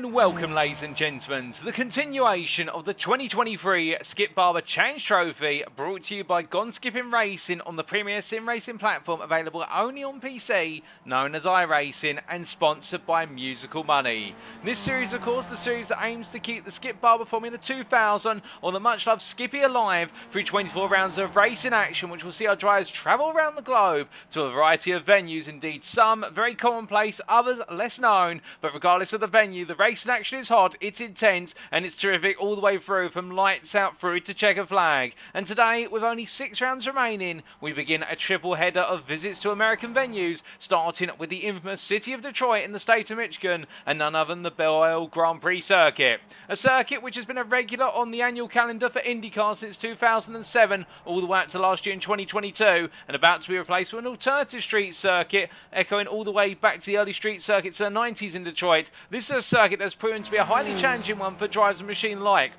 And welcome, ladies and gentlemen, to the continuation of the 2023 Skip Barber Challenge Trophy, brought to you by Gone Skipping Racing on the premier sim racing platform available only on PC, known as iRacing, and sponsored by Musical Money. This series, of course, the series that aims to keep the Skip Barber Formula 2000 or the much-loved Skippy alive through 24 rounds of racing action, which will see our drivers travel around the globe to a variety of venues, indeed some very commonplace, others less known, but regardless of the venue, the racing action is hot, it's intense, and it's terrific all the way through, from lights out through to checker flag. And today, with only 6 rounds remaining, we begin a triple header of visits to American venues, starting with the infamous city of Detroit in the state of Michigan, and none other than the Belle Isle Grand Prix circuit. A circuit which has been a regular on the annual calendar for IndyCar since 2007, all the way up to last year in 2022, and about to be replaced with an alternative street circuit, echoing all the way back to the early street circuits of the 90s in Detroit. This is a circuit that's proven to be a highly challenging one for drivers and machine alike,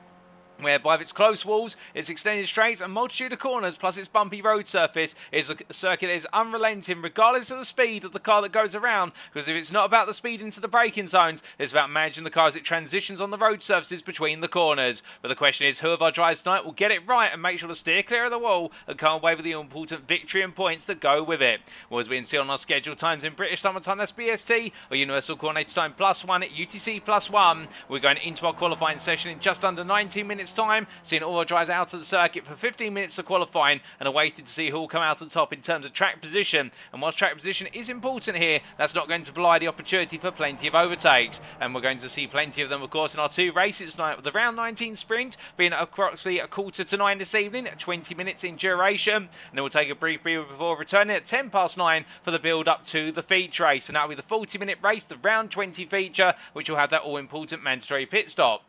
whereby its close walls, its extended straights and multitude of corners, plus its bumpy road surface, is a circuit that is unrelenting regardless of the speed of the car that goes around, because if it's not about the speed into the braking zones, it's about managing the car as it transitions on the road surfaces between the corners. But the question is, who of our drivers tonight will get it right and make sure to steer clear of the wall and come away with the important victory and points that go with it? Well, as we can see on our scheduled times in British Summer Time, that's BST, or Universal Coordinated Time +1 at UTC +1. We're going into our qualifying session in just under 19 minutes time, seeing all our drivers out of the circuit for 15 minutes of qualifying, and awaiting to see who will come out on top in terms of track position. And whilst track position is important here, that's not going to belie the opportunity for plenty of overtakes, and we're going to see plenty of them, of course, in our 2 races tonight, with the round 19 sprint being approximately 8:45 this evening, at 20 minutes in duration, and then we'll take a brief breather before returning at 9:10 for the build up to the feature race. And that'll be the 40-minute race, the round 20 feature, which will have that all important mandatory pit stop.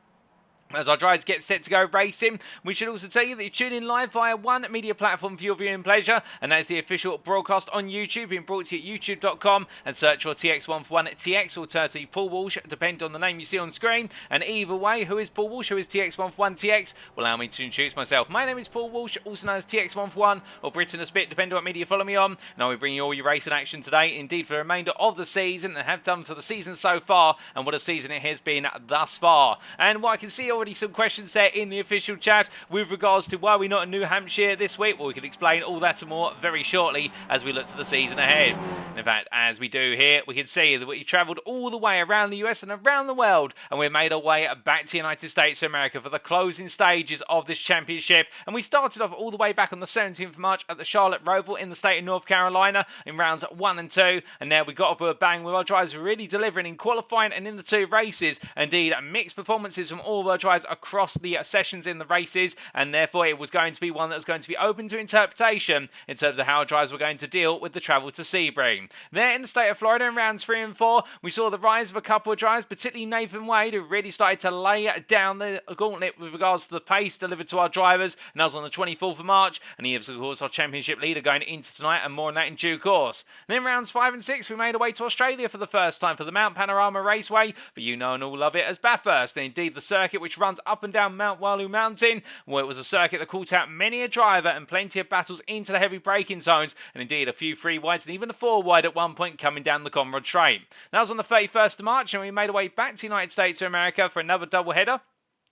As our drivers get set to go racing, we should also tell you that you tune in live via one media platform for your viewing pleasure, and that is the official broadcast on YouTube, being brought to you at youtube.com, and search for TX141 TX, or alternatively Paul Walsh, depending on the name you see on screen. And either way, who is Paul Walsh, who is TX141 TX? Well, allow me to introduce myself. My name is Paul Walsh, also known as TX141, or Britain a Spit, depending on what media you follow me on. Now we bring you all your racing action today, indeed for the remainder of the season, and have done for the season so far, and what a season it has been thus far. And what I can see already some questions there in the official chat with regards to why we're not in New Hampshire this week. Well, we can explain all that and more very shortly as we look to the season ahead. In fact, as we do here, we can see that we've travelled all the way around the US and around the world, and we've made our way back to the United States of America for the closing stages of this championship. And we started off all the way back on the 17th of March at the Charlotte Roval in the state of North Carolina in rounds 1 and 2, and there we got off with a bang with our drivers really delivering in qualifying and in the 2 races. Indeed, mixed performances from all of our drivers across the sessions in the races, and therefore it was going to be one that was going to be open to interpretation in terms of how drivers were going to deal with the travel to Sebring. There in the state of Florida in rounds 3 and 4, we saw the rise of a couple of drivers, particularly Nathan Wade, who really started to lay down the gauntlet with regards to the pace delivered to our drivers, and that was on the 24th of March, and he is of course our championship leader going into tonight, and more on that in due course. And then rounds 5 and 6, we made our way to Australia for the first time for the Mount Panorama Raceway, but you know and all love it as Bathurst, and indeed the circuit which runs up and down Mount Walloon Mountain. Well, it was a circuit that caught out many a driver and plenty of battles into the heavy braking zones, and indeed a few 3 wides and even a 4 wide at one point coming down the Conrad Straight. That was on the 31st of March, and we made our way back to the United States of America for another double header.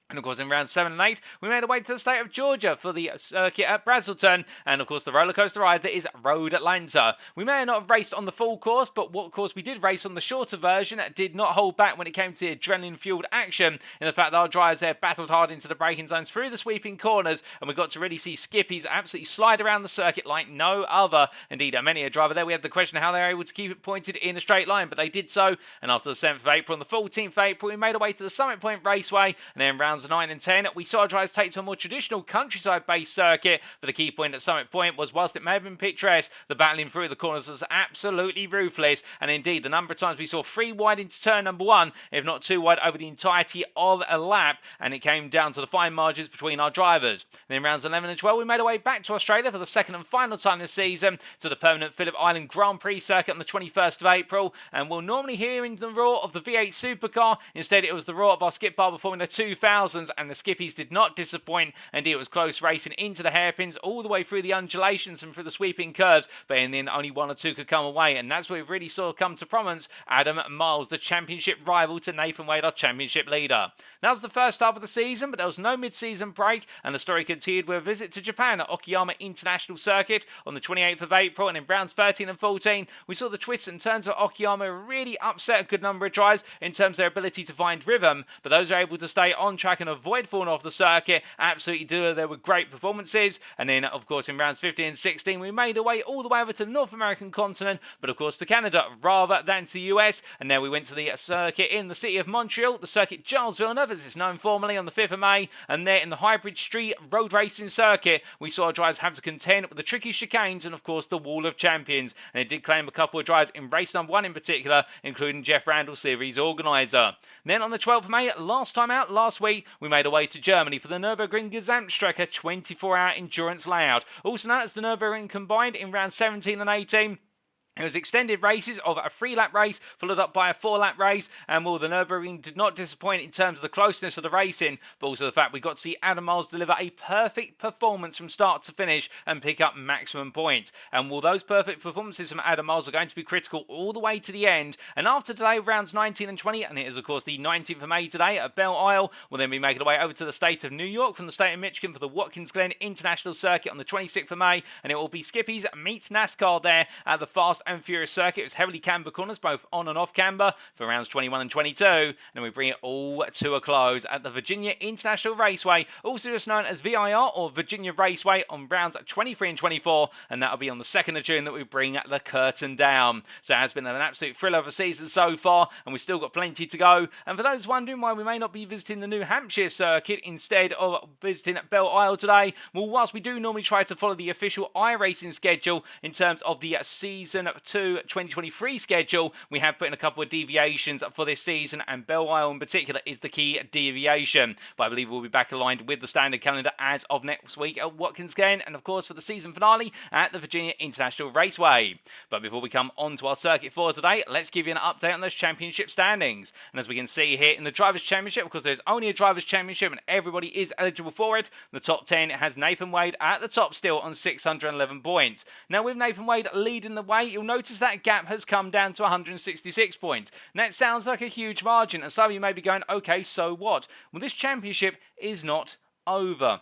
And of course in rounds 7 and 8, we made our way to the state of Georgia for the circuit at Brazelton, and of course the roller coaster ride that is Road Atlanta. We may not have raced on the full course, but what course we did race on the shorter version did not hold back when it came to the adrenaline-fueled action, in the fact that our drivers there battled hard into the braking zones through the sweeping corners, and we got to really see skippies absolutely slide around the circuit like no other. Indeed, many a driver there, we had the question how they were able to keep it pointed in a straight line, but they did so. And after the 7th of April and the 14th of April, we made our way to the Summit Point Raceway, and then rounds 9 and 10, we saw our drivers take to a more traditional countryside-based circuit, but the key point at Summit Point was, whilst it may have been picturesque, the battling through the corners was absolutely ruthless, and indeed the number of times we saw 3 wide into turn number 1, if not 2 wide over the entirety of a lap, and it came down to the fine margins between our drivers. And in rounds 11 and 12, we made our way back to Australia for the second and final time this season to the permanent Phillip Island Grand Prix circuit on the 21st of April, and we'll normally hear in the roar of the V8 supercar. Instead, it was the roar of our Skip Barber Formula 2000, thousands, and the skippies did not disappoint. Indeed, it was close racing into the hairpins, all the way through the undulations and through the sweeping curves, but in the end, only one or two could come away, and that's where we really saw come to prominence Adam Miles, the championship rival to Nathan Wade, our championship leader. That was the first half of the season, but there was no mid-season break, and the story continued with a visit to Japan at Okayama International Circuit on the 28th of April, and in rounds 13 and 14, we saw the twists and turns of Okayama really upset a good number of drivers in terms of their ability to find rhythm, but those who are able to stay on track and avoid falling off the circuit absolutely did. There were great performances, and then, of course, in rounds 15 and 16, we made our way all the way over to the North American continent, but of course to Canada rather than to the US, and there we went to the circuit in the city of Montreal, the circuit Charles Villeneuve, as it's known formally, on the 5th of May, and there in the hybrid street road racing circuit, we saw drivers have to contend with the tricky chicanes and, of course, the Wall of Champions, and it did claim a couple of drivers in race number 1 in particular, including Jeff Randall, series organiser. Then on the 12th of May, last time out last week, we made our way to Germany for the Nürburgring Gesamtstrecke 24-hour endurance layout, also known as the Nürburgring Combined, in rounds 17 and 18. It was extended races of a 3-lap race followed up by a 4-lap race, and while the Nürburgring did not disappoint in terms of the closeness of the racing, but also the fact we got to see Adam Miles deliver a perfect performance from start to finish and pick up maximum points. And while those perfect performances from Adam Miles are going to be critical all the way to the end, and after today, rounds 19 and 20, and it is of course the 19th of May today at Belle Isle, we'll then be making our way over to the state of New York from the state of Michigan for the Watkins Glen International Circuit on the 26th of May, and it will be Skippies meets NASCAR there at the Fast and Furious circuit. It was heavily camber corners, both on and off camber, for rounds 21 and 22. And then we bring it all to a close at the Virginia International Raceway, also just known as VIR or Virginia Raceway, on rounds 23 and 24. And that'll be on the 2nd of June that we bring the curtain down. So it has been an absolute thriller of a season so far, and we've still got plenty to go. And for those wondering why we may not be visiting the New Hampshire circuit instead of visiting Belle Isle today, well, whilst we do normally try to follow the official iRacing schedule in terms of the Season 2 2023 schedule, we have put in a couple of deviations for this season, and Belle Isle in particular is the key deviation. But I believe we'll be back aligned with the standard calendar as of next week at Watkins Glen, and of course for the season finale at the Virginia International Raceway. But before we come on to our circuit for today, let's give you an update on those championship standings. And as we can see here in the Drivers' Championship, because there's only a Drivers' Championship and everybody is eligible for it, the top 10 has Nathan Wade at the top still on 611 points. Now with Nathan Wade leading the way, you'll notice that gap has come down to 166 points. And that sounds like a huge margin, and some of you may be going, okay, so what? Well, this championship is not over.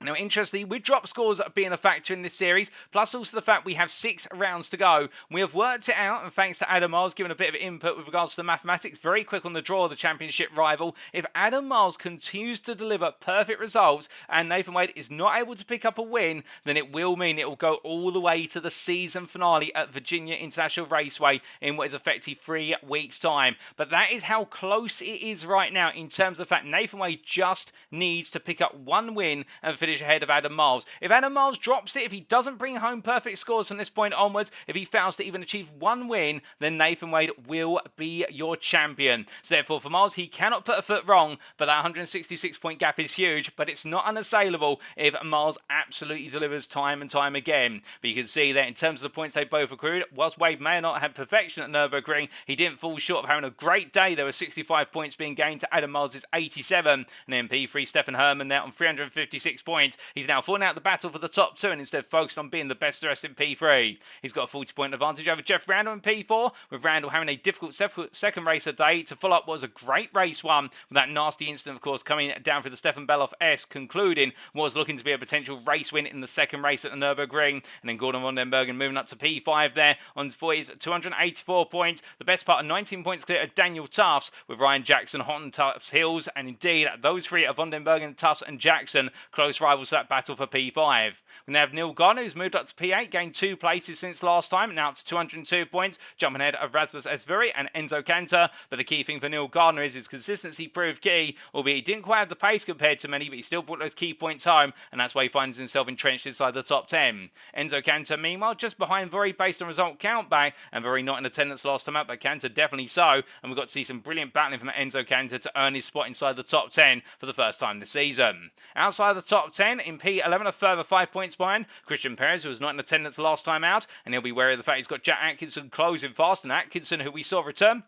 Now, interestingly, with drop scores being a factor in this series, plus also the fact we have 6 rounds to go, we have worked it out, and thanks to Adam Miles giving a bit of input with regards to the mathematics, very quick on the draw of the championship rival. If Adam Miles continues to deliver perfect results and Nathan Wade is not able to pick up a win, then it will mean it will go all the way to the season finale at Virginia International Raceway in what is effectively 3 weeks' time. But that is how close it is right now in terms of the fact Nathan Wade just needs to pick up 1 win and finish ahead of Adam Miles. If Adam Miles drops it, if he doesn't bring home perfect scores from this point onwards, if he fails to even achieve 1 win, then Nathan Wade will be your champion. So therefore for Miles, he cannot put a foot wrong, but that 166 point gap is huge, but it's not unassailable if Miles absolutely delivers time and time again. But you can see that in terms of the points they both accrued, whilst Wade may not have perfection at Nürburgring, he didn't fall short of having a great day. There were 65 points being gained to Adam Miles' 87, and then P3 Stefan Herman there on 356 points. He's now fallen out the battle for the top 2 and instead focused on being the best dressed in P3. He's got a 40-point advantage over Jeff Randall in P4, with Randall having a difficult second race of the day to follow up what was a great race 1, with that nasty incident, of course, coming down through the Stefan Beloff S, concluding what was looking to be a potential race win in the second race at the Nürburgring. And then Gordon von den Bergen moving up to P5 there for his 284 points. The best part of 19 points clear of Daniel Tufts, with Ryan Jackson hot on Tufts' heels. And indeed, those 3 are von den Bergen, Tufts and Jackson, close rivals to that battle for P5. We now have Neil Gardner, who's moved up to P8, gained 2 places since last time, now up to 202 points, jumping ahead of Rasmus Esveri and Enzo Cantor. But the key thing for Neil Gardner is his consistency proved key, albeit he didn't quite have the pace compared to many, but he still brought those key points home, and that's why he finds himself entrenched inside the top 10. Enzo Cantor, meanwhile, just behind Vori based on result count back, and Vori not in attendance last time out, but Cantor definitely so, and we've got to see some brilliant battling from Enzo Cantor to earn his spot inside the top 10 for the first time this season. Outside the top 10, in P11, a further 5 points behind Christian Perez, who was not in attendance last time out, and he'll be wary of the fact he's got Jack Atkinson closing fast, and Atkinson, who we saw return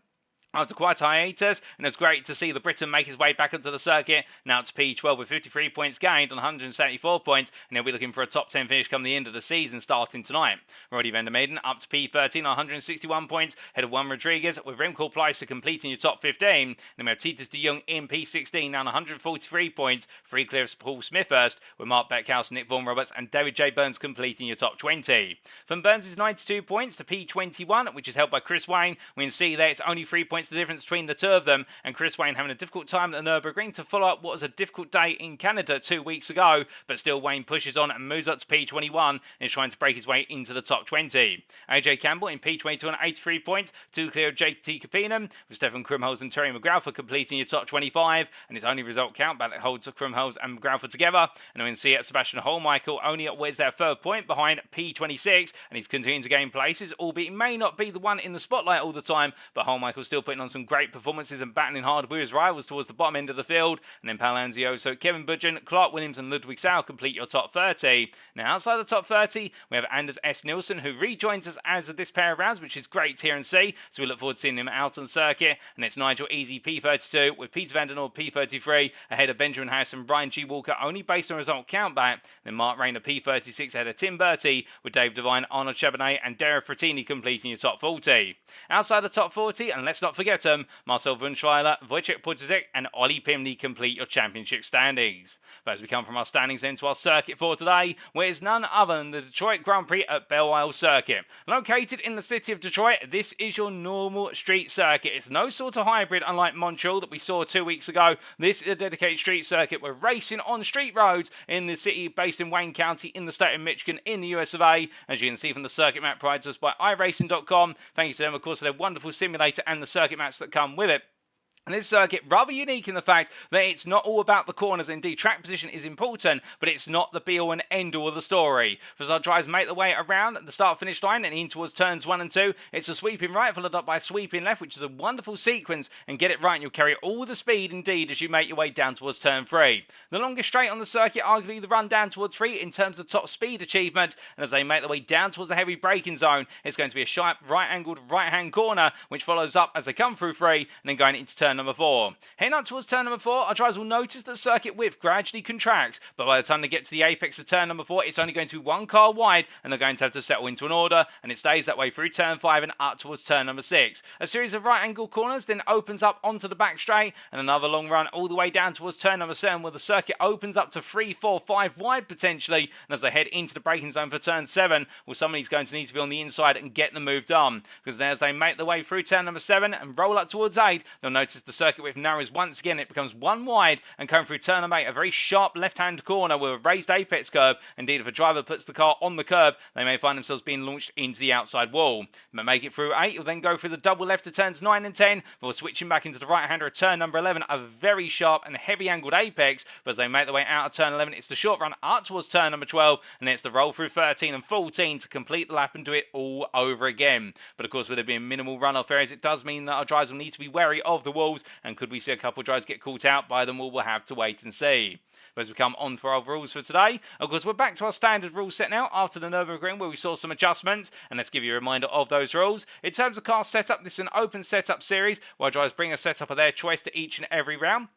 After quite a hiatus, and it's great to see the Briton make his way back onto the circuit. Now it's P12 with 53 points gained on 174 points, and he'll be looking for a top 10 finish come the end of the season starting tonight. Roddy van der Meiden up to P13 on 161 points, ahead of Juan Rodriguez, with Remco Pleister completing your top 15. Then we have Titus de Jong in P16, down 143 points, 3 clear of Paul Smithhurst, with Mark Beckhouse, Nick Vaughan Roberts, and David J. Burns completing your top 20. From Burns' 92 points to P21, which is held by Chris Wayne, we can see there it's only 3 points the difference between the two of them, and Chris Wayne having a difficult time at the Nürburgring to follow up what was a difficult day in Canada 2 weeks ago, but still Wayne pushes on and moves up to P21 and is trying to break his way into the top 20. AJ Campbell in P22 on 83 points, 2 clear of JT Kapinen, with Stefan Krumholz and Terry McGrath for completing your top 25, and his only result count that holds Krumholz and McGrath together. And we can see Sebastian Hohlmichael only at where's their third point behind P26, and he's continuing to gain places, albeit he may not be the one in the spotlight all the time, but Hohlmichael's still putting on some great performances and battling hard with his rivals towards the bottom end of the field. And then Palanzio, so Kevin Budgen, Clark Williams and Ludwig Sau complete your top 30. Now outside the top 30, we have Anders S. Nielsen, who rejoins us as of this pair of rounds, which is great to hear and see, so we look forward to seeing him out on circuit. And it's Nigel Easy P32 with Peter van der Noord P33 ahead of Benjamin Harris and Brian G. Walker, only based on result countback. Then Mark Rayner P36 ahead of Tim Bertie, with Dave Devine, Arnold Chabonet and Derek Frattini completing your top 40. Outside the top 40, and let's not forget them, Marcel Wunschweiler, Wojciech Podzik and Ollie Pimley complete your championship standings. But as we come from our standings then to our circuit for today, where it's none other than the Detroit Grand Prix at Belle Isle Circuit. Located in the city of Detroit, this is your normal street circuit. It's no sort of hybrid unlike Montreal that we saw 2 weeks ago. This is a dedicated street circuit. We're racing on street roads in the city based in Wayne County in the state of Michigan in the US of A. As you can see from the circuit map provided to us by iRacing.com. Thank you to them, of course, for their wonderful simulator and the circuit maps that come with it. And this circuit, rather unique in the fact that it's not all about the corners. Indeed, track position is important, but it's not the be-all and end-all of the story. As our drivers make their way around the start-finish line and in towards turns 1 and 2, it's a sweeping right followed up by a sweeping left, which is a wonderful sequence, and get it right and you'll carry all the speed, indeed, as you make your way down towards turn 3. The longest straight on the circuit, arguably the run down towards 3 in terms of top speed achievement, and as they make their way down towards the heavy braking zone, it's going to be a sharp right-angled right-hand corner, which follows up as they come through 3, and then going into turn number 4. Heading up towards turn number 4, our drivers will notice that circuit width gradually contracts, but by the time they get to the apex of turn number 4, it's only going to be 1 car wide, and they're going to have to settle into an order, and it stays that way through turn 5 and up towards turn number 6. A series of right angle corners then opens up onto the back straight, and another long run all the way down towards turn number 7, where the circuit opens up to 3, 4, 5 wide potentially, and as they head into the braking zone for turn 7, well, somebody's going to need to be on the inside and get them moved on, because as they make their way through turn number 7 and roll up towards 8, they'll notice the circuit width narrows once again. It becomes 1 wide, and coming through turn number 8, a very sharp left-hand corner with a raised apex curve. Indeed, if a driver puts the car on the curb, they may find themselves being launched into the outside wall. But make it through 8, you'll then go through the double left of turns 9 and 10, before switching back into the right-hander of turn number 11, a very sharp and heavy angled apex. But as they make their way out of turn 11, it's the short run up towards turn number 12, and it's the roll through 13 and 14 to complete the lap and do it all over again. But of course, with there being minimal runoff areas, it does mean that our drivers will need to be wary of the walls, and could we see a couple of drivers get caught out by them, we'll have to wait and see. But as we come on for our rules for today, of course, we're back to our standard rule set now after the Nürburgring, where we saw some adjustments, and let's give you a reminder of those rules. In terms of car setup, this is an open setup series where drivers bring a setup of their choice to each and every round.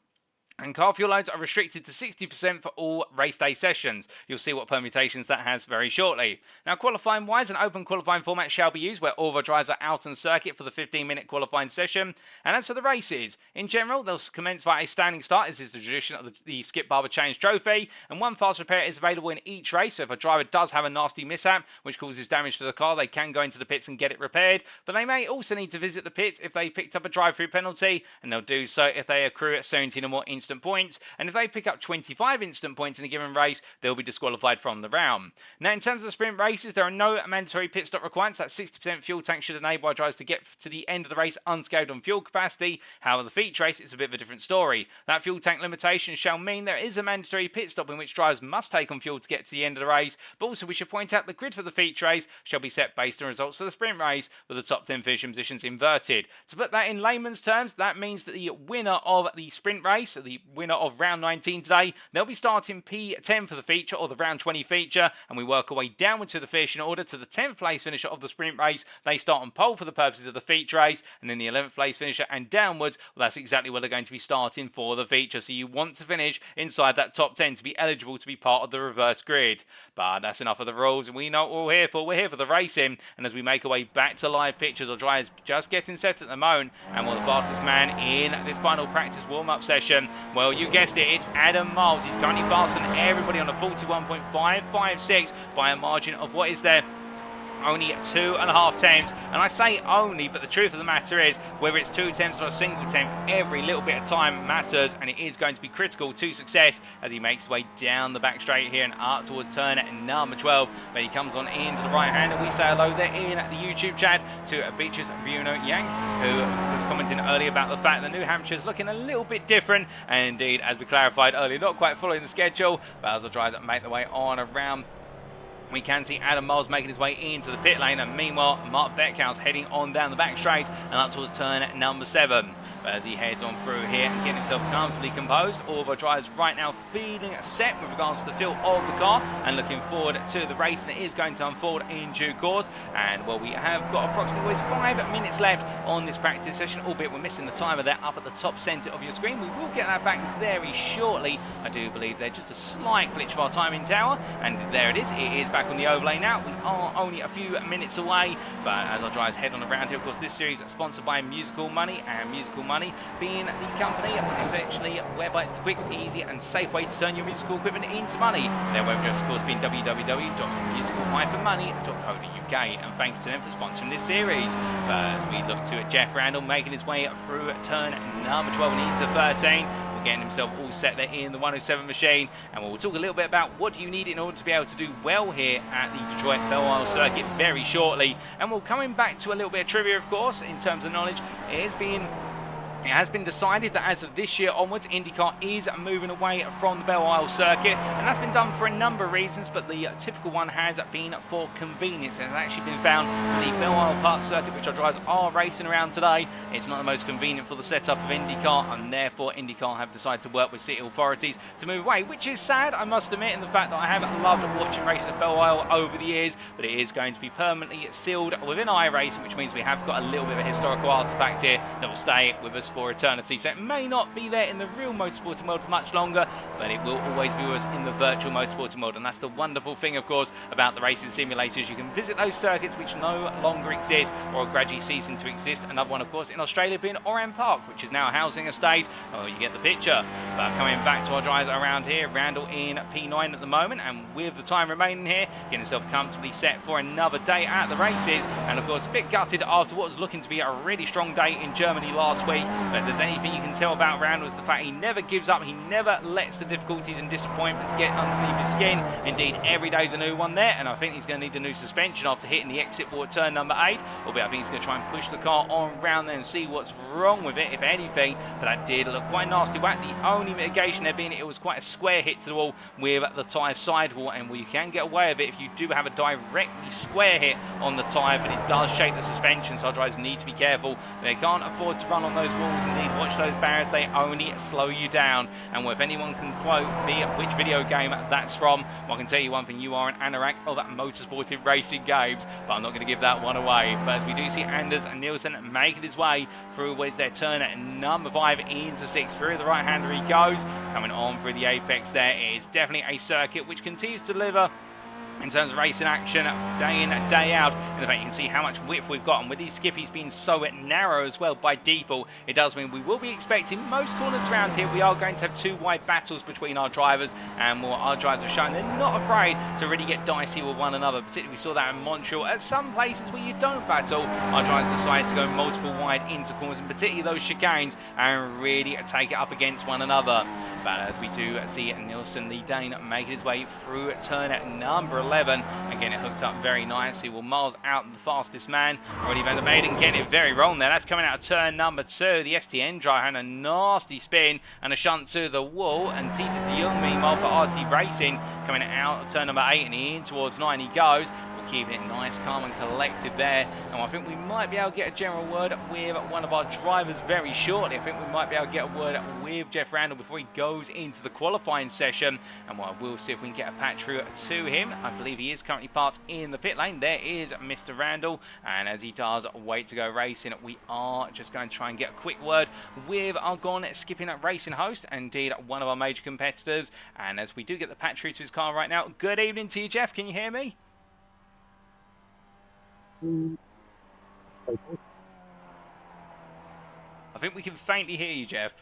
And car fuel loads are restricted to 60% for all race day sessions. You'll see what permutations that has very shortly. Now, qualifying wise, an open qualifying format shall be used where all of our drivers are out on circuit for the 15-minute qualifying session. And as for the races, in general, they'll commence via a standing start, as is the tradition of the Skip Barber Challenge Trophy. And 1 fast repair is available in each race. So if a driver does have a nasty mishap, which causes damage to the car, they can go into the pits and get it repaired. But they may also need to visit the pits if they picked up a drive-through penalty, and they'll do so if they accrue at 17 or more instant points, and if they pick up 25 instant points in a given race, they'll be disqualified from the round. Now, in terms of the sprint races, there are no mandatory pit stop requirements. That 60% fuel tank should enable our drivers to get to the end of the race unscathed on fuel capacity. However, the feature race is a bit of a different story. That fuel tank limitation shall mean there is a mandatory pit stop in which drivers must take on fuel to get to the end of the race, but also we should point out the grid for the feature race shall be set based on results of the sprint race, with the top 10 finishing positions inverted. To put that in layman's terms, that means that the winner of the sprint race, the the winner of round 19 today. They'll be starting P10 for the feature, or the round 20 feature, and we work our way downward to the finish in order to the 10th place finisher of the sprint race. They start on pole for the purposes of the feature race, and then the 11th place finisher and downwards, well, that's exactly where they're going to be starting for the feature. So you want to finish inside that top 10 to be eligible to be part of the reverse grid. But that's enough of the rules, and we know what we're here for. We're here for the racing, and as we make our way back to live pictures, our drivers just getting set at the moment, and well, the fastest man in this final practice warm-up session, well, you guessed it, it's Adam Miles. He's currently faster than everybody on a 41.556 by a margin of what is there? Only 2.5 tenths, and I say only, but the truth of the matter is, whether it's 2 tenths or a single tenth, every little bit of time matters, and it is going to be critical to success as he makes his way down the back straight here and up towards turn number 12. But he comes on into the right hand, and we say hello there in the YouTube chat to Beaches Bruno Yang, who was commenting earlier about the fact that New Hampshire's looking a little bit different, and indeed, as we clarified earlier, not quite following the schedule, but as the drivers make their way on around, we can see Adam Miles making his way into the pit lane, and meanwhile Mark Beckhouse heading on down the back straight and up towards turn number 7. But as he heads on through here and getting himself comfortably composed, all of our drivers right now feeling set with regards to the feel of the car and looking forward to the race that is going to unfold in due course. And well, we have got approximately always 5 minutes left on this practice session, albeit we're missing the timer there up at the top centre of your screen. We will get that back very shortly. I do believe there's just a slight glitch of our timing tower, and there it is back on the overlay now. We are only a few minutes away, but as our drivers head on around here, of course, this series is sponsored by Musical Money, and Musical Money being the company essentially whereby it's the quick, easy and safe way to turn your musical equipment into money. Their web address, of course, being www.musical-money.co.uk, and thank you to them for sponsoring this series. But we look to Jeff Randall making his way through turn number 12 and into 13. Getting himself all set there in the 107 machine, and we'll talk a little bit about what do you need in order to be able to do well here at the Detroit Belle Isle circuit very shortly. And we'll coming back to a little bit of trivia, of course, in terms of knowledge. It has been decided that as of this year onwards, IndyCar is moving away from the Belle Isle circuit, and that's been done for a number of reasons, but the typical one has been for convenience. It has actually been found the Belle Isle Park circuit, which our drivers are racing around today, it's not the most convenient for the setup of IndyCar, and therefore IndyCar have decided to work with city authorities to move away, which is sad, I must admit, in the fact that I have loved watching racing at Belle Isle over the years, but it is going to be permanently sealed within iRacing, which means we have got a little bit of a historical artifact here that will stay with us for eternity. So it may not be there in the real motorsporting world for much longer, but it will always be with us in the virtual motorsporting world. And that's the wonderful thing, of course, about the racing simulators. You can visit those circuits which no longer exist or are gradually ceasing to exist. Another one, of course, in Australia being Oran Park, which is now a housing estate. Oh, you get the picture. But coming back to our drivers around here, Randall in P9 at the moment, and with the time remaining here, getting himself comfortably set for another day at the races. And of course, a bit gutted after what was looking to be a really strong day in Germany last week. But if there's anything you can tell about Randall, is the fact he never gives up. He never lets the difficulties and disappointments get underneath his skin. Indeed, every day's a new one there, and I think he's going to need a new suspension after hitting the exit board turn number 8. Albeit I think he's going to try and push the car on round there and see what's wrong with it, if anything. But that did look quite nasty whack. The only mitigation there being it was quite a square hit to the wall with the tyre sidewall, and you can get away with it if you do have a directly square hit on the tyre, but it does shake the suspension, so our drivers need to be careful. They can't afford to run on those walls. Indeed, watch those barriers, they only slow you down. And if anyone can quote which video game that's from, well, I can tell you one thing, you are an anorak of motorsporting racing games, but I'm not going to give that one away. But as we do see Anders Nielsen making his way through what is their turn at number 5 into 6, through the right-hander he goes, coming on through the apex there. It is definitely a circuit which continues to deliver in terms of racing action day in, day out. In fact, you can see how much width we've got, and with these skippies being so narrow as well by default, it does mean we will be expecting most corners around here. We are going to have 2 wide battles between our drivers, and what our drivers have shown, they're not afraid to really get dicey with one another. Particularly we saw that in Montreal. At some places where you don't battle, our drivers decide to go multiple wide into corners, and particularly those chicanes, and really take it up against one another. But as we do see Nielsen, the Dane, making his way through turn at number 11. Again, it hooked up very nicely. Well, Miles out the fastest man. Already Van der Maiden getting it very wrong there. That's coming out of turn number 2. The STN driver had a nasty spin and a shunt to the wall. And Titus de Jong, meanwhile, for RT Racing, coming out of turn number 8 and in towards 9 he goes. keeping it nice, calm and collected there. And I think we might be able to get a general word with one of our drivers very shortly. I think we might be able to get a word with Jeff Randall before he goes into the qualifying session. And we'll see if we can get a patch through to him. I believe he is currently parked in the pit lane. There is Mr. Randall. And as he does wait to go racing, we are just going to try and get a quick word with our Gone Skipping Racing host, indeed one of our major competitors. And as we do get the patch through to his car right now, good evening to you, Jeff. Can you hear me? I think we can faintly hear you, Jeff.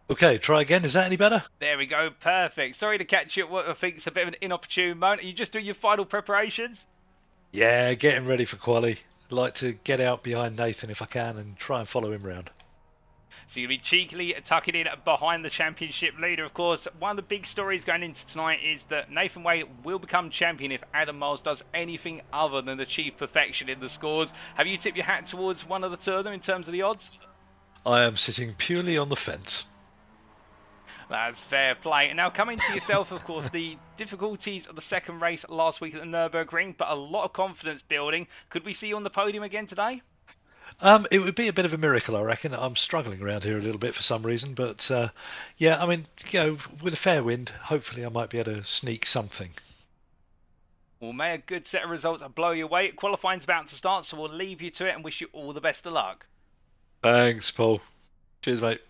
Okay, try again. Is that any better? There we go. Perfect. Sorry to catch you at what I think is a bit of an inopportune moment. Are you just doing your final preparations? Yeah, getting ready for quali. I'd like to get out behind Nathan if I can and try and follow him around. So you'll be cheekily tucking in behind the championship leader. Of course, one of the big stories going into tonight is that Nathan Wade will become champion if Adam Miles does anything other than achieve perfection in the scores. Have you tipped your hat towards one of the two of them in terms of the odds? I am sitting purely on the fence. That's fair play. And now coming to yourself, of course, the difficulties of the second race last week at the Nürburgring, but a lot of confidence building. Could we see you on the podium again today? It would be a bit of a miracle, I reckon. I'm struggling around here a little bit for some reason, but yeah, I mean, you know, with a fair wind, hopefully I might be able to sneak something. Well, may a good set of results blow your way. Qualifying's about to start, so we'll leave you to it and wish you all the best of luck. Thanks, Paul. Cheers, mate.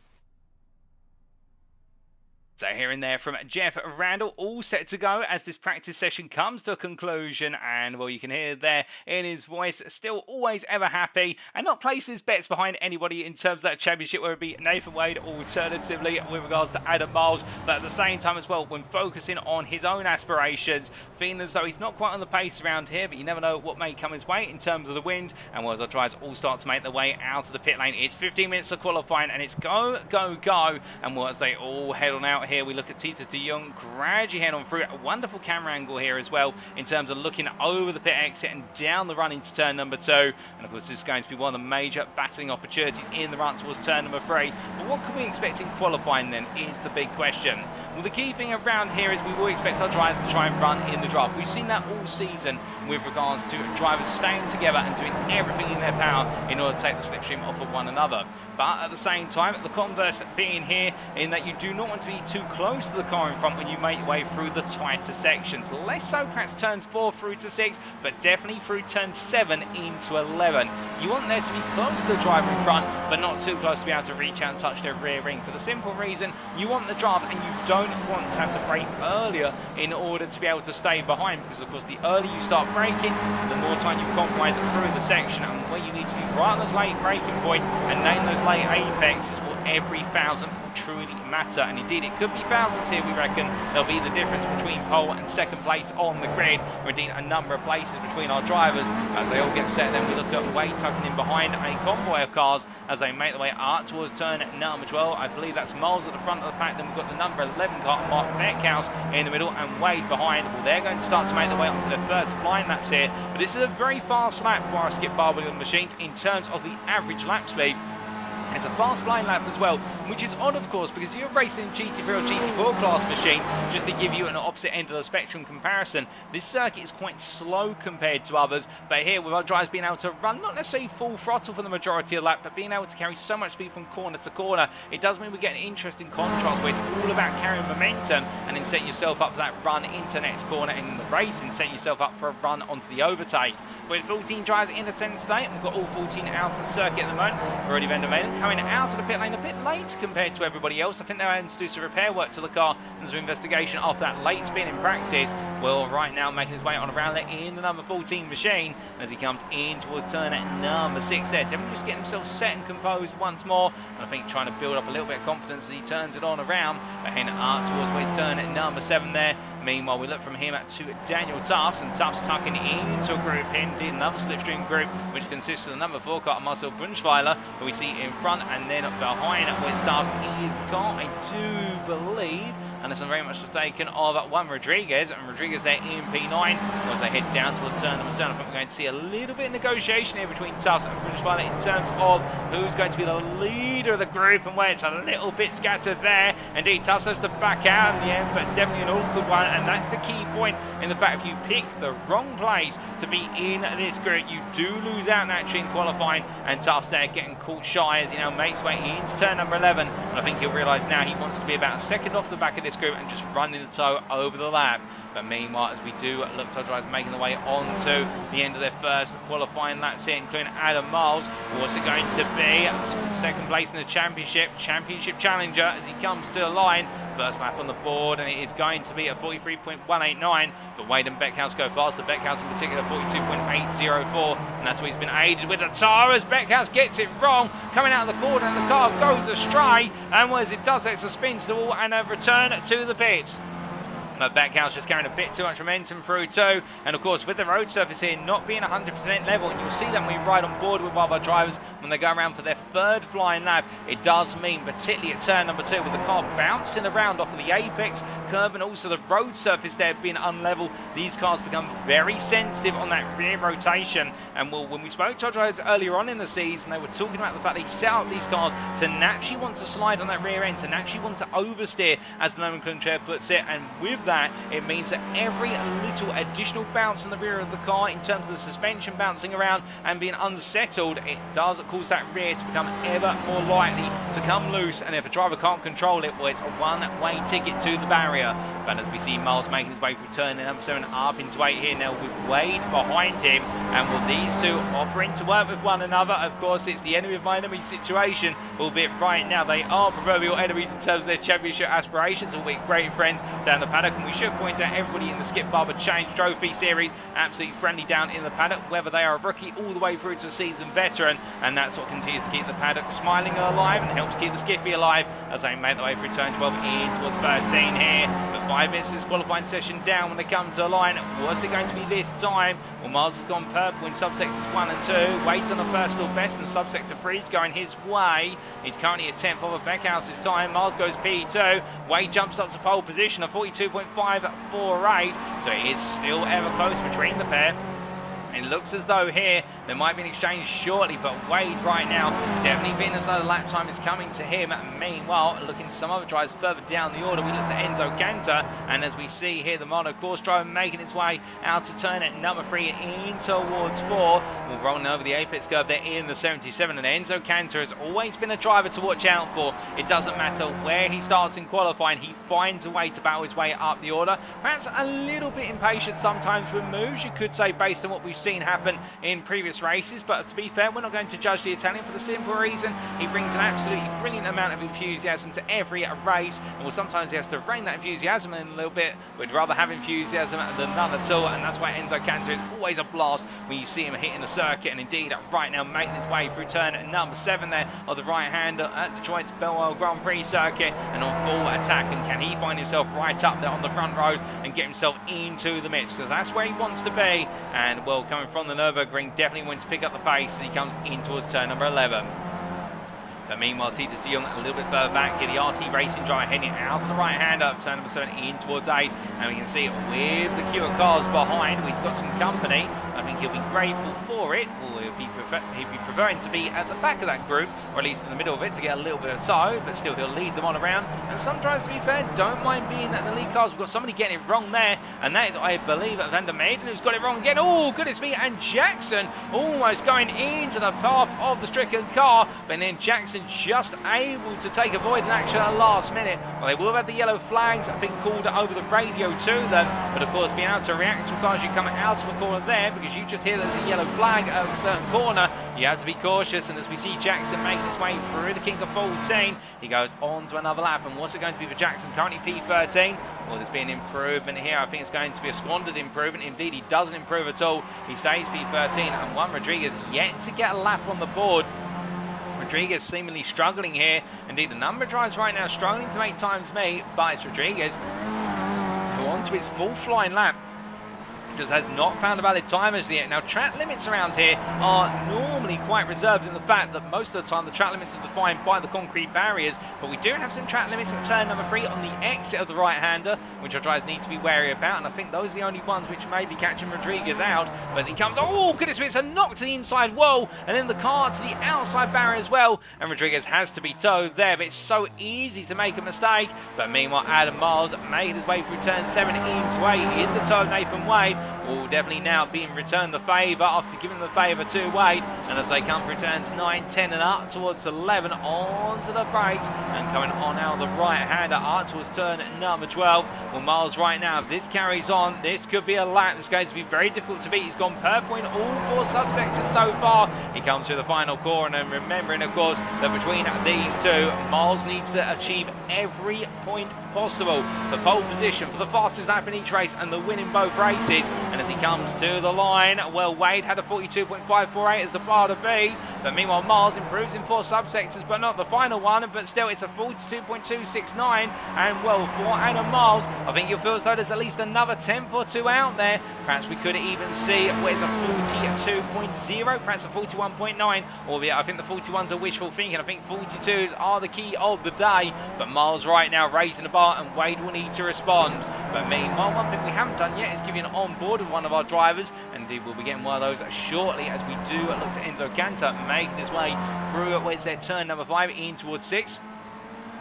So hearing there from Jeff Randall, all set to go as this practice session comes to a conclusion. And, well, you can hear there in his voice, still always ever happy and not placing his bets behind anybody in terms of that championship, whether it be Nathan Wade or alternatively with regards to Adam Miles. But at the same time as well, when focusing on his own aspirations, feeling as though he's not quite on the pace around here, but you never know what may come his way in terms of the wind. And as our drivers all start to make their way out of the pit lane, it's 15 minutes of qualifying and it's go, go, go. And as they all head on out here, we look at Tita de Jong gradually head on through. A wonderful camera angle here as well in terms of looking over the pit exit and down the run into turn number 2. And of course this is going to be one of the major battling opportunities in the run towards turn number 3. But what can we expect in qualifying then is the big question. Well, the key thing around here is we will expect our drivers to try and run in the draft. We've seen that all season with regards to drivers staying together and doing everything in their power in order to take the slipstream off of one another. But at the same time, the converse being here in that you do not want to be too close to the car in front when you make your way through the tighter sections. Less so perhaps turns 4 through to 6, but definitely through turn 7 into 11. You want there to be close to the driver in front, but not too close to be able to reach out and touch their rear ring. For the simple reason, you want the draft and you don't want to have to brake earlier in order to be able to stay behind, because of course the earlier you start braking, the more time you compromise through the section, and where you need to be right on those late braking points and nail those late apexes will every thousandth truly matter. And indeed it could be thousands here, we reckon. There'll be the difference between pole and second place on the grid, or indeed a number of places between our drivers as they all get set. Then we look at Wade tucking in behind a convoy of cars as they make their way up towards turn number 12. I believe that's Miles at the front of the pack. Then we've got the number 11 car, Mark Beckhouse, in the middle, and Wade behind. Well, they're going to start to make their way onto their first flying laps here, but this is a very fast lap for our Skip Barber machines in terms of the average lap speed. It's a fast flying lap as well, which is odd of course, because you're racing GT3 or GT4 class machine, just to give you an opposite end of the spectrum comparison. This circuit is quite slow compared to others, but here with our drivers being able to run not necessarily full throttle for the majority of the lap, but being able to carry so much speed from corner to corner, it does mean we get an interesting contrast where it's all about carrying momentum and then setting yourself up for that run into the next corner, and in the race and setting yourself up for a run onto the overtake. With 14 drivers in attendance today, and we've got all 14 out of the circuit at the moment. Already Vendemaden coming out of the pit lane a bit late compared to everybody else. I think they're having to do some repair work to the car and some investigation after that late spin in practice. Well, right now making his way on around there in the number 14 machine as he comes in towards turn number 6 there. Definitely just getting himself set and composed once more. And I think trying to build up a little bit of confidence as he turns it on around. But heading up towards where turn number 7 there. Meanwhile, we look from him to Daniel Tufts, and Tufts tucking into a group, indeed another slipstream group, which consists of the number 4 car, Marcel Brunschweiler, who we see in front, and then behind where Tufts is the car, I do believe, unless I'm very much mistaken, of Juan Rodriguez. And Rodriguez there in P9 as they head down towards turn number 7. I think we're going to see a little bit of negotiation here between Tufts and British Violet in terms of who's going to be the leader of the group and where it's a little bit scattered there. Indeed, Tufts has to back out in the end, but definitely an awkward one. And that's the key point in the fact if you pick the wrong place to be in this group, you do lose out naturally in qualifying. And Tufts there getting caught shy as he now makes way into turn number 11. And I think he'll realise now he wants to be about a second off the back of this group and just running the tow over the lap. But meanwhile, as we do look to drivers making their way on to the end of their first qualifying laps here, including Adam Miles, what's it going to be? Second place in the championship challenger as he comes to the line. First lap on the board, and it is going to be a 43.189. But Wade and Beckhouse go faster. Beckhouse in particular 42.804, and that's what he's been aided with the tyre as Beckhouse gets it wrong, coming out of the corner, and the car goes astray. And as it does, it's a spin to the wall and a return to the pits. But Beckhouse just carrying a bit too much momentum through too. And of course, with the road surface here not being 100% level, and you'll see that when we ride on board with one of our drivers when they go around for their third flying lap, it does mean, particularly at turn number 2, with the car bouncing around off of the apex curve and also the road surface there being unlevel, these cars become very sensitive on that rear rotation. And when we spoke to our drivers earlier on in the season, they were talking about the fact they set up these cars to naturally want to slide on that rear end, to naturally want to oversteer, as the nomenclature puts it. And with that, it means that every little additional bounce in the rear of the car in terms of the suspension bouncing around and being unsettled, it does cause that rear to become ever more likely to come loose. And if a driver can't control it, well, it's a one-way ticket to the barrier. But as we see Miles making his way through turn number 7 up into 8 here now with Wade behind him, and will these two offering to work with one another? Of course, it's the enemy of my enemy situation, albeit right now they are proverbial enemies in terms of their championship aspirations, albeit great friends down the paddock. And we should point out everybody in the Skip Barber Change Trophy Series absolutely friendly down in the paddock, whether they are a rookie all the way through to a seasoned veteran, and that's what continues to keep the paddock smiling alive and helps keep the Skippy alive as they make their way through turn 12 in towards 13 here. But 5 minutes of this qualifying session down when they come to the line. What's it going to be this time? Well, Miles has gone purple in subsectors 1 and 2. Wade's on the personal best, and subsector 3 is going his way. He's currently a 10th over Beckhouse's time. Miles goes P2. Wade jumps up to pole position of 42.548. So it is still ever close between the pair. It looks as though here there might be an exchange shortly, but Wade right now definitely feeling as though the lap time is coming to him. Meanwhile, looking some other drivers further down the order, we look to Enzo Cantor, and as we see here, the mono course driver making its way out to turn at number 3 in towards 4. We're rolling over the apex curve there in the 77, and Enzo Cantor has always been a driver to watch out for. It doesn't matter where he starts in qualifying, he finds a way to battle his way up the order. Perhaps a little bit impatient sometimes with moves, you could say, based on what we've seen happen in previous races, but to be fair, we're not going to judge the Italian for the simple reason he brings an absolutely brilliant amount of enthusiasm to every race, and well, sometimes he has to rein that enthusiasm in a little bit. We'd rather have enthusiasm than none at all, and that's why Enzo Cantor is always a blast when you see him hitting the circuit. And indeed, right now making his way through turn number 7 there of the right hander at Detroit's Belle Isle Grand Prix circuit, and on full attack. And can he find himself right up there on the front rows and get himself into the mix, because that's where he wants to be. And well, coming from the Nürburgring, definitely wants to pick up the pace as he comes in towards turn number 11. But meanwhile, Titus de Jong a little bit further back, get the RT Racing driver heading out to the right hand up turn number 7 in towards 8. And we can see with the queue of cars behind, he's got some company. I think he'll be grateful for it, or he'd be preferring to be at the back of that group, or at least in the middle of it, to get a little bit of tow, but still he'll lead them on around. And some drivers, to be fair, don't mind being at the lead cars. We've got somebody getting it wrong there, and that is, I believe, Van der Maiden, who's got it wrong again. Oh, goodness me, and Jackson almost going into the path of the stricken car, but then Jackson just able to take avoidance action at the last minute. Well, they will have had the yellow flags being called over the radio to them, but of course, being able to react to cars you come out of a corner there, because you just hear there's a yellow flag at a certain corner, you have to be cautious. And as we see Jackson making his way through the kink of 14, he goes on to another lap. And what's it going to be for Jackson? Currently P13. Well, there's been an improvement here. I think it's going to be a squandered improvement. Indeed, he doesn't improve at all. He stays P13, and Juan Rodriguez yet to get a lap on the board. Rodriguez seemingly struggling here. Indeed, the number of drivers right now struggling to make times meet, but it's Rodriguez who on to his full flying lap just has not found a valid time as yet. Now, track limits around here are normally normally quite reserved in the fact that most of the time the track limits are defined by the concrete barriers, but we do have some track limits at turn number 3 on the exit of the right-hander, which our drivers need to be wary about, and I think those are the only ones which may be catching Rodriguez out. But as he comes, oh goodness me, it's a knock to the inside wall, and then the car to the outside barrier as well, and Rodriguez has to be towed there, but it's so easy to make a mistake. But meanwhile, Adam Miles made his way through turn 7 into 8 in the toe of Nathan Wade, will definitely now being returned the favour after giving the favour to Wade, and as they come through turns 9, 10 and up towards 11 onto the brakes and coming on now the right-hander up towards turn number 12. Well, Miles right now, if this carries on, this could be a lap that's going to be very difficult to beat. He's gone per point all 4 subsectors so far. He comes through the final corner, and remembering of course that between these two, Miles needs to achieve every point possible for pole position, for the fastest lap in each race and the win in both races. And as he comes to the line, well, Wade had a 42.548 as the bar to beat, but meanwhile Miles improves in 4 subsectors, but not the final one, but still it's a 42.269, and well, for Adam Miles, I think you'll feel as though there's at least another tenth or two out there. Perhaps we could even see where's a 42.0, perhaps a 41.9, albeit I think the 41s are wishful thinking. I think 42s are the key of the day, but Miles right now raising the bar, and Wade will need to respond. But meanwhile, one thing we haven't done yet is give you an on-board with one of our drivers, and indeed we'll be getting one of those shortly as we do look to Enzo Cantor making his way through where's their turn number 5 in towards 6.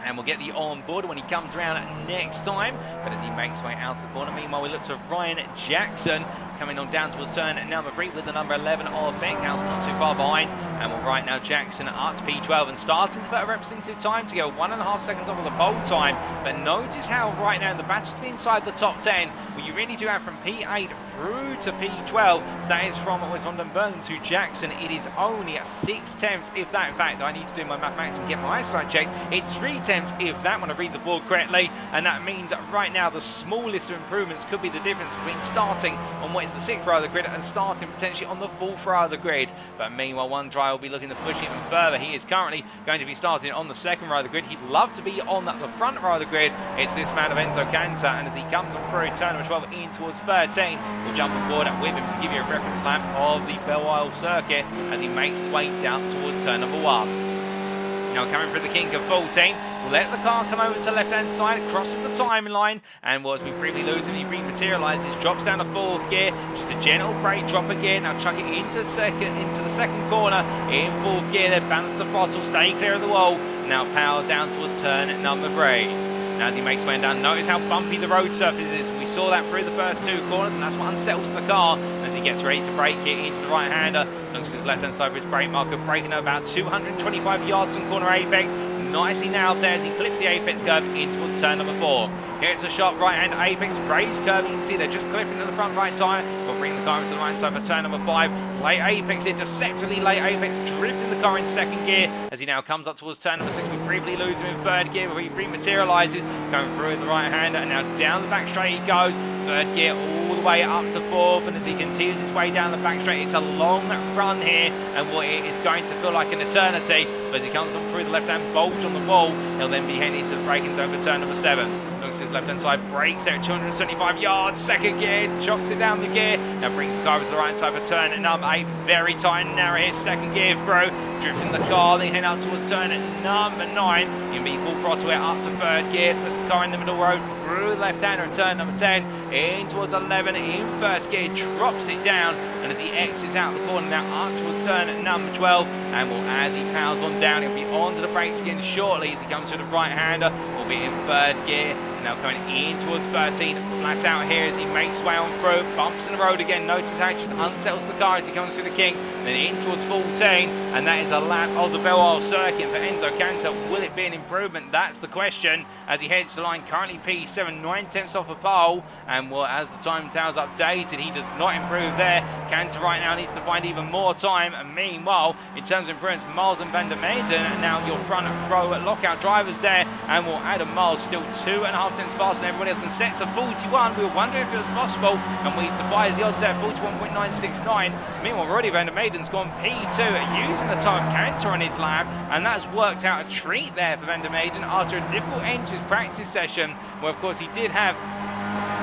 And we'll get the on-board when he comes around next time. But as he makes his way out of the corner, meanwhile we look to Ryan Jackson coming on down towards turn number 3 with the number 11 of Beckhouse, not too far behind. And well, right now Jackson up to P12 and starting to put a representative time to go 1.5 seconds off of the pole time. But notice how right now in the battle to be inside the top 10, well, you really do have from P8 through to P12. So that is from West Van den Bergen to Jackson. It is only at 6 tenths, if that. In fact, I need to do my mathematics and get my eyesight checked. It's 3 tenths, if that, when I read the board correctly. And that means that right now the smallest of improvements could be the difference between starting on what is the 6th row of the grid and starting potentially on the 4th row of the grid. But meanwhile, one driver will be looking to push even further. He is currently going to be starting on the 2nd row of the grid. He'd love to be on the front row of the grid. It's this man of Enzo Cantor, and as he comes through turn number 12 in towards 13, we'll jump on board with him to give you a reference lap of the Belle Isle circuit as he makes his way down towards turn number 1. Now coming through the kink of 14, we'll let the car come over to the left-hand side, crosses the timeline, and well, as we briefly lose him, he rematerialises, drops down to 4th gear, just a gentle brake drop again. Now chuck it into the second corner, in 4th gear, then balance the throttle, stay clear of the wall. Now power down towards turn number 3. Now as he makes way down, notice how bumpy the road surface is. We saw that through the first 2 corners, and that's what unsettles the car. As he gets ready to brake it into the right-hander, looks to his left-hand side for his brake marker, braking at about 225 yards from corner apex. Nicely nailed there as he flips the apex curve in towards turn number 4. Here it's a sharp right-hand apex, raised curve. You can see they're just clipping to the front right tyre. We'll bring the car into the right side for turn number 5. Late apex here, deceptively late apex, drifting the car in 2nd gear as he now comes up towards turn number 6. We briefly lose him in 3rd gear, but he rematerialises, going through the right-hander, and now down the back straight he goes. 3rd gear all the way up to 4th, and as he continues his way down the back straight, it's a long run here, and what it is going to feel like an eternity. But as he comes on through the left-hand bulge on the wall, he'll then be heading into the braking zone for turn number 7. Looks his left-hand side, brakes there at 275 yards, 2nd gear, chocks it down the gear, now brings the car over to the right side for turn number 8, very tight and narrow here, 2nd gear through, drifting the car, then head out towards turn number 9, you can be full throttle here up to 3rd gear, puts the car in the middle road, through the left-hander at turn number 10, in towards 11, in 1st gear, drops it down, and as he exits out the corner now up towards turn number 12, and will, as he powers on down, he'll be onto the brakes again shortly as he comes to the right-hander, will be in 3rd gear, now coming in towards 13, flat out here as he makes his way on through, bumps in the road again, notice how it just unsettles the car as he comes through the kink, then in towards 14, and that is a lap of the Belle Isle circuit for Enzo Cantor. Will it be an improvement? That's the question as he heads to the line, currently P7, 9 tenths off a pole, and well, as the time tower's updated, he does not improve there. Cantor right now needs to find even more time, and meanwhile, in terms of improvements, Miles and Van der Meijden, and now your front row lockout drivers there, and will Adam Miles still 2.5 tenths faster than everybody else, and sets of 41. We were wondering if it was possible, and he's defied the odds there, 41.969. Meanwhile, Roddy Van der Meijden's gone P2 using the time of Cantor on his lap, and that's worked out a treat there for Van der Meijden after a difficult end to his practice session, where of course he did have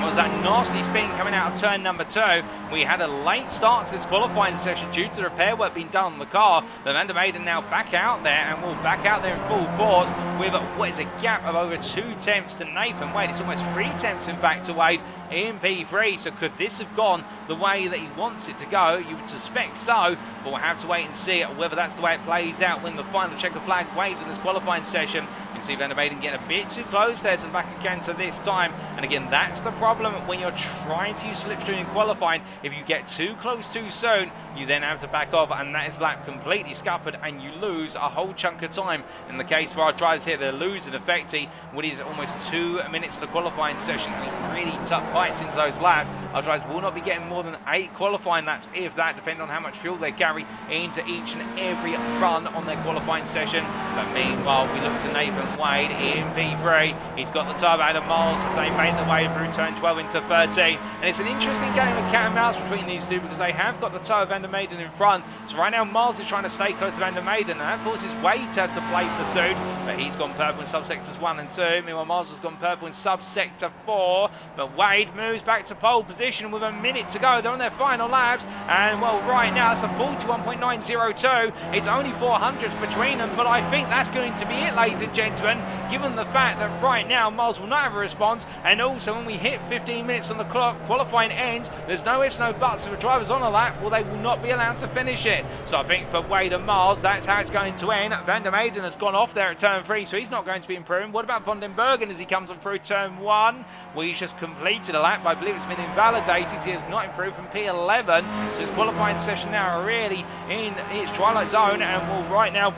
was that nasty spin coming out of turn number 2. We had a late start to this qualifying session due to the repair work being done on the car. But Van der Meyden now back out there, and will back out there in full force with what is a gap of over 2 tenths to Nathan Wade. It's almost 3 tenths in fact to Wade in P3. So could this have gone the way that he wants it to go? You would suspect so, but we'll have to wait and see whether that's the way it plays out when the final checker flag waves in this qualifying session. You can see Van der Meyden getting a bit too close there to the back of Cantor this time. And again, that's the problem when you're trying to use slipstream in qualifying. If you get too close too soon, you then have to back off, and that is lap completely scuppered, and you lose a whole chunk of time. In the case for our drivers here, they're losing effectively what is almost 2 minutes of the qualifying session. And really tough fights into those laps. Our drivers will not be getting more than 8 qualifying laps, if that, depending on how much fuel they carry into each and every run on their qualifying session. But meanwhile, we look to Nathan Wade in P3. He's got the turbo out of Miles as they made their way through turn 12 into 13. And it's an interesting game of cat and mouse between these two, because they have got the toe of Van der Meyden in front. So right now, Miles is trying to stay close to Van der Meyden, and that forces Wade to play pursuit. But he's gone purple in subsectors 1 and 2. Meanwhile, Miles has gone purple in subsector 4. But Wade moves back to pole position with a minute to go. They're on their final laps. And, well, right now, it's a 41.902. It's only 400s between them, but I think that's going to be it, ladies and gentlemen, given the fact that right now, Miles will not have a response. And also, when we hit 15 minutes on the clock, qualifying ends, there's no ifs, no buts. If a driver's on a lap, well, they will not be allowed to finish it. So I think for Wade and Miles, that's how it's going to end. Van der Meyden has gone off there at turn 3, so he's not going to be improving. What about Van den Bergen as he comes on through turn 1? Well, he's just completed a lap. I believe it's been invalidated. He has not improved from P11. So his qualifying session now really in its twilight zone. And well, right now,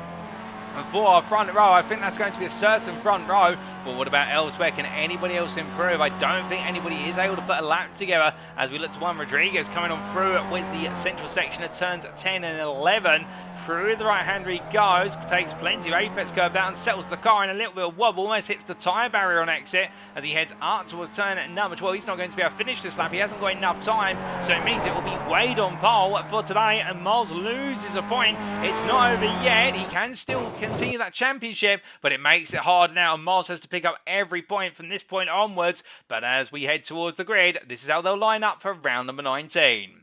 for our front row, I think that's going to be a certain front row. But what about elsewhere? Can anybody else improve? I don't think anybody is able to put a lap together as we look to Juan Rodriguez coming on through with the central section of turns 10 and 11. Through the right hander he goes, takes plenty of apex curve down and settles the car in a little bit of wobble, almost hits the tyre barrier on exit as he heads up towards turn number 12. He's not going to be able to finish this lap, he hasn't got enough time, so it means it will be Wade on pole for today, and Miles loses a point. It's not over yet, he can still continue that championship, but it makes it hard now, and Miles has to pick up every point from this point onwards. But as we head towards the grid, this is how they'll line up for round number 19.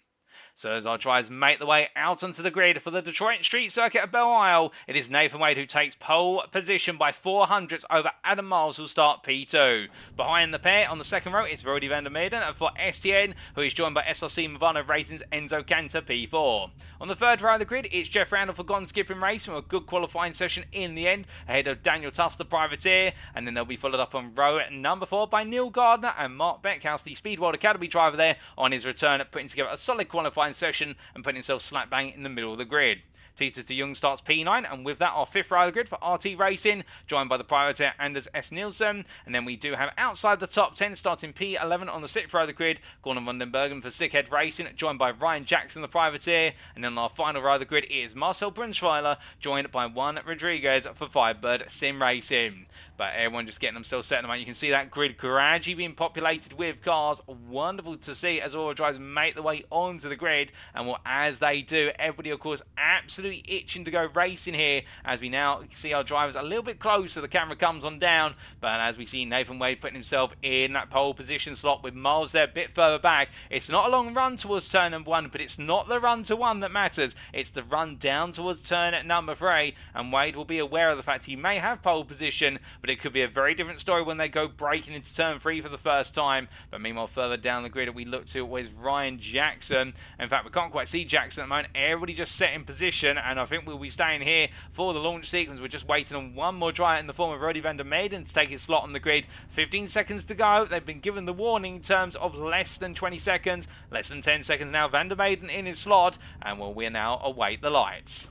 So as our drivers make the way out onto the grid for the Detroit Street Circuit of Belle Isle, it is Nathan Wade who takes pole position by 400ths over Adam Miles, who'll start P2. Behind the pair on the second row, it's Rody Van der Meyden for STN, who is joined by SRC Movano Racing's Enzo Cantor P4. On the third row of the grid, it's Jeff Randall for Gone Skipping Racing with a good qualifying session in the end, ahead of Daniel Tuss, the privateer, and then they'll be followed up on row number 4 by Neil Gardner and Mark Beckhouse, the Speed World Academy driver there, on his return, putting together a solid qualifying session and putting himself slap bang in the middle of the grid. Titus de Jong starts P9, and with that our fifth row of the grid for RT Racing, joined by the privateer Anders S. Nielsen. And then we do have outside the top 10, starting P11 on the sixth row of the grid, Gordon van den Bergen for Sickhead Racing, joined by Ryan Jackson, the privateer. And then our final row of the grid is Marcel Brunschweiler, joined by Juan Rodriguez for Firebird Sim Racing. But everyone just getting themselves set at the moment. You can see that grid gradually being populated with cars. Wonderful to see as all our drivers make their way onto the grid. And well, as they do, everybody, of course, absolutely itching to go racing here. As we now see our drivers a little bit closer, the camera comes on down. But as we see Nathan Wade putting himself in that pole position slot with Miles there a bit further back. It's not a long run towards turn number 1, but it's not the run to 1 that matters. It's the run down towards turn at number 3. And Wade will be aware of the fact he may have pole position, but it could be a very different story when they go breaking into turn 3 for the first time. But meanwhile, further down the grid we look to was Ryan Jackson. In fact, we can't quite see Jackson at the moment. Everybody just set in position, and I think we'll be staying here for the launch sequence. We're just waiting on one more driver in the form of Rody Van der Meyden to take his slot on the grid. 15 seconds to go. They've been given the warning in terms of less than 20 seconds. Less than 10 seconds now. Van der Meyden in his slot, and well, we now await the lights.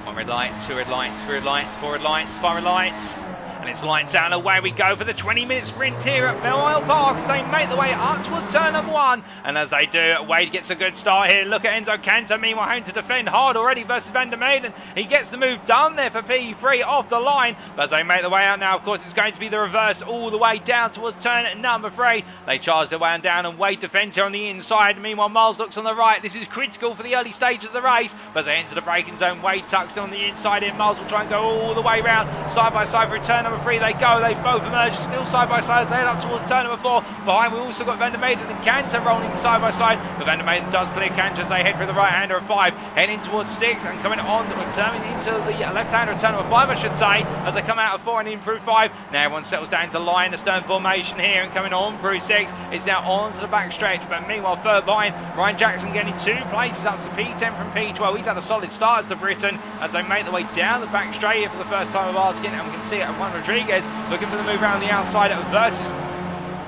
One red light, two red lights, three red lights, four red lights, five red lights. And it's lights out and away we go for the 20-minute sprint here at Belle Isle Park as they make their way up towards turn number 1. And as they do, Wade gets a good start here. Look at Enzo Cantor, meanwhile having to defend hard already versus Van der Meyden. He gets the move done there for P3 off the line. But as they make their way out now, of course, it's going to be the reverse all the way down towards turn number 3. They charge their way on down and Wade defends here on the inside. Meanwhile, Miles looks on the right. This is critical for the early stages of the race. But as they enter the braking zone, Wade tucks on the inside in. Miles will try and go all the way round. side by side through turn number 3 they go. They both emerge still side by side as they head up towards turn number 4. Behind we also got Van der Maiden and Cantor rolling side by side, but Van der Maiden does clear Cantor as they head through the right-hander of 5, heading towards 6 and coming on, turning into the left-hander of turn number 5 I should say, as they come out of 4 and in through 5. Now everyone settles down to line the stern formation here and coming on through 6. It's now on to the back stretch, but meanwhile third behind, Ryan Jackson getting 2 places up to P10 from P12. He's had a solid start as the Briton as they make their way down the back straight here for the first time of asking, and we can see it at Juan Rodriguez looking for the move around the outside versus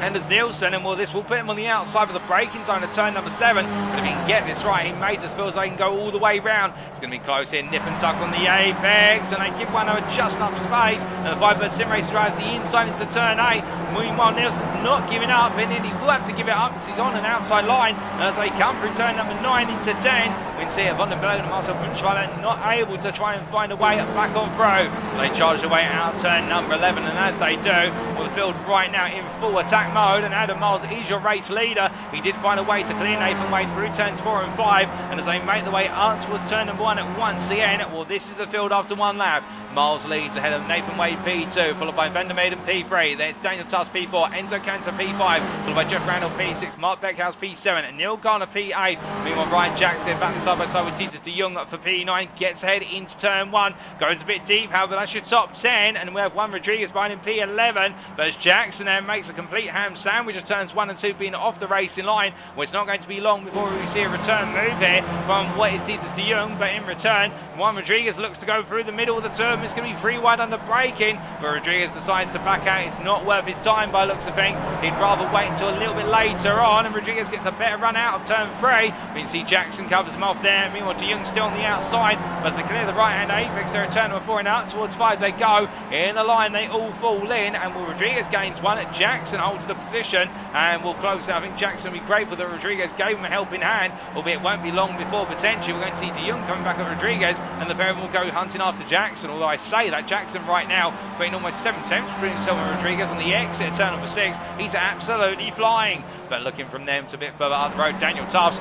Anders Nielsen, and well, this will put him on the outside of the braking zone at turn number 7. But if he can get this right, he made this feel as they can go all the way round. It's going to be close here, nip and tuck on the apex, and they give one over just enough space. And the Firebird Sim Racer drives the inside into turn 8. Meanwhile, Nielsen's not giving up, and he will have to give it up because he's on an outside line. And as they come through turn number 9 into 10, we can see Van den Bergen and Marcel Brunschweiler not able to try and find a way back on through. They charge their way out turn number 11, and as they do, well, the field right now in full attack mode, and Adam Miles is your race leader. He did find a way to clear Nathan Wade through turns 4 and 5, and as they make their way up towards turn number 1 at once again, well, this is the field after one lap. Miles leads ahead of Nathan Wade P2, followed by Van der Maiden P3, then it's Daniel Tuss P4, Enzo Cantor P5, followed by Jeff Randall P6, Mark Beckhouse P7, and Neil Garner P8. Meanwhile, Ryan Jackson back side by side with Titus de Jong for P9, gets ahead into turn 1, goes a bit deep, however that's your top 10, and we have Juan Rodriguez behind him P11, but as Jackson then makes a complete ham sandwich of turns 1 and 2 being off the racing line, well, it's not going to be long before we see a return move here from what is Titus de Jong, but in return, Juan Rodriguez looks to go through the middle of the turn. It's going to be 3 wide under braking, but Rodriguez decides to back out. It's not worth his time by looks of things. He'd rather wait until a little bit later on, and Rodriguez gets a better run out of turn 3. We can see Jackson covers him off there. Meanwhile, de Jong still on the outside, but as they clear the right-hand apex, they're at turn number 4 and out towards 5 they go. In the line, they all fall in, and will Rodriguez gains 1. Jackson holds the position, and will close out. I think Jackson will be grateful that Rodriguez gave him a helping hand, albeit it won't be long before potentially we're going to see de Jong coming back at Rodriguez, and the pair of them will go hunting after Jackson, although I say that Jackson right now putting almost 7 attempts between himself and Rodriguez on the exit at turn number 6. He's absolutely flying, but looking from them to a bit further up the road, Daniel Tufts.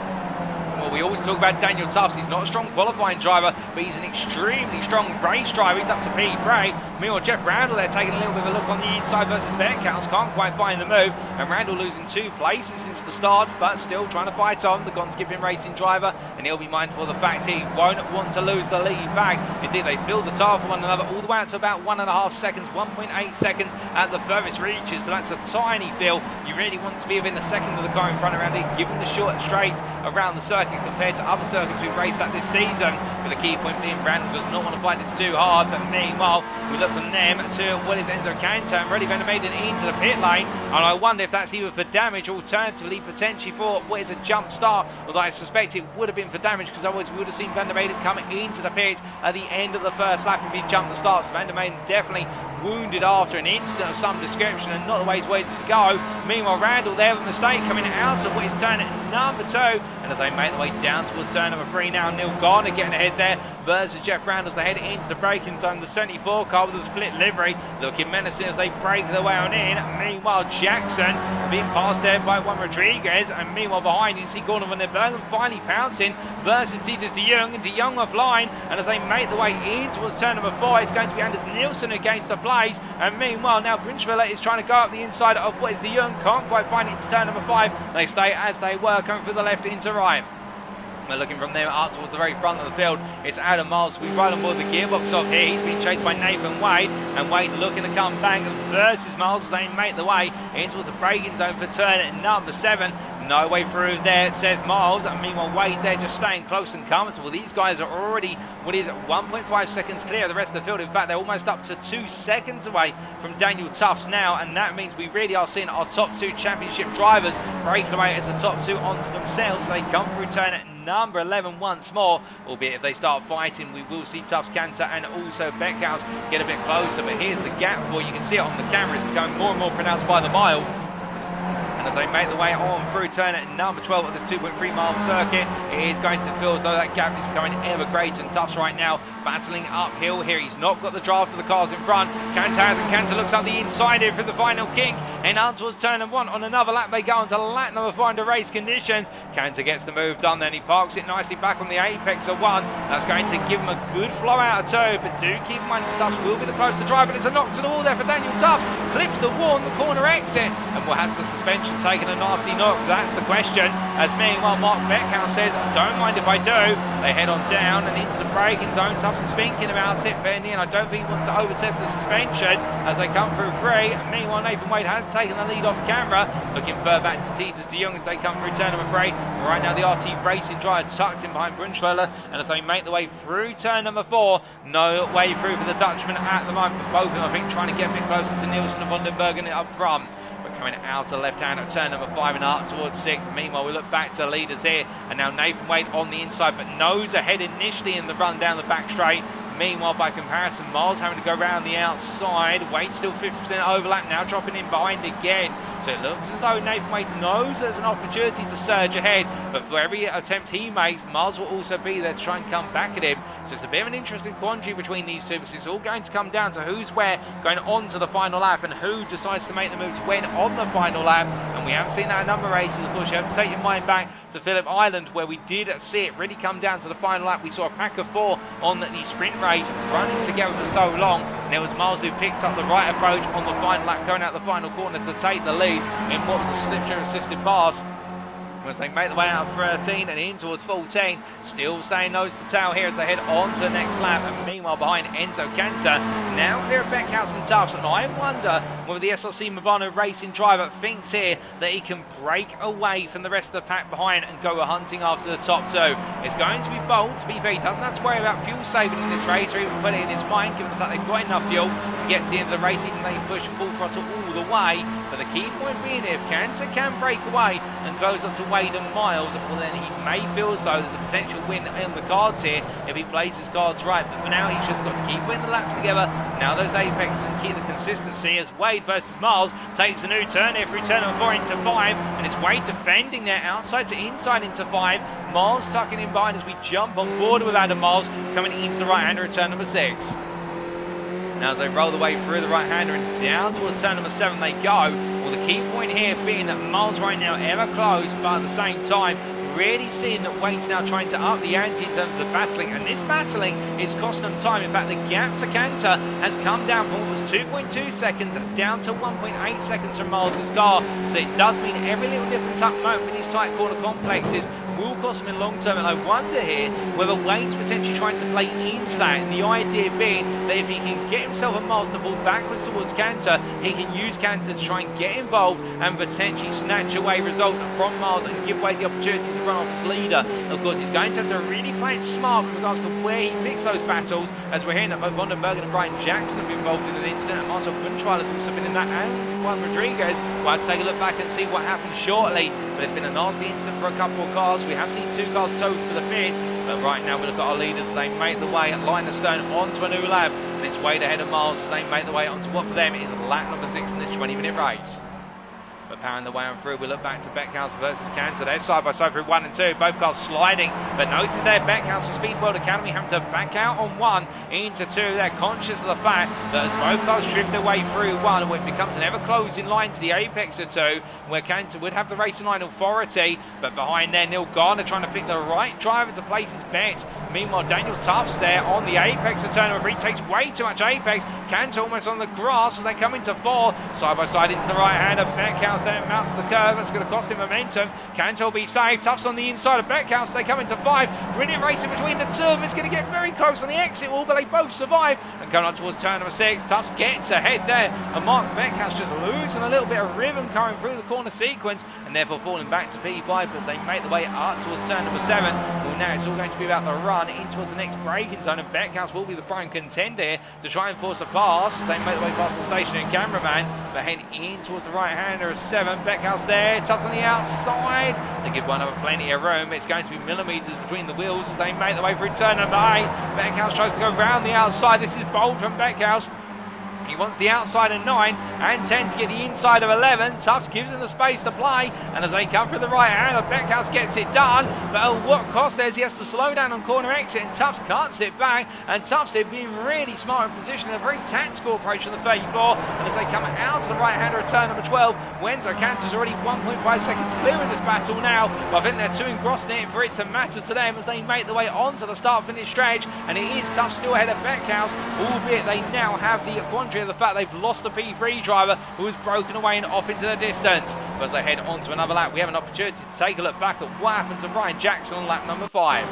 Well, we always talk about Daniel Tufts. He's not a strong qualifying driver, but he's an extremely strong race driver. He's up to P3. Meanwhile, Jeff Randall there taking a little bit of a look on the inside versus Beckhouse. Can't quite find the move, and Randall losing 2 places since the start, but still trying to fight on, the Gonskipping Racing driver, and he'll be mindful of the fact he won't want to lose the lead back. Indeed, they fill the tire for one another all the way out to about 1.5 seconds, 1.8 seconds at the furthest reaches, but that's a tiny fill. You really want to be within a second of the car in front around it, given the short straights around the circuit compared to other circuits we've raced at this season, with the key point being Brandon does not want to fight this too hard. But meanwhile, we look from them to what is Enzo Cantor and ready Van der Maiden into the pit lane, and I wonder if that's either for damage or alternatively potentially for what is a jump start, although I suspect it would have been for damage, because otherwise we would have seen Van der Maiden coming into the pit at the end of the first lap if he jumped the start. So Van der Maiden definitely wounded after an incident of some description and not the way he's waiting to go. Meanwhile, Randall there with a mistake coming out of what is turn number 2, and as they make their way down towards turn number 3 now, Neil Garner getting ahead there versus Jeff Randall as they head into the braking zone. The 74 car with a split livery looking menacing as they break their way on in. Meanwhile, Jackson being passed there by Juan Rodriguez, and meanwhile behind you see Gordon Van der Bergen finally pouncing versus Titus de Jong, and de Jong offline, and as they make their way in towards turn number 4, it's going to be Anders Nielsen against the place, and meanwhile now Brunschweiler is trying to go up the inside of what is de Jong, can't quite find it to turn number 5. They stay as they were, coming through the left into right. We're looking from there up towards the very front of the field. It's Adam Miles. We right on board the gearbox off here. He's been chased by Nathan Wade, and Wade looking to come back versus Miles as they make the way into the braking zone for turn number 7. No way through there, says Miles, and meanwhile Wade there just staying close and comfortable. These guys are already, what is 1.5 seconds clear of the rest of the field. In fact, they're almost up to 2 seconds away from Daniel Tufts now, and that means we really are seeing our top 2 championship drivers break away as the top 2 onto themselves. They come through turn number 11 once more, albeit if they start fighting, we will see Tufts, Cantor, and also Beckhouse get a bit closer. But here's the gap for you. You can see it on the camera. It's becoming more and more pronounced by the mile. As they make their way on through turn at number 12 of this 2.3 mile circuit, it is going to feel as though that gap is becoming ever greater, and Tufts right now battling uphill here. He's not got the drafts of the cars in front. Cantor looks up the inside here for the final kick, and out towards turn 1. On another lap they go into lap number 4 under race conditions. Cantor gets the move done, then he parks it nicely back on the apex of 1. That's going to give him a good flow out of 2, but do keep in mind Tufts will be the closer driver. It's a knock to the wall there for Daniel Tufts. Clips the wall on the corner exit, and has the suspension taken a nasty knock? That's the question. As meanwhile, Mark Beckhouse says, don't mind if I do. They head on down and into the braking zone. Tufts is thinking about it, but in the end, I don't think he wants to overtest the suspension as they come through 3. Meanwhile, Nathan Wade has taken the lead off camera, looking further back to Titus de Jong as they come through turn number 3. Right now, the RT Racing driver tucked in behind Brunschweiler, and as they make the way through turn number 4, no way through for the Dutchman at the moment. Both of them, I think, trying to get a bit closer to Nielsen and Vandenbergen up front. Coming out to the left hand at turn number 5 and up towards 6. Meanwhile, we look back to the leaders here, and now Nathan Wade on the inside, but nose ahead initially in the run down the back straight. Meanwhile, by comparison, Miles having to go around the outside. Wade still 50% overlap, now dropping in behind again. So it looks as though Nathan Wade knows there's an opportunity to surge ahead, but for every attempt he makes, Miles will also be there to try and come back at him. So it's a bit of an interesting quandary between these two, because it's all going to come down to who's where going on to the final lap and who decides to make the moves when on the final lap. And we have seen that a number of races. Of course, you have to take your mind back to Phillip Island, where we did see it really come down to the final lap. We saw a pack of 4 on the sprint race running together for so long, and it was Miles who picked up the right approach on the final lap, going out the final corner to take the lead in what was a slipstream assisted pass. As they make the way out of 13 and in towards 14, still staying nose to tail here as they head on to the next lap. And meanwhile, behind Enzo Cantor, now clear of Beckhouse and Tufts. And I wonder whether the SLC Movano racing driver thinks here that he can break away from the rest of the pack behind and go hunting after the top 2. It's going to be bold. To be fair, he doesn't have to worry about fuel saving in this race, or even put it in his mind, given the fact they've got enough fuel to get to the end of the race, even though they push full throttle all the way. But the key point being, if Cantor can break away and goes up to Wade and Miles, well, then he may feel as though there's a potential win in the cards here if he plays his cards right. But for now, he's just got to keep winning the laps together. Now those apexes and keep the consistency as Wade versus Miles takes a new turn here through turn number 4 into 5, and it's Wade defending there outside to inside into 5. Miles tucking in behind as we jump on board with Adam Miles coming into the right-hander at turn number 6. Now as they roll the way through the right-hander and down towards turn number 7 they go. Well, the key point here being that Miles right now ever close, but at the same time, really seeing that Wade's now trying to up the ante in terms of the battling, and this battling is costing them time. In fact, the gap to Cantor has come down from what was 2.2 seconds down to 1.8 seconds from Miles' car. So it does mean every little different tuck moment for these tight corner complexes will cost him in long term, and I wonder here whether Wade's potentially trying to play into that, and the idea being that if he can get himself a Miles to fall backwards towards Cantor, he can use Cantor to try and get involved and potentially snatch away results from Miles and give Wade the opportunity to run off his leader. Of course, he's going to have to really play it smart with regards to where he picks those battles, as we're hearing that both Vandenbergen and Brian Jackson have been involved in an incident, and Marcel Brunschweiler has also been in that, and Juan Rodriguez. We'll have to take a look back and see what happens shortly. But it's been a nasty incident for a couple of cars. We have seen 2 cars towed to the pit, but right now we look at our leaders. They make the way at line of stone onto a new lap, and it's Wade ahead of Miles as they make the way onto what for them is lap number 6 in this 20-minute race. But powering the way on through, we look back to Beckhouse versus Cantor. They're side by side through 1 and 2, both cars sliding. But notice there, Beckhouse and Speed World Academy having to back out on 1 into 2. They're conscious of the fact that as both cars drift their way through 1, it becomes an ever-closing line to the apex of 2, where Cantor would have the racing line authority. But behind there, Neil Garner trying to pick the right driver to place his bet. Meanwhile, Daniel Tufts there on the apex of turn number 3 takes way too much apex. Cantor almost on the grass as they come into 4. Side by side into the right hand of Beckhouse. Then mounts the curve. That's going to cost him momentum. Cantor will be saved. Tufts on the inside of Beckhouse. They come into 5. Brilliant racing between the 2 of them. It's going to get very close on the exit wall, but they both survive. And going on towards turn number 6. Tufts gets ahead there. And Mark Beckhouse just losing a little bit of rhythm coming through the corner sequence, and therefore falling back to P5 as they make the way up towards turn number 7. Well, now it's all going to be about the run in towards the next braking zone, and Beckhouse will be the prime contender here to try and force a pass as they make the way past the station and cameraman, but head in towards the right-hander of 7. Beckhouse there, Tufts on the outside. They give one over plenty of room. It's going to be millimetres between the wheels as they make the way through turn number 8. Beckhouse tries to go round the outside. This is bold from Beckhouse. He He wants the outside of 9 and 10 to get the inside of 11. Tufts gives him the space to play, and as they come through the right hand, Beckhouse gets it done, but at what cost? There's he has to slow down on corner exit, and Tufts can't sit back, and Tufts have been really smart in position, a very tactical approach on the 34, and as they come out to the right hander of turn number 12, Wenzo Cantor's already 1.5 seconds clear in this battle now, but I think they're too engrossed in it for it to matter to them as they make their way onto the start-finish stretch, and it is Tufts still ahead of Beckhouse, albeit they now have the quandary of the fact they've lost the P3 driver who has broken away and off into the distance. But as they head on to another lap, we have an opportunity to take a look back at what happened to Ryan Jackson on lap number 5.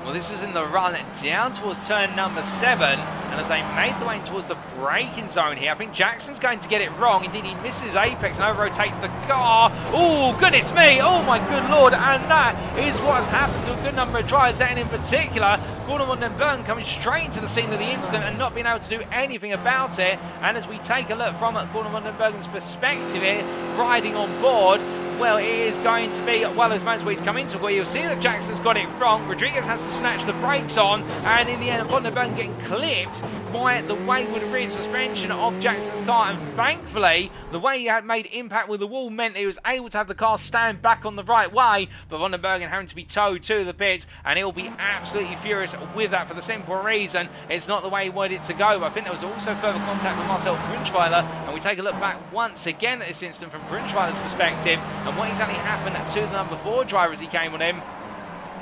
Well, this is in the run down towards turn number 7, and as they make their way towards the braking zone here, I think Jackson's going to get it wrong. Indeed, he misses apex and over-rotates the car. Oh, goodness me! Oh, my good lord! And that is what has happened to a good number of drivers, and in particular, Gordon van den Bergen coming straight into the scene of the incident and not being able to do anything about it. And as we take a look from Gordon van den Bergen's perspective here, riding on board, well, it is going to be well as Mansweed's come into where you'll see that Jackson's got it wrong. Rodriguez has to snatch the brakes on, and in the end, Van den Bergen getting clipped by the wayward rear suspension of Jackson's car. And thankfully, the way he had made impact with the wall meant he was able to have the car stand back on the right way, but Van den Bergen having to be towed to the pits, and he'll be absolutely furious with that for the simple reason it's not the way he wanted it to go. But I think there was also further contact with Marcel Brunschweiler, and we take a look back once again at this incident from Brunschweiler's perspective, and what exactly happened to the number 4 driver as he came on him.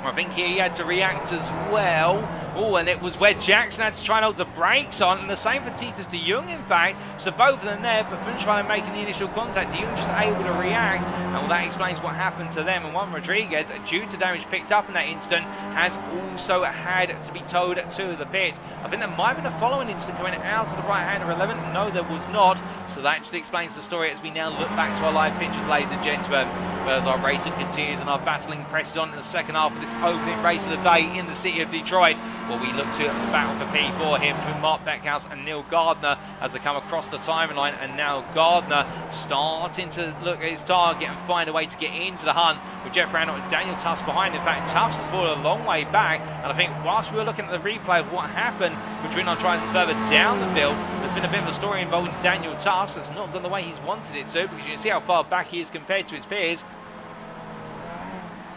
I think he had to react as well. Oh, and it was where Jackson had to try and hold the brakes on, and the same for Titus de Jong, in fact. So both of them there, but Brunschweiler making the initial contact, de Jong just able to react, and well, that explains what happened to them. And Juan Rodriguez, due to damage picked up in that instant, has also had to be towed to the pit. I think there might have been a following incident going out to the right hand of 11. No, there was not. So that just explains the story as we now look back to our live pictures, ladies and gentlemen. But as our racing continues and our battling presses on in the second half of this opening race of the day in the city of Detroit, well, we look to the battle for P4 here between Mark Beckhouse and Neil Gardner as they come across the timing line, and now Gardner starting to look at his target and find a way to get into the hunt with Jeff Randall and Daniel Tufts behind. In fact, Tufts has fallen a long way back, and I think whilst we were looking at the replay of what happened between our drivers further down the field, there's been a bit of a story involving Daniel Tufts that's not gone the way he's wanted it to, because you can see how far back he is compared to his peers.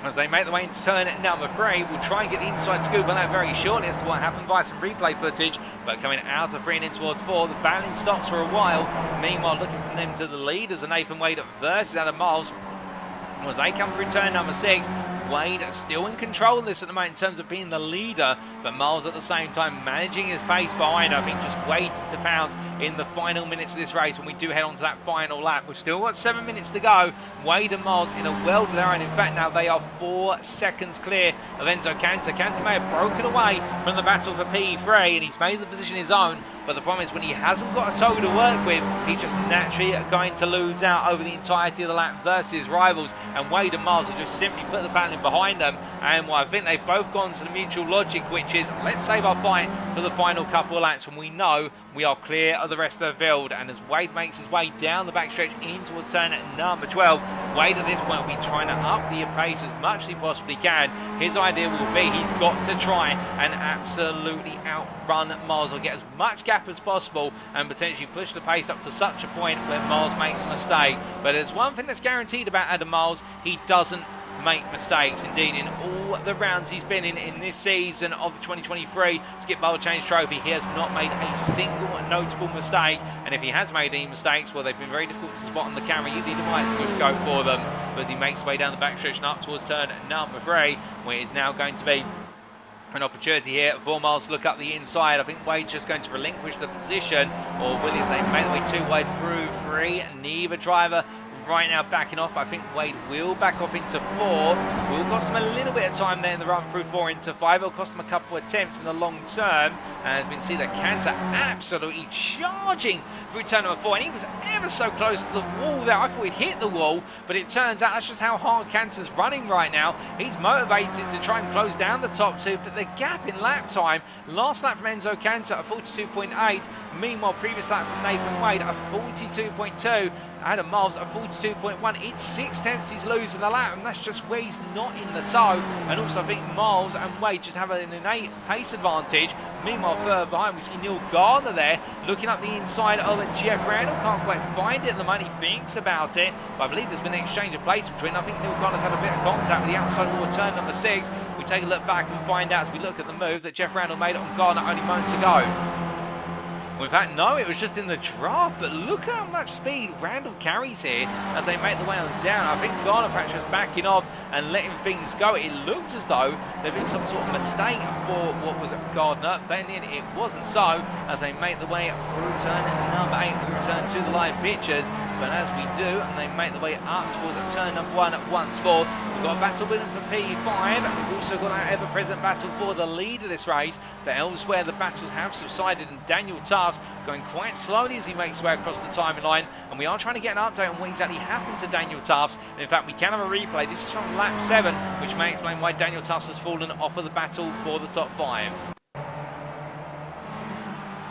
As they make their way into turn number 3, we'll try and get the inside scoop on that very shortly as to what happened via some replay footage. But coming out of 3 and in towards 4, the battling stops for a while. Meanwhile, looking from them to the leaders, and Nathan Wade versus Adam Miles. As they come through turn number 6, Wade still in control of this at the moment in terms of being the leader, but Miles at the same time managing his pace behind. I think just waiting to pounce in the final minutes of this race when we do head on to that final lap. We've still got 7 minutes to go. Wade and Miles in a world of their own. In fact, now they are 4 seconds clear of Enzo Cantor. Cantor may have broken away from the battle for P3, and he's made the position his own. But the problem is when he hasn't got a tow to work with, he's just naturally going to lose out over the entirety of the lap versus his rivals. And Wade and Miles have just simply put the battling behind them. And well, I think they've both gone to the mutual logic, which is let's save our fight for the final couple of laps when we know we are clear of the rest of the field. And as Wade makes his way down the backstretch in towards turn number 12, Wade at this point will be trying to up the pace as much as he possibly can. His idea will be he's got to try and absolutely outrun Miles or get as much gap as possible and potentially push the pace up to such a point where Miles makes a mistake. But there's one thing that's guaranteed about Adam Miles: he doesn't make mistakes. Indeed, in all the rounds he's been in this season of the 2023 Skip Barber Challenge Trophy, he has not made a single notable mistake. And if he has made any mistakes, well, they've been very difficult to spot on the camera. You need a microscope for them. But as he makes his way down the backstretch and up towards turn number 3, where it is now going to be an opportunity here for Miles to look up the inside. I think Wade's just going to relinquish the position, or will he? They make their way too wide through 3. Neither driver right now backing off, but I think Wade will back off into 4. Will cost him a little bit of time there in the run through 4 into 5. It'll cost him a couple of attempts in the long term. And as we can see, that Cantor absolutely charging through turn number 4, and he was ever so close to the wall there. I thought he'd hit the wall, but it turns out that's just how hard Cantor's running right now. He's motivated to try and close down the top 2, but the gap in lap time, last lap from Enzo Cantor at 42.8, Meanwhile, previous lap from Nathan Wade, a 42.2. Adam Miles at 42.1. It's 6 tenths he's losing the lap, and that's just where he's not in the tow. And also, I think Miles and Wade just have an innate pace advantage. Meanwhile, further behind, we see Neil Gardner there looking up the inside of Jeff Randall. Can't quite find it at the moment. He thinks about it, but I believe there's been an exchange of plates between. I think Neil Gardner's had a bit of contact with the outside wall, turn number 6. We take a look back and find out as we look at the move that Jeff Randall made it on Gardner only moments ago. Well, in fact, no, it was just in the draft, but look how much speed Randall carries here as they make the way on down. I think Gardner perhaps just backing off and letting things go. It looked as though there'd been some sort of mistake for what was Gardner, but in the end it wasn't so as they make the way through turn number 8. We return to the live pictures, but as we do, and they make the way up towards turn number 1 once more. We've got a battle building for P5, and we've also got that ever-present battle for the lead of this race, but elsewhere the battles have subsided, and Daniel Tufts going quite slowly as he makes his way across the timing line, and we are trying to get an update on what exactly happened to Daniel Tufts. And in fact, we can have a replay. This is from lap 7, which may explain why Daniel Tufts has fallen off of the battle for the top 5.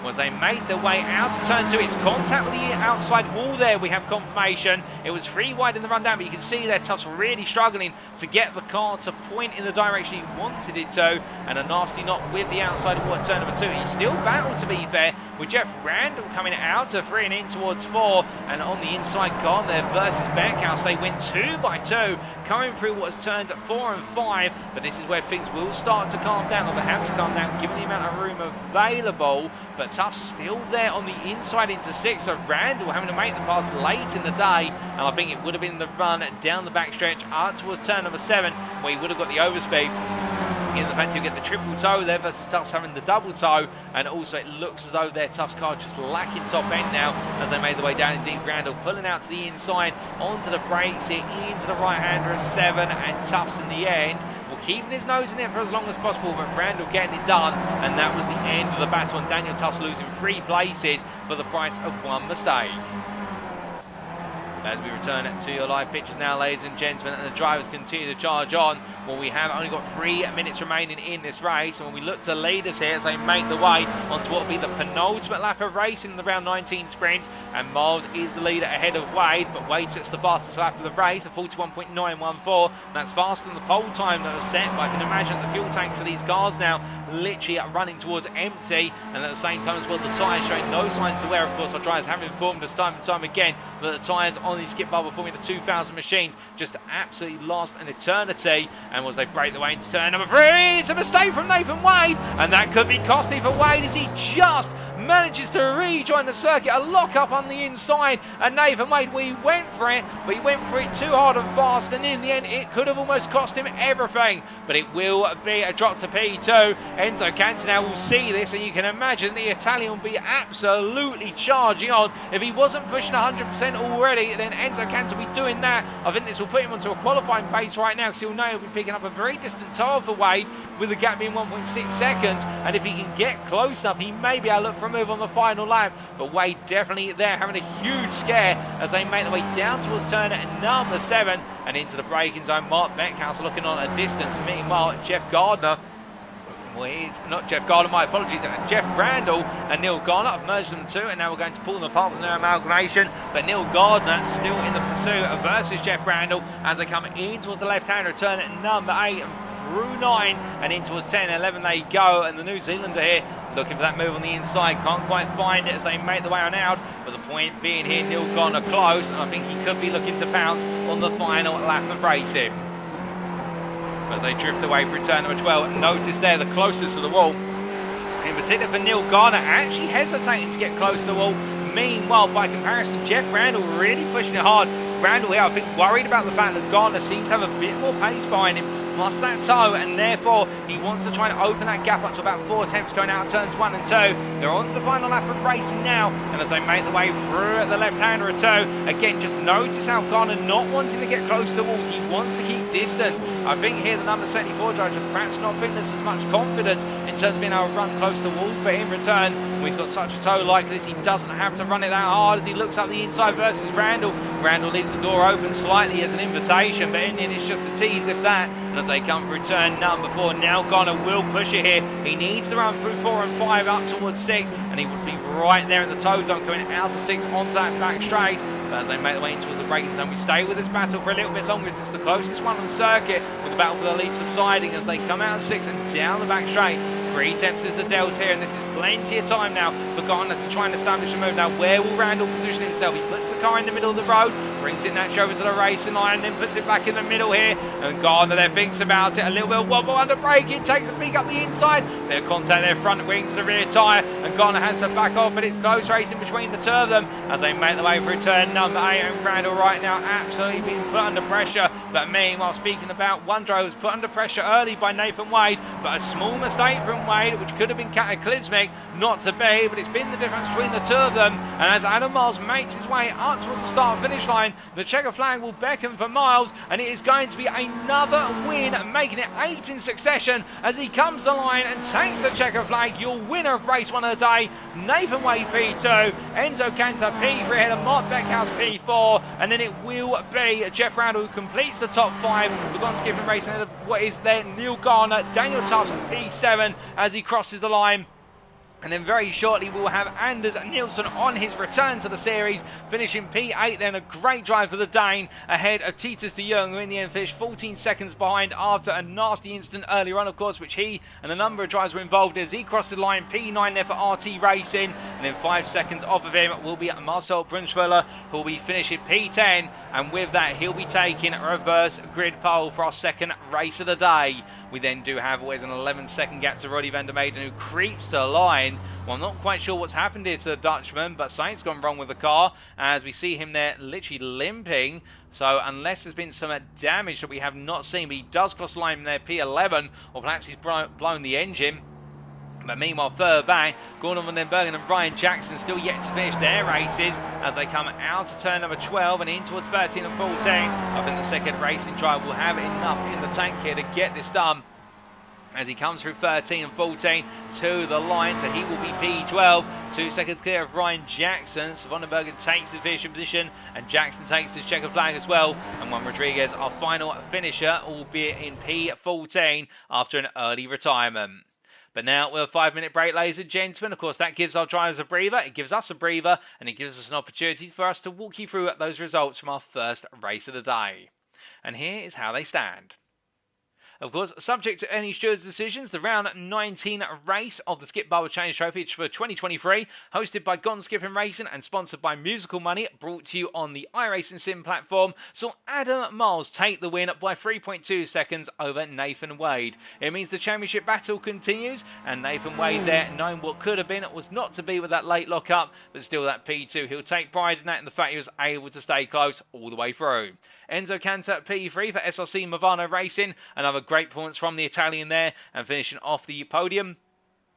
As they made their way out of turn 2, it's contact with the outside wall there. We have confirmation. It was 3 wide in the rundown, but you can see there Tufts really struggling to get the car to point in the direction he wanted it to, and a nasty knock with the outside wall at turn number 2. He still battled, to be fair, with Jeff Randall coming out of 3 and in towards 4, and on the inside gone there versus Beckhouse. They went 2 by 2, coming through what has turned 4 and 5, but this is where things will start to calm down, or they have to calm down given the amount of room available. But Tufts still there on the inside into 6, so Randall having to make the pass late in the day, and I think it would have been the run down the backstretch up towards turn number 7 where he would have got the overspeed. In the fact, you get the triple toe there versus Tufts having the double toe, and also it looks as though their Tufts car just lacking top end now as they made the way down. Indeed, Randall pulling out to the inside onto the brakes here into the right hander at 7, and Tufts in the end keeping his nose in it for as long as possible, but Randall getting it done, and that was the end of the battle, and Daniel Tufts losing 3 places for the price of 1 mistake. As we return to your live pictures now, ladies and gentlemen, and the drivers continue to charge on. Well, we have only got 3 minutes remaining in this race, and when we look to leaders here as they make the way onto what will be the penultimate lap of racing in the round 19 sprint, and Miles is the leader ahead of Wade, but Wade sets the fastest lap of the race, a 41.914. That's faster than the pole time that was set, but I can imagine the fuel tanks of these cars now literally running towards empty, and at the same time as well, the tyres showing no signs of wear. Of course, our drivers have informed us time and time again that the tyres on these Skip Barber Formula 2000 machines just absolutely lost an eternity. And as they break the way into turn number 3, it's a mistake from Nathan Wade, and that could be costly for Wade as he just manages to rejoin the circuit. A lock up on the inside, and Nathan Wade, we went for it, but he went for it too hard and fast, and in the end it could have almost cost him everything. But it will be a drop to P2. Enzo Cantonau will see this, and you can imagine the Italian will be absolutely charging on. If he wasn't pushing 100% already, then Enzo Canton will be doing that. I think this will put him onto a qualifying pace right now, because he'll know he'll be picking up a very distant tow for Wade, with the gap being 1.6 seconds, and if he can get close enough, he may be able to look for a move on the final lap. But Wade definitely there having a huge scare as they make their way down towards turn number 7 and into the braking zone. Mark Beckhouse looking on a distance. Meanwhile, Jeff Gardner, well, he's not Jeff Gardner, my apologies, Jeff Randall and Neil Gardner, I've merged them 2, and now we're going to pull them apart from their amalgamation. But Neil Gardner still in the pursuit versus Jeff Randall as they come in towards the left-hander, turn number 8 and through 9 and in towards 10 and 11 they go, and the New Zealander here looking for that move on the inside, can't quite find it as they make the way on out, but the point being here, Neil Gardner close, and I think he could be looking to bounce on the final lap of racing. As they drift away through turn number 12, notice there the closest to the wall, in particular for Neil Gardner, actually hesitating to get close to the wall. Meanwhile, by comparison, Jeff Randall really pushing it hard. Randall here, I think, worried about the fact that Gardner seems to have a bit more pace behind him, plus that toe, and therefore he wants to try and open that gap up to about 4 attempts going out of turns 1 and 2. They're on to the final lap of racing now, and as they make the way through at the left-hander at 2, again, just notice how Gardner not wanting to get close to the walls, he wants to keep distance. I think here the number 74 driver just perhaps not feeling as much confidence in terms of being able to run close to walls, but in return, when he's got such a toe like this, he doesn't have to run it that hard as he looks up the inside versus Randall. Randall leaves the door open slightly as an invitation, but in the end it's just a tease if that. And as they come through turn number 4, now Garner will push it here. He needs to run through 4 and 5 up towards 6, and he wants to be right there in the toe zone, coming out of 6 onto that back straight. But as they make their way towards the braking zone, we stay with this battle for a little bit longer as it's the closest one on circuit, with the battle for the lead subsiding as they come out of 6 and down the back straight. 3 tenths is the delta here, and this is plenty of time now for Garner to try and establish a move. Now, where will Randall position himself? He puts the car in the middle of the road, brings it naturally over to the racing line, then puts it back in the middle here. And Garner there thinks about it. A little bit of wobble under braking, takes a peek up the inside. Bit of contact there, front wing to the rear tyre, and Garner has to back off, but it's close racing between the two of them as they make their way through turn number 8. And Randall right now absolutely being put under pressure. But meanwhile, speaking about one driver was put under pressure early by Nathan Wade, but a small mistake from Wade, which could have been cataclysmic, not to be, but it's been the difference between the two of them. And as Adam Miles makes his way up towards the start-finish line, the checker flag will beckon for Miles, and it is going to be another win, making it 8 in succession as he comes to the line and takes the checker flag. Your winner of race 1 of the day, Nathan Wade P2, Enzo Cantor P3 ahead of Mark Beckhouse P4, and then it will be Jeff Randall who completes the top 5 for Gone Skipping Racing ahead of what is there Neil Garner, Daniel Tufts P7 as he crosses the line. And then very shortly we'll have Anders Nielsen on his return to the series, finishing P8 then. A great drive for the Dane ahead of Titus de Jong, who in the end finished 14 seconds behind after a nasty incident earlier on, of course, which he and a number of drivers were involved in as he crossed the line. P9 there for RT Racing, and then 5 seconds off of him will be Marcel Brunschwiller, who will be finishing P10, and with that he'll be taking a reverse grid pole for our second race of the day. We then do have what is an 11-second gap to Roddy van der Meyden, who creeps to the line. Well, I'm not quite sure what's happened here to the Dutchman, but something's gone wrong with the car as we see him there literally limping. So unless there's been some damage that we have not seen, but he does cross the line there, P11, or perhaps he's blown the engine. But meanwhile, further back, Gordon van den Bergen and Brian Jackson still yet to finish their races as they come out of turn number 12 and in towards 13 and 14. I think the second racing drive will have enough in the tank here to get this done as he comes through 13 and 14 to the line, so he will be P12, 2 seconds clear of Ryan Jackson. So Van den Bergen takes the finishing position, and Jackson takes his checker flag as well. And Juan Rodriguez, our final finisher, albeit in P14 after an early retirement. But now we're a 5-minute break, ladies and gentlemen. Of course, that gives our drivers a breather, it gives us a breather, and it gives us an opportunity for us to walk you through those results from our first race of the day. And here is how they stand. Of course, subject to any stewards' decisions, the round 19 race of the Skip Barber Challenge Trophy for 2023, hosted by Gone Skipping Racing and sponsored by Musical Money, brought to you on the iRacing Sim platform, saw Adam Miles take the win by 3.2 seconds over Nathan Wade. It means the championship battle continues, and Nathan Wade there, knowing what could have been, was not to be with that late lock-up, but still that P2. He'll take pride in that and the fact he was able to stay close all the way through. Enzo Cantor P3 for SRC Movano Racing, another great performance from the Italian there, and finishing off the podium.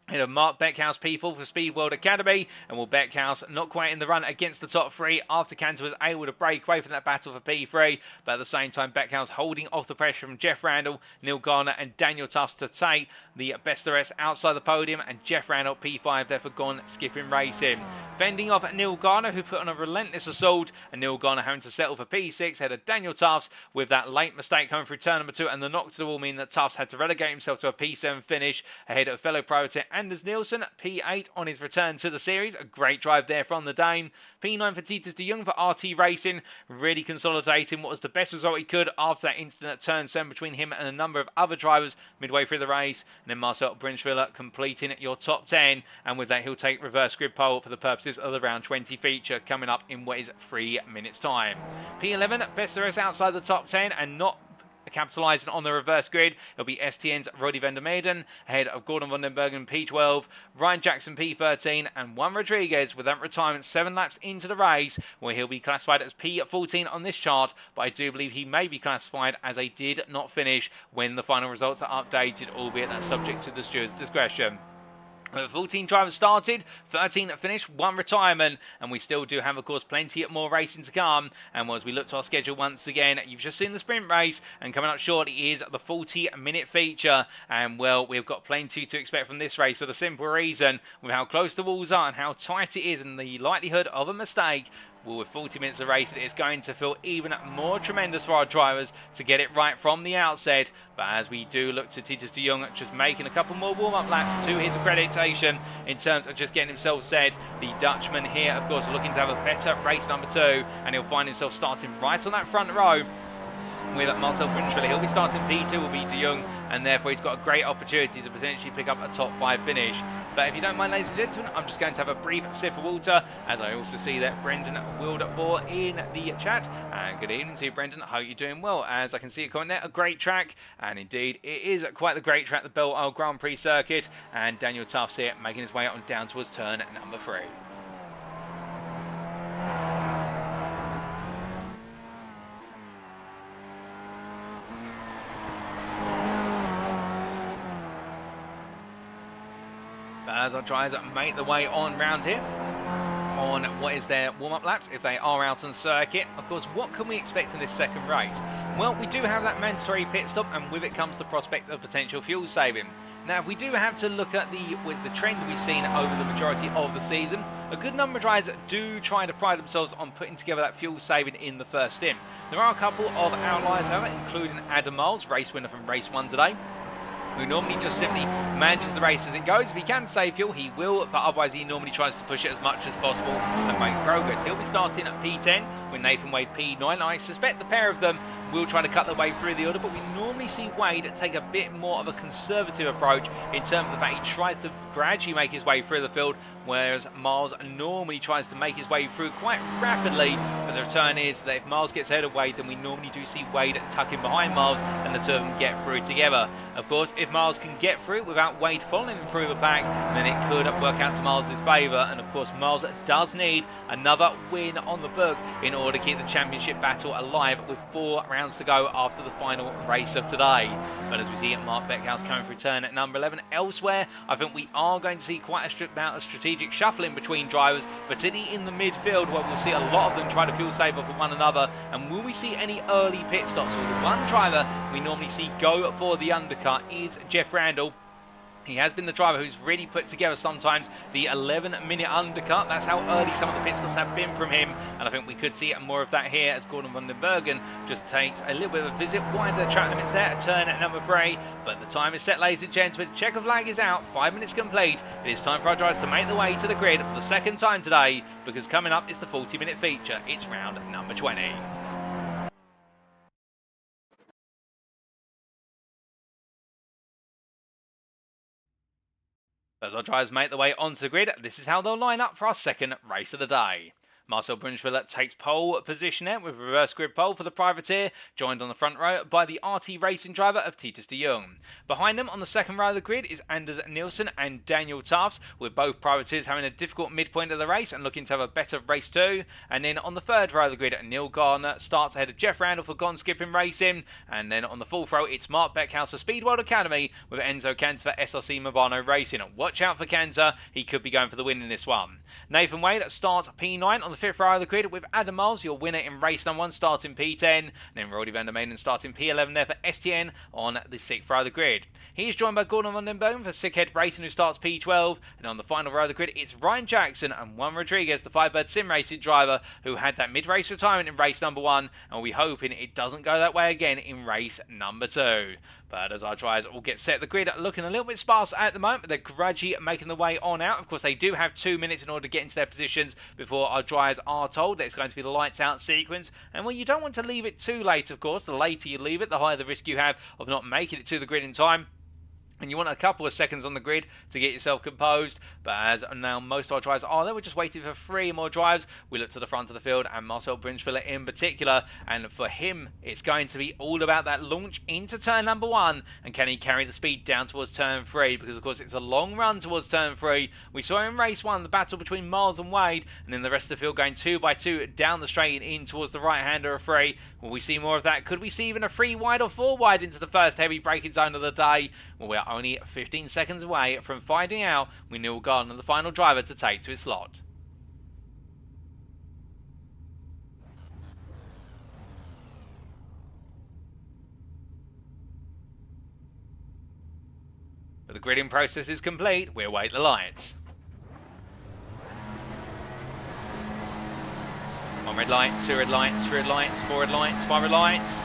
Ahead of Mark Beckhouse P4 for Speed World Academy, and will Beckhouse not quite in the run against the top 3 after Cantor was able to break away from that battle for P3, but at the same time Beckhouse holding off the pressure from Jeff Randall, Neil Garner and Daniel Tufts to take the best of the rest outside the podium, and Jeff Randall P5 there for Gone Skipping Racing. Fending off Neil Garner, who put on a relentless assault, and Neil Garner having to settle for P6 ahead of Daniel Tufts with that late mistake coming through turn number 2, and the knock to the wall meaning that Tufts had to relegate himself to a P7 finish ahead of fellow privateer Anders Nielsen, P8 on his return to the series. A great drive there from the Dane. P9 for Titus de Jong for RT Racing, really consolidating what was the best result he could after that incident at turn 7 between him and a number of other drivers midway through the race. And then Marcel Brunschwiller completing your top 10, and with that he'll take reverse grid pole for the purposes of the round 20 feature coming up in what is 3 minutes time. P11, best of the rest outside the top 10 and not capitalising on the reverse grid. It'll be STN's Roddy van der Meyden ahead of Gordon van den Bergen P12, Ryan Jackson P13, and Juan Rodriguez with that retirement 7 laps into the race, where he'll be classified as P14 on this chart, but I do believe he may be classified as a did not finish when the final results are updated, albeit that's subject to the steward's discretion. 14 drivers started, 13 finished, 1 retirement, and we still do have, of course, plenty more racing to come. And as we look to our schedule once again, you've just seen the sprint race, and coming up shortly is the 40-minute feature. And, well, we've got plenty to expect from this race for the simple reason, with how close the walls are and how tight it is and the likelihood of a mistake. Well, with 40 minutes of racing, it's going to feel even more tremendous for our drivers to get it right from the outset. But as we do look to Titus de Jong just making a couple more warm-up laps to his accreditation in terms of just getting himself set, the Dutchman here, of course, looking to have a better race number 2, and he'll find himself starting right on that front row with Marcel Brunschwiller. He'll be starting P2, will be de Jong, and therefore he's got a great opportunity to potentially pick up a top 5 finish. But if you don't mind, ladies and gentlemen, I'm just going to have a brief sip of water, as I also see that Brendan Wildebohr in the chat. And good evening to you, Brendan. I hope you're doing well. As I can see it comment there, a great track, and indeed it is quite the great track, the Belle Isle Grand Prix circuit. And Daniel Tufts here making his way on down towards turn number 3. As our drivers make the way on round here on what is their warm-up laps if they are out on circuit. Of course, what can we expect in this second race? Well, we do have that mandatory pit stop, and with it comes the prospect of potential fuel saving. Now, if we do have to look at the trend that we've seen over the majority of the season, a good number of drivers do try to pride themselves on putting together that fuel saving in the first stint. There are a couple of outliers, however, including Adam Miles, race winner from race 1 today, who normally just simply manages the race as it goes. If he can save fuel, he will, but otherwise he normally tries to push it as much as possible and make progress. He'll be starting at P10 with Nathan Wade P9. I suspect the pair of them will try to cut their way through the order, but we normally see Wade take a bit more of a conservative approach in terms of the fact he tries to gradually make his way through the field, whereas Miles normally tries to make his way through quite rapidly. But the return is that if Miles gets ahead of Wade, then we normally do see Wade tucking behind Miles and the two of them get through together. Of course, if Miles can get through without Wade following him through the pack, then it could work out to Miles' favour. And of course, Miles does need another win on the book in order to keep the championship battle alive, with 4 rounds to go after the final race of today. But as we see Mark Beckhouse coming through turn at number 11, elsewhere, I think we are going to see quite a amount of strategic shuffling between drivers, particularly in the midfield, where we'll see a lot of them try to fuel save off of one another. And will we see any early pit stops? Well, the one driver we normally see go for the undercut is Jeff Randall. He has been the driver who's really put together sometimes the 11-minute undercut. That's how early some of the pit stops have been from him. And I think we could see more of that here as Gordon van den Bergen just takes a little bit of a visit wide the track limits there at turn at number 3. But the time is set, ladies and gentlemen. Check of lag is out. 5 minutes complete. It is time for our drivers to make the way to the grid for the second time today, because coming up is the 40-minute feature. It's round number 20. As our drivers make their way onto the grid, this is how they'll line up for our second race of the day. Marcel Brunschwiller takes pole position there with reverse grid pole for the privateer, joined on the front row by the RT Racing driver of Titus de Jong. Behind them on the second row of the grid is Anders Nielsen and Daniel Tufts, with both privateers having a difficult midpoint of the race and looking to have a better race too. And then on the third row of the grid, Neil Garner starts ahead of Jeff Randall for Gone Skipping Racing. And then on the fourth row, it's Mark Beckhouse of Speedworld Academy with Enzo Canza for SRC Movano Racing. Watch out for Canza, he could be going for the win in this one. Nathan Wade starts P9 on the fifth row of the grid with Adam Miles, your winner in race number 1, starting P10. And then Roddy van der Meyden starting P11 there for STN on the sixth row of the grid. He is joined by Gordon van den Bergen for Chequered Racing, who starts P12. And on the final row of the grid, it's Ryan Jackson and Juan Rodriguez, the Firebird Sim Racing driver, who had that mid-race retirement in race number 1. And we're hoping it doesn't go that way again in race number 2. But as our drivers all get set, the grid looking a little bit sparse at the moment, but they're gradually making the way on out. Of course, they do have 2 minutes in order to get into their positions before our drivers are told that it's going to be the lights out sequence. And well, you don't want to leave it too late, of course. The later you leave it, the higher the risk you have of not making it to the grid in time. And you want a couple of seconds on the grid to get yourself composed. But as now most of our drivers are there, we're just waiting for 3 more drives. We look to the front of the field and Marcel Brunschwiller in particular. And for him, it's going to be all about that launch into turn number 1. And can he carry the speed down towards turn 3? Because of course it's a long run towards turn 3. We saw in race 1 the battle between Miles and Wade. And then the rest of the field going 2 by 2 down the straight and in towards the right-hander of 3. Will we see more of that? Could we see even a 3 wide or 4 wide into the first heavy braking zone of the day? Well, we are only 15 seconds away from finding out with Neil Garner the final driver to take to his slot. But the gridding process is complete, we await the lights. One red light, two red lights, three red lights, four red lights, five red lights.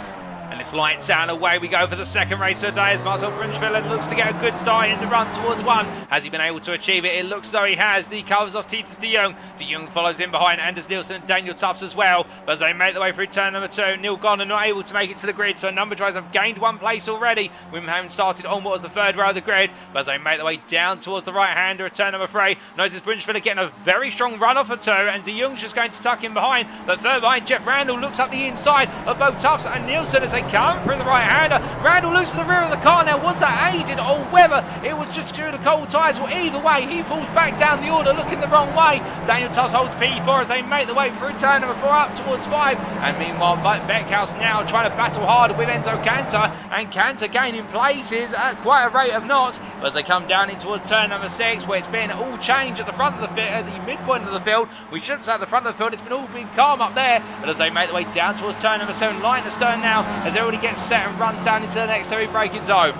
And it's lights out, away we go for the second race of the day as Marcel Brunschwiller looks to get a good start in the run towards one. Has he been able to achieve it? It looks as though he has. He covers off Titus de Jong. De Jong follows in behind Anders Nielsen and Daniel Tufts as well. But as they make their way through turn number 2, Neil Garner not able to make it to the grid, so a number of drivers have gained one place already. Women haven't started on what was the third row of the grid, but as they make their way down towards the right-hander of turn number 3, notice Brunschwiller getting a very strong run off of 2, and de Jong's just going to tuck in behind. But further behind, Jeff Randall looks up the inside of both Tufts and Nielsen as they come through the right-hander. Randall loses the rear of the car now. Was that aided or whether it was just due to cold tyres? Well, either way, he falls back down the order looking the wrong way. Daniel Tufts holds P4 as they make their way through turn number 4 up towards 5. And meanwhile, Beckhouse now trying to battle hard with Enzo Cantor, and Cantor gaining places at quite a rate of knots as they come down in towards turn number 6, where it's been all change at the front of the field, at the midpoint of the field. We shouldn't say at the front of the field, it's been all been calm up there. But as they make their way down towards turn number 7, line to stern now as everybody gets set and runs down into the next heavy braking zone.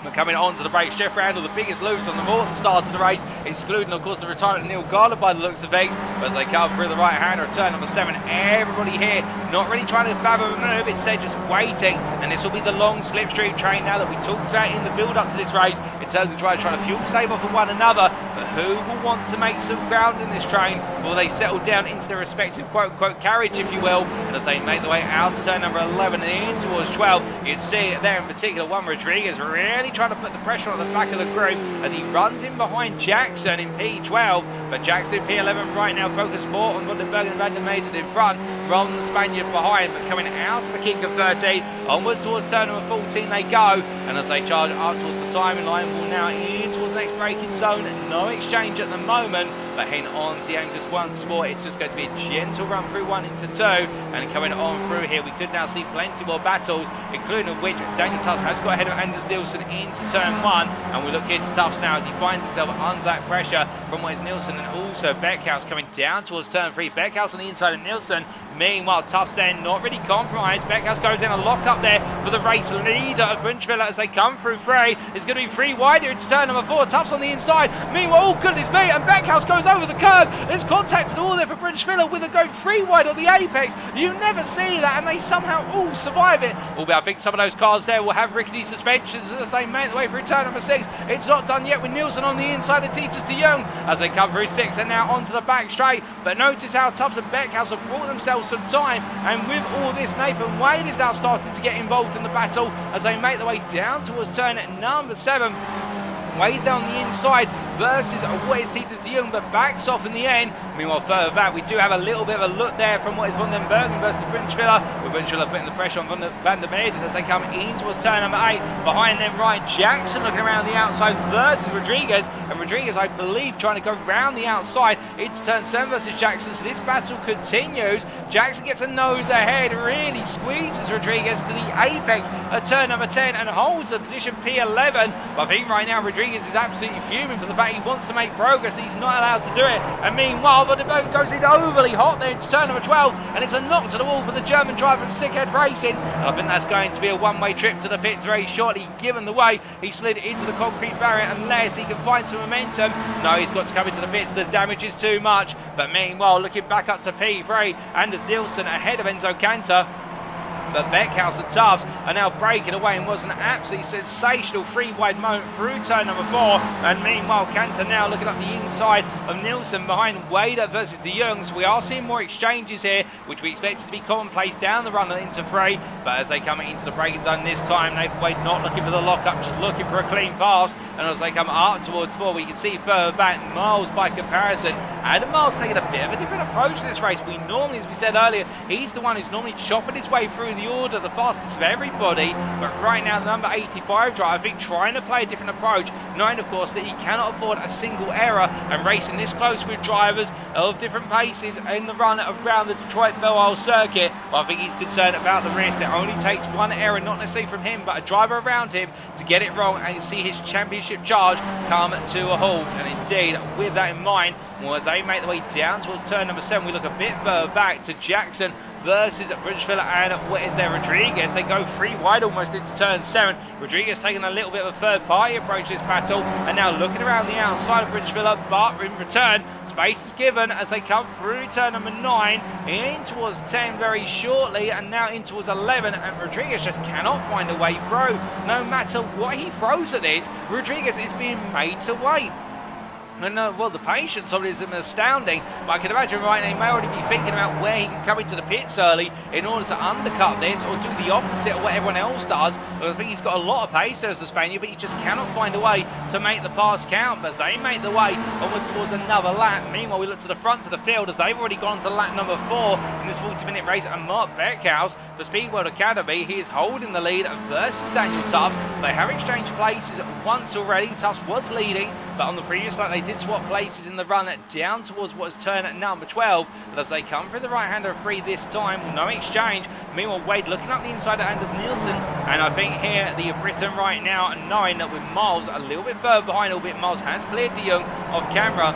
But coming on to the brakes, Jeff Randall, the biggest loser on the more at the start of the race, excluding of course the retirement of Neil Garner by the looks of things. But as they come through the right hander at turn number 7, everybody here not really trying to fathom a move, instead just waiting. And this will be the long slipstream train now that we talked about in the build up to this race, in terms of drivers trying to fuel save off of one another. But who will want to make some ground in this train? Will they settle down into their respective quote-unquote carriage, if you will? And as they make their way out to turn number 11 and in towards 12, you'd see there in particular one Rodriguez really trying to put the pressure on the back of the group as he runs in behind Jackson in P12. But Jackson in P11 right now focused more on Vandenberg and Van der Maiden in front rather than the Spaniard behind. But coming out to the kick of 13, onwards towards turn number 14 they go. And as they charge up towards the timing line, will now in towards the next braking zone. No exchange at the moment, but heading on to the Angus 1 Sport, it's just going to be a gentle run through 1 into 2. And coming on through here, we could now see plenty more battles, including of which Daniel Tufts has got ahead of Anders Nielsen into turn 1. And we look here to Tufts now as he finds himself under that pressure from what is Nielsen, and also Beckhouse coming down towards turn 3. Beckhouse on the inside of Nielsen. Meanwhile, Tufts then not really compromised. Beckhouse goes in a lock up there for the race leader of Brunschwiller as they come through 3. It's going to be 3 wider into turn number 4. Tufts on the inside. Meanwhile, oh goodness me, and Beckhouse goes over the curb. There's contact and all there for Brunschwiller with a go 3 wide on the apex. You never see that, and they somehow all survive it. Albeit I think some of those cars there will have rickety suspensions as they make their way through turn number 6. It's not done yet with Nielsen on the inside of Titus de Jong as they come through 6 and now onto the back straight. But notice how Tufts and Beckhouse have brought themselves some time, and with all this, Nathan Wade is now starting to get involved in the battle as they make their way down towards turn number 7. Wade down the inside versus what is Titus de Jong, but backs off in the end. Meanwhile, further back, we do have a little bit of a look there from what is Van den Bergen versus Brunschwiller, with Brunschwiller putting the pressure on Van der Maiden as they come in towards turn number 8. Behind them, Ryan Jackson looking around the outside versus Rodriguez, and Rodriguez, I believe, trying to go round the outside into turn 7 versus Jackson, so this battle continues. Jackson gets a nose ahead, really squeezes Rodriguez to the apex at turn number 10 and holds the position P11. But I think right now Rodriguez is absolutely fuming for the fact he wants to make progress, he's not allowed to do it. And meanwhile, Van der Bergen goes in overly hot there into turn number 12, and it's a knock to the wall for the German driver from Chequered Racing. And I think that's going to be a one-way trip to the pits very shortly, given the way he slid into the concrete barrier, unless he can find some momentum. No, he's got to come into the pits, the damage is too much. But meanwhile, looking back up to P3, Anders Nielsen ahead of Enzo Cantor. But Beckhouse and Tufts are now breaking away, and was an absolutely sensational 3 wide moment through turn number 4. And meanwhile, Cantor now looking up the inside of Nielsen behind Wade versus de Jong. So we are seeing more exchanges here, which we expect to be commonplace down the run into 3. But as they come into the braking zone this time, Nathan Wade not looking for the lock-up, just looking for a clean pass. And as they come up towards 4, we can see further back Miles by comparison. Adam Miles taking a bit of a different approach to this race. We normally, as we said earlier, he's the one who's normally chopping his way through the order, the fastest of everybody. But right now, the number 85 driver, I think, trying to play a different approach. knowing, of course, that he cannot afford a single error, and racing this close with drivers of different paces in the run around the Detroit Belle Isle circuit. But I think he's concerned about the risk. It only takes one error, not necessarily from him, but a driver around him to get it wrong and see his championship charge come to a halt. And indeed, with that in mind, well, as they make their way down towards turn number 7, we look a bit further back to Jackson versus Bridgeville and what is there, Rodriguez. They go 3 wide almost into turn 7. Rodriguez taking a little bit of a third party approach to this battle, and now looking around the outside of Bridgeville, but in return, space is given as they come through turn number 9, in towards 10 very shortly, and now in towards 11, and Rodriguez just cannot find a way through. No matter what he throws at this, Rodriguez is being made to wait. And well, the patience of it is astounding, but I can imagine right now he may already be thinking about where he can come into the pits early in order to undercut this or do the opposite of what everyone else does. I think he's got a lot of pace there as the Spaniard, but he just cannot find a way to make the pass count as they make the way almost towards another lap. Meanwhile, we look to the front of the field as they've already gone to lap number 4 in this 40-minute race, and Mark Beckhouse for Speed World Academy, he is holding the lead versus Daniel Tubbs. They have exchanged places once already. Tubbs was leading, but on the previous lap they did swap places in the run down towards what is turn at number 12, but as they come through the right-hander free this time, no exchange. Meanwhile, Wade looking up the inside of Anders Nielsen, and I think here the Britain right now, knowing that with Miles a little bit further behind, albeit Miles has cleared de Jong off camera,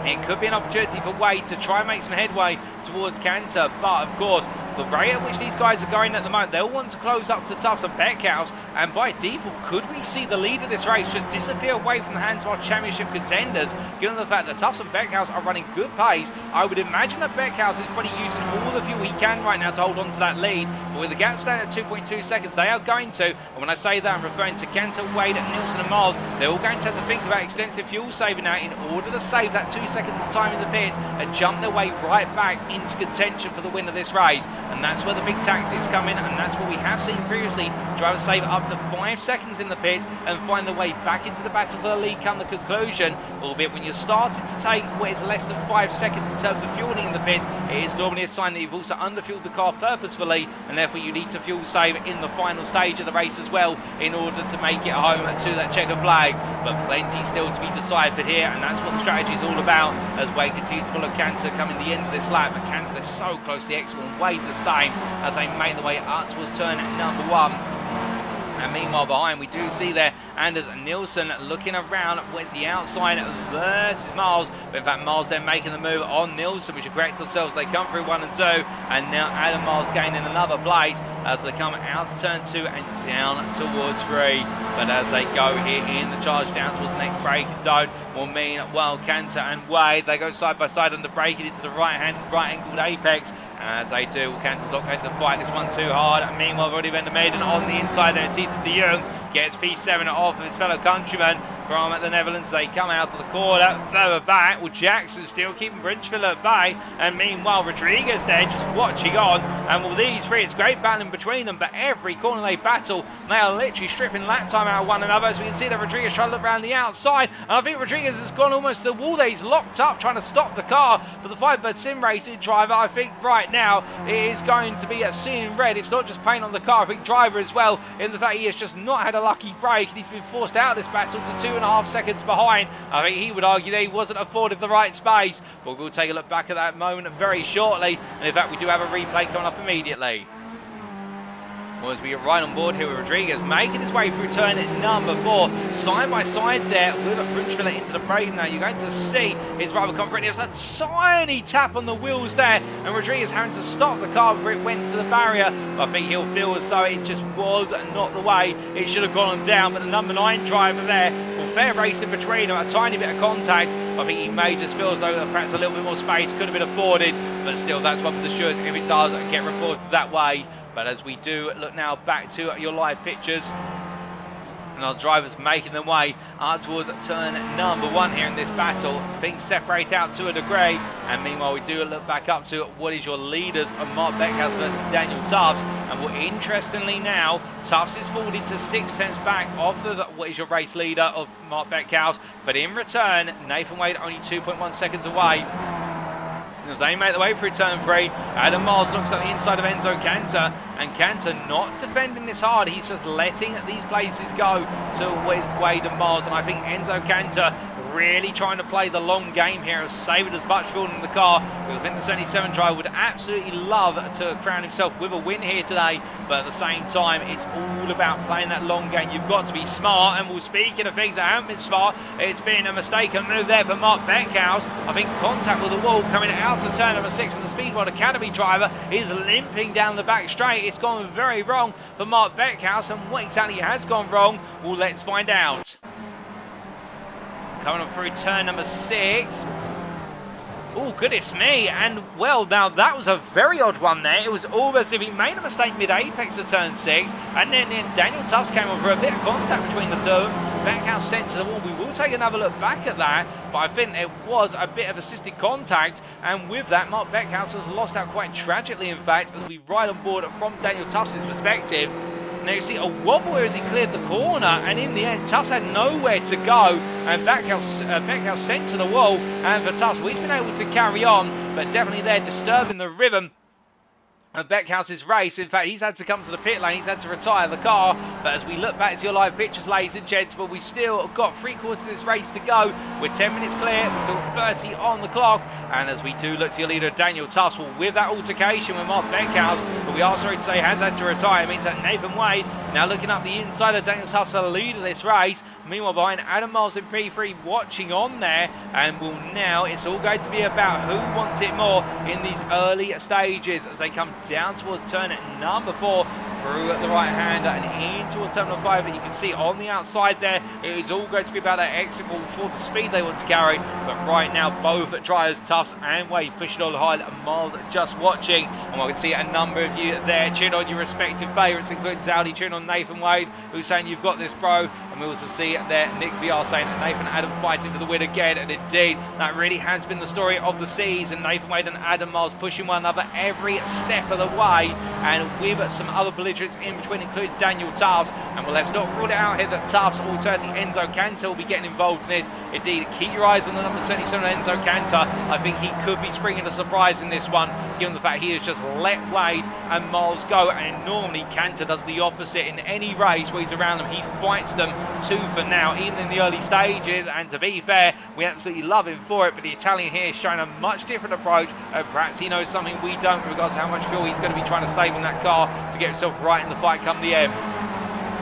it could be an opportunity for Wade to try and make some headway towards Cantor, but of course the rate at which these guys are going at the moment, they'll want to close up to Tufts and Beckhouse, and by default, could we see the lead of this race just disappear away from the hands of our championship contenders, given the fact that Tufts and Beckhouse are running good pace? I would imagine that Beckhouse is probably using all the fuel he can right now to hold on to that lead, but with the gap standing at 2.2 seconds, they are going to, and when I say that, I'm referring to Cantor, Wade, Nielsen and Miles, they're all going to have to think about extensive fuel saving now in order to save that 2 seconds of time in the pits and jump their way right back into contention for the win of this race. And that's where the big tactics come in, and that's what we have seen previously. Drivers save up to 5 seconds in the pits and find their way back into the battle for the lead come the conclusion. Albeit when you're starting to take what is less than 5 seconds in terms of fueling in the pit, it is normally a sign that you've also underfueled the car purposefully, and therefore you need to fuel save in the final stage of the race as well in order to make it home to that checker flag. But plenty still to be deciphered here, and that's what the strategy is all about as Wade continues to follow Cantor coming the end of this lap. But Cantor, they're so close to the exit, and Wade the same as they make the way up towards turn number 1. And meanwhile behind we do see there Anders Nielsen looking around with the outside versus Miles, but in fact Miles then making the move on Nielsen. We should correct ourselves, they come through 1 and 2, and now Adam Miles gaining another place as they come out to turn 2 and down towards 3. But as they go here in the charge down towards the next braking zone, will mean, well, Cantor and Wade, they go side by side on the braking into the right angled apex. As they do, Cantor's not going to fight this one too hard. And meanwhile, Roddy van der Meijden on the inside there, Titus de Jong gets P7 off of his fellow countryman from the Netherlands. They come out of the corner, further back. Well, Jackson still keeping Bridgeville at bay. And meanwhile, Rodriguez there just watching on. And with these three, it's great battling between them. But every corner they battle, they are literally stripping lap time out of one another. As we can see that Rodriguez trying to look around the outside. And I think Rodriguez has gone almost to the wall there. He's locked up trying to stop the car. For the Firebird Sim Racing driver, I think right now it is going to be a scene red. It's not just paint on the car. I think driver as well, in the fact he has just not had a lucky break. And he's been forced out of this battle to 2.5 seconds behind. I think he would argue that he wasn't afforded the right space. But we'll take a look back at that moment very shortly. And in fact, we do have a replay coming up immediately. Well, as we get right on board here with Rodriguez, making his way through turn number 4, side by side there with Bridgeville into the break. Now you're going to see his rival come through. There's that tiny tap on the wheels there, and Rodriguez having to stop the car before it went to the barrier. I think he'll feel as though it just was not the way it should have gone down. But the number 9 driver there, well, fair racing between them, a tiny bit of contact. I think he may just feel as though perhaps a little bit more space could have been afforded, but still, that's one for the stewards if it does get reported that way. But as we do look now back to your live pictures, and our drivers making their way towards turn number 1 here in this battle. Things separate out to a degree, and meanwhile we do look back up to what is your leaders of Mark Beckhouse versus Daniel Tufts. And well, interestingly now, Tufts is 40 to 6 tenths back off of what is your race leader of Mark Beckhouse, but in return, Nathan Wade only 2.1 seconds away. as they make their way through turn 3. Adam Miles looks at the inside of Enzo Cantor, and Cantor not defending this hard. He's just letting these places go to Wade and Miles, and I think Enzo Cantor really trying to play the long game here, has saved as much fuel in the car, because I think the 77 driver would absolutely love to crown himself with a win here today, but at the same time it's all about playing that long game. You've got to be smart, and well, speaking of things that haven't been smart, it's been a mistaken move there for Mark Beckhouse. I think contact with the wall coming out of turn number 6 from the Speedboard Academy driver is limping down the back straight. It's gone very wrong for Mark Beckhouse, and what exactly has gone wrong, well, let's find out. Coming up through turn number 6. Oh, goodness me. And, well, now that was a very odd one there. It was almost as if he made a mistake mid-apex of turn 6. And then Daniel Tufts came on for a bit of contact between the two. Beckhouse sent to the wall. We will take another look back at that. But I think it was a bit of assisted contact. And with that, Mark Beckhouse has lost out quite tragically, in fact, as we ride on board from Daniel Tufts' perspective. Now you see a wobble here as he cleared the corner, and in the end Tufts had nowhere to go, and Beckhouse sent to the wall, and for Tufts, we've been able to carry on, but definitely they're disturbing the rhythm of Beckhouse's race. In fact, he's had to come to the pit lane, he's had to retire the car, but as we look back to your live pictures, ladies and gents, but we still got 3/4 of this race to go. We're 10 minutes clear, we're still 30 on the clock, and as we do look to your leader, Daniel Tufts, well, with that altercation with Mark Beckhouse, but we are sorry to say has had to retire. It means that Nathan Wade now looking up the inside of Daniel Tufts, the lead of this race. Meanwhile, behind Adam Miles in P3 watching on there, and will now, it's all going to be about who wants it more in these early stages as they come down towards turn number 4 through the right hander and in towards terminal 5. But you can see on the outside there, it is all going to be about that exit ball for the speed they want to carry. But right now, both drivers, Tufts and Wade, pushing on hard, and Miles just watching. And we can see a number of you there cheering on your respective favourites, including Zaldi cheering on Nathan Wade, who's saying you've got this, bro. And we also see there Nick VR saying that Nathan Adam fighting for the win again, and indeed that really has been the story of the season. Nathan Wade and Adam Miles pushing one another every step of the way, and with some other belligerents in between, including Daniel Tufts. And well, let's not rule it out here that Tufts alternating Enzo Cantor will be getting involved in this. Indeed, keep your eyes on the number 77 Enzo Cantor. I think he could be springing a surprise in this one, given the fact he has just let Wade and Miles go, and normally Cantor does the opposite in any race where he's around them. He fights them tooth and nail, even in the early stages, and to be fair, we absolutely love him for it. But the Italian here is showing a much different approach, and perhaps he knows something we don't with regards to how much fuel he's going to be trying to save in that car to get himself right in the fight come the end.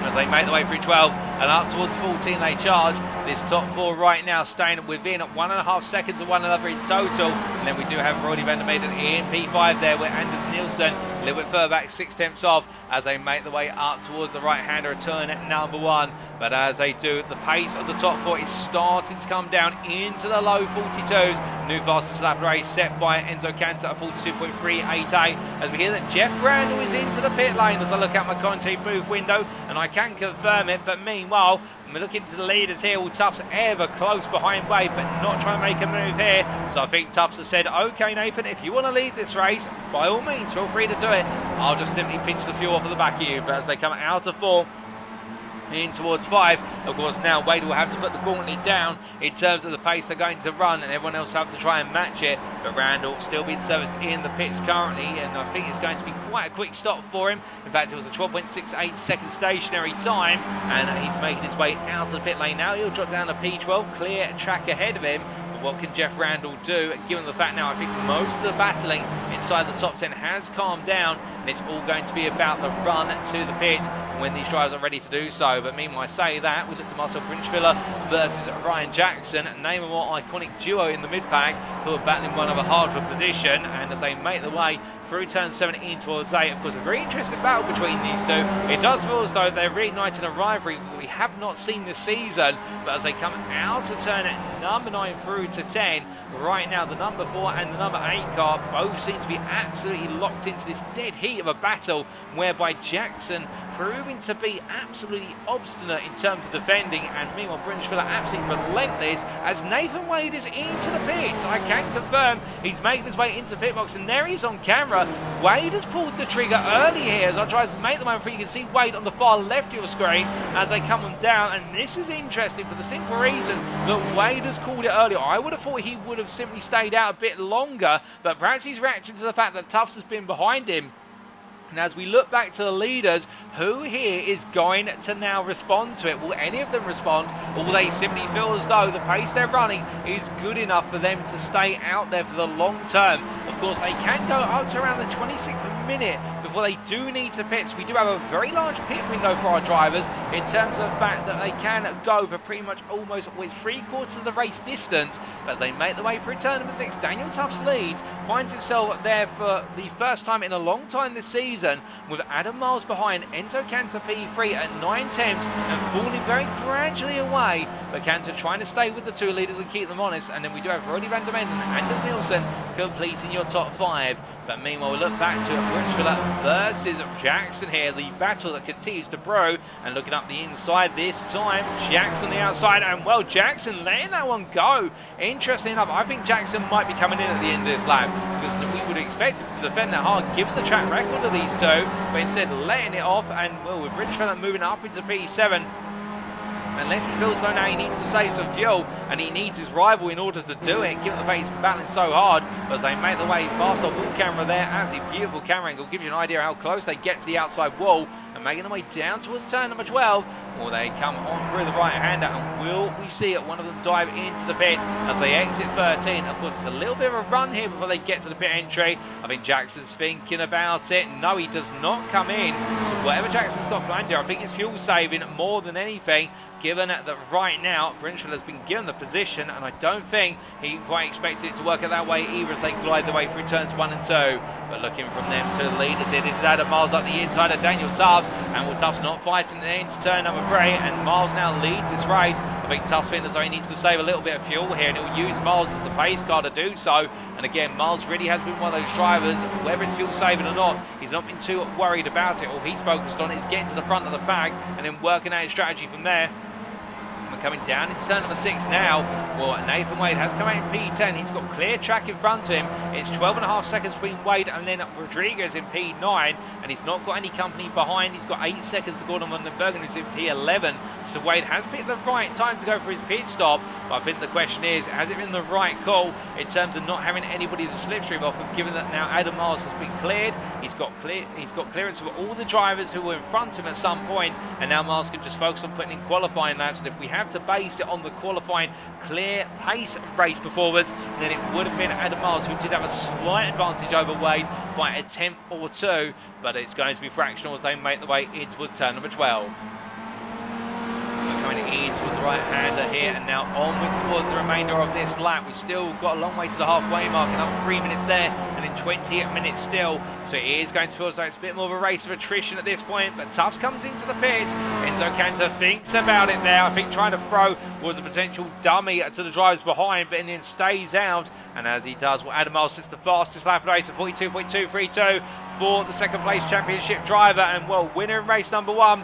As they make their way through 12 and up towards 14, they charge. This top 4 right now staying within 1.5 seconds of one another in total. And then we do have Roddy van der Meyden in P5 there, with Anders Nielsen a little bit further back, 6/10 off, as they make their way up towards the right-hander turn at number 1. But as they do, the pace of the top 4 is starting to come down into the low 42s. New fastest lap race set by Enzo Cantor at 42.388. As we hear that Jeff Randall is into the pit lane as I look out my commentating booth window, and I can confirm it. But meanwhile, we're looking to the leaders here. Well, Tufts ever close behind Wade, but not trying to make a move here. So I think Tufts has said, okay, Nathan, if you want to lead this race, by all means, feel free to do it. I'll just simply pinch the fuel off of the back of you. But as they come out of 4, in towards 5, of course now Wade will have to put the gauntlet down in terms of the pace they're going to run, and everyone else have to try and match it. But Randall still being serviced in the pits currently, and I think it's going to be quite a quick stop for him. In fact, it was a 12.68 second stationary time, and he's making his way out of the pit lane now. He'll drop down to P12, clear track ahead of him. What can Jeff Randall do, given the fact now I think most of the battling inside the top 10 has calmed down, and it's all going to be about the run to the pit when these drivers are ready to do so. But meanwhile, I say that, we look to Marcel Princhviller versus Ryan Jackson, name a more iconic duo in the mid-pack, who are battling one another hard for position, and as they make their way through turn 7 in towards 8, of course, a very interesting battle between these two. It does feel as though they're reigniting a rivalry we have not seen this season, but as they come out of turn at number 9 through to 10, right now the number 4 and the number 8 car both seem to be absolutely locked into this dead heat of a battle, whereby Jackson proving to be absolutely obstinate in terms of defending, and meanwhile Brinchville are absolutely relentless as Nathan Wade is into the pits. I can confirm he's making his way into the pit box, and there he is on camera. Wade has pulled the trigger early here as I try to make the moment for you. Can see Wade on the far left of your screen as they come on down, and this is interesting for the simple reason that Wade has called it earlier. I would have thought he would have simply stayed out a bit longer, but perhaps he's reacting to the fact that Tufts has been behind him. And as we look back to the leaders, who here is going to now respond to it? Will any of them respond, or will they simply feel as though the pace they're running is good enough for them to stay out there for the long term? Of course, they can go up to around the 26th minute before they do need to pit. So we do have a very large pit window for our drivers in terms of the fact that they can go for pretty much almost always 3/4 of the race distance. But as they make their way through turn number 6, Daniel Tufts leads, finds himself there for the first time in a long time this season, with Adam Miles behind, Enzo Cantor P3 at 9/10 and falling very gradually away. But Cantor trying to stay with the two leaders and keep them honest. And then we do have Roddy van der Menden and Anders Nielsen completing your top 5. But meanwhile, we look back to Brinchville versus Jackson here, the battle that continues to brew. And looking up the inside this time, Jackson on the outside, and well, Jackson letting that one go. Interesting enough, I think Jackson might be coming in at the end of this lap, because we would expect him to defend that hard given the track record of these two, but instead letting it off. And well, with Brinchville moving up into P7, unless he feels though now he needs to save some fuel, and he needs his rival in order to do it, given the fact he's battling so hard. But as they make their way past our wall camera there, absolutely beautiful camera angle, gives you an idea how close they get to the outside wall, and making their way down towards turn number 12. Or they come on through the right-hander, and will we see it? One of them dive into the pit as they exit 13. Of course, it's a little bit of a run here before they get to the pit entry. I think Jackson's thinking about it. No, he does not come in. So whatever Jackson's got planned here, I think it's fuel saving more than anything, given that right now Brinchville has been given the position, and I don't think he quite expected it to work out that way either as they glide their way through turns 1 and 2. But looking from them to the leaders here, this is Adam Miles up the inside of Daniel Tufts, and with Tufts not fighting into turn number 3, and Miles now leads this race. I think Tufts feels as though he needs to save a little bit of fuel here, and he'll use Miles as the pace car to do so. And again, Miles really has been one of those drivers, whether it's fuel saving or not, he's not been too worried about it. All he's focused on is getting to the front of the pack and then working out his strategy from there. We're coming down into turn number 6 now. Well, Nathan Wade has come out in P10. He's got clear track in front of him. It's 12.5 seconds between Wade and then Rodriguez in P9, and he's not got any company behind. He's got 8 seconds to Gordon van den Bergen, who's in P11. So Wade has picked the right time to go for his pit stop. But I think the question is, has it been the right call in terms of not having anybody to slipstream off of, given that now Adam Miles has been cleared? He's got clearance for all the drivers who were in front of him at some point, and now Miles can just focus on putting in qualifying laps. And if we have to base it on the qualifying clear pace race performance, then it would have been Adam Miles who did have a slight advantage over Wade by a 10th or 2, but it's going to be fractional as they make the way in towards turn number 12. Coming in towards the right-hander here, and now onwards towards the remainder of this lap. We've still got a long way to the halfway mark, another 3 minutes there, and then 20 minutes still. So it is going to feel as though it's a bit more of a race of attrition at this point, but Tufts comes into the pit. Enzo Cantor thinks about it there. I think trying to throw was a potential dummy to the drivers behind, but then stays out. And as he does, well, Adam Miles sits the fastest lap of the race at 42.232 for the second place championship driver, and well, winner in race number 1.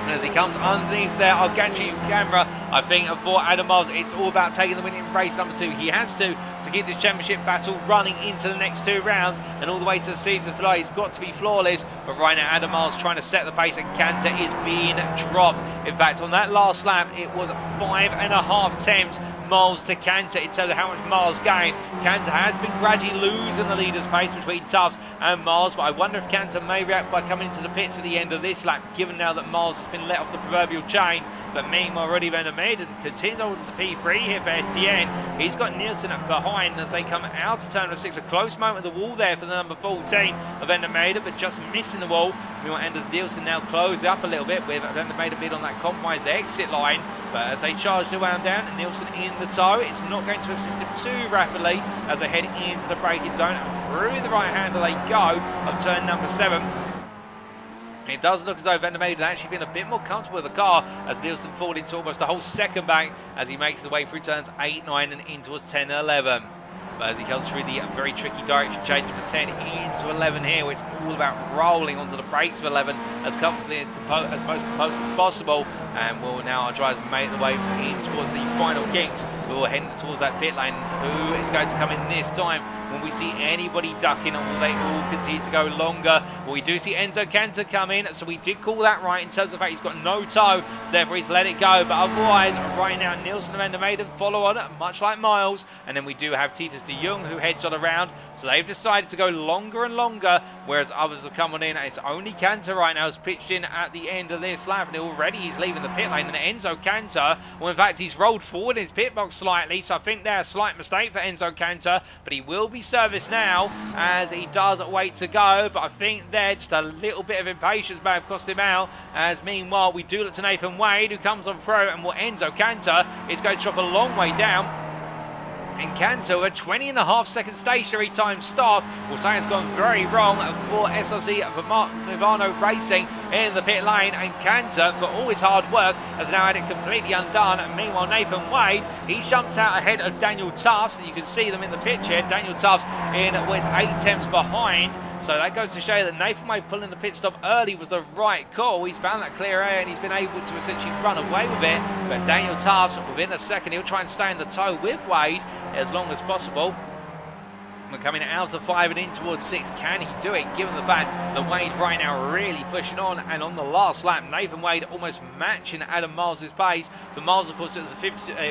And as he comes underneath there, I'll get you camera. I think for Adam Miles, it's all about taking the win in race number 2. He has to keep this championship battle running into the next 2 rounds and all the way to the season finale. He's got to be flawless, but right now Adam Miles trying to set the pace, and Cantor is being dropped. In fact, on that last lap, it was 5.5 attempts Miles to Cantor in terms of how much Miles gained. Cantor has been gradually losing the leader's pace between Tufts and Miles, but I wonder if Cantor may react by coming into the pits at the end of this lap, given now that Miles has been let off the proverbial chain. But meanwhile, Roddy van der Meyden continues on to P3 here for STN. He's got Nielsen up behind as they come out of turn number 6. A close moment at the wall there for the number 14 of van der Meyden, but just missing the wall. Meanwhile, Anders Nielsen now closed up a little bit with van der Meyden being on that compromised exit line. But as they charge the wound down, and Nielsen in the tow, it's not going to assist him too rapidly as they head into the braking zone. And through the right-hander they go of turn number 7. It does look as though van der Meyden has actually been a bit more comfortable with the car, as Nielsen falling into almost a whole second back as he makes the way through turns 8, 9 and in towards 10 and 11. But as he comes through the very tricky direction change from 10 into 11 here, it's all about rolling onto the brakes of 11 as comfortably and as most composed as possible. And will now our drivers make the way in towards the final kicks. We're heading towards that pit lane. Who is going to come in this time? When we see anybody ducking, or will they all continue to go longer? Well, we do see Enzo Cantor come in, so we did call that right in terms of the fact he's got no toe, so therefore he's let it go. But otherwise, right now, Nielsen and Van der Maiden follow on, much like Miles. And then we do have Titus de Jong, who heads on around. So they've decided to go longer and longer, whereas others have come on in. And it's only Cantor right now who's pitched in at the end of this lap. And already he's leaving the pit lane. And Enzo Cantor, well, in fact, he's rolled forward in his pit box slightly. So I think there's a slight mistake for Enzo Cantor, but he will be serviced now as he does wait to go. But I think there just a little bit of impatience may have cost him out, as meanwhile we do look to Nathan Wade, who comes on through, and Enzo Cantor is going to drop a long way down. And Cantor, a 20.5 second stationary time stop. Well, something's gone very wrong for SRC Vivano Racing in the pit lane. And Cantor, for all his hard work, has now had it completely undone. And meanwhile, Nathan Wade, he jumped out ahead of Daniel Tufts. And you can see them in the picture. Daniel Tufts in with 8 tenths behind. So that goes to show that Nathan Wade pulling the pit stop early was the right call. He's found that clear air and he's been able to essentially run away with it. But Daniel Tufts, within a second, he'll try and stay in the tow with Wade as long as possible. We're coming out of 5 and in towards 6. Can he do it, given the fact that Wade right now really pushing on? And on the last lap, Nathan Wade almost matching Adam Miles' pace. For Miles, of course, it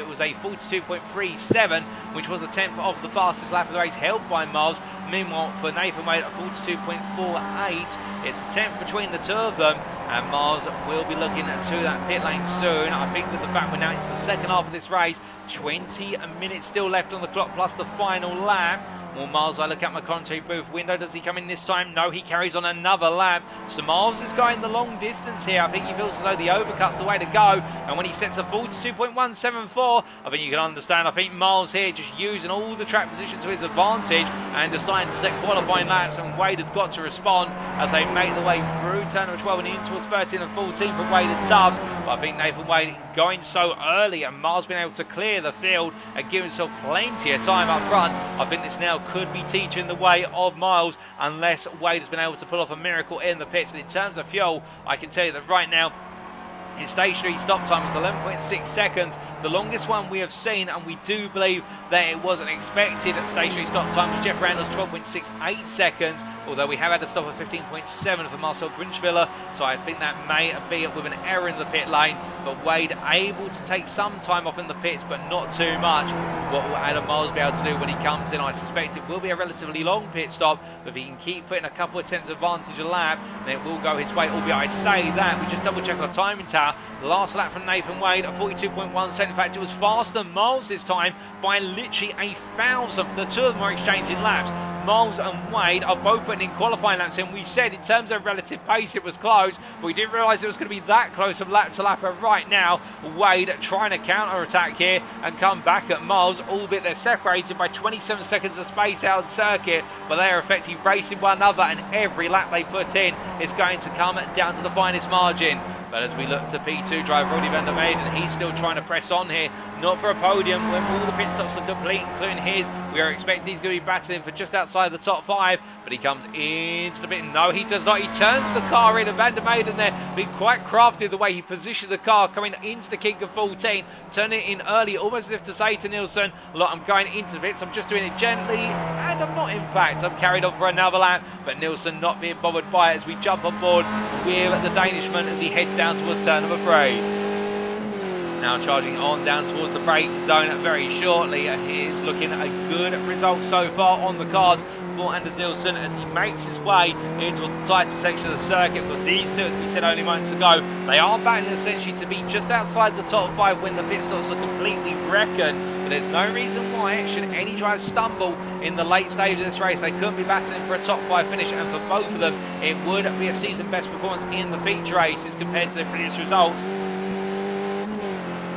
was a 42.37, which was a 10th of the fastest lap of the race, held by Miles. Meanwhile, for Nathan Wade, a 42.48. It's a 10th between the two of them. And Miles will be looking to that pit lane soon. I think with the fact we're now into the second half of this race, 20 minutes still left on the clock plus the final lap. Well, Miles, I look at my commentary booth window. Does he come in this time? No, he carries on another lap. So Miles is going the long distance here. I think he feels as though the overcut's the way to go. And when he sets a 42.174, I think you can understand. I think Miles here just using all the track position to his advantage and deciding to set qualifying laps. And Wade has got to respond as they make the way through turn number 12 and in towards 13 and 14 for Wade and Tufts. But I think Nathan Wade going so early and Miles being able to clear the field and give himself plenty of time up front. I think this now could be teaching the way of Miles unless Wade has been able to pull off a miracle in the pits. And in terms of fuel, I can tell you that right now his stationary stop time was 11.6 seconds, the longest one we have seen, and we do believe that it wasn't expected. Stationary stop time was Jeff Randall's 12.68 seconds, although we have had a stop of 15.7 for Marcel Brunschwiller, so I think that may be with an error in the pit lane. But Wade able to take some time off in the pits, but not too much. What will Adam Miles be able to do when he comes in? I suspect it will be a relatively long pit stop, but if he can keep putting a couple of tenths advantage a lap, then it will go his way. Albeit I say that, we just double check our timing tower. The last lap from Nathan Wade at 42.1. In fact, it was faster than Miles this time by literally a thousandth. The two of them are exchanging laps. Miles and Wade are both putting in qualifying laps, and we said in terms of relative pace it was close, but we didn't realise it was going to be that close from lap to lap. And right now, Wade trying to counter-attack here and come back at Miles, albeit they're separated by 27 seconds of space out of the circuit, but they are effectively racing one another, and every lap they put in is going to come down to the finest margin. But as we look to P2 driver Rudy van der Maiden, he's still trying to press on here, not for a podium when all the pit stops are complete, including his. We are expecting he's going to be battling for just outside the top 5, but he comes into the pit. No, he does not. He turns the car in, and Van der Maiden there being quite crafty the way he positioned the car, coming into the kink of 14, turning it in early, almost as if to say to Nielsen, look, I'm going into the pits, I'm just doing it gently, and I'm not in fact. I'm carried on for another lap, but Nielsen not being bothered by it as we jump on board with the Danishman as he heads down towards turn number 3. Now charging on down towards the brake zone very shortly. He's looking at a good result so far on the cards for Anders Nielsen as he makes his way into the tighter section of the circuit. Because these two, as we said only moments ago, they are battling essentially to be just outside the top 5 when the pit stops are completely reckoned. But there's no reason why, should any driver stumble in the late stage of this race, they couldn't be battling for a top 5 finish. And for both of them, it would be a season best performance in the feature races compared to their previous results.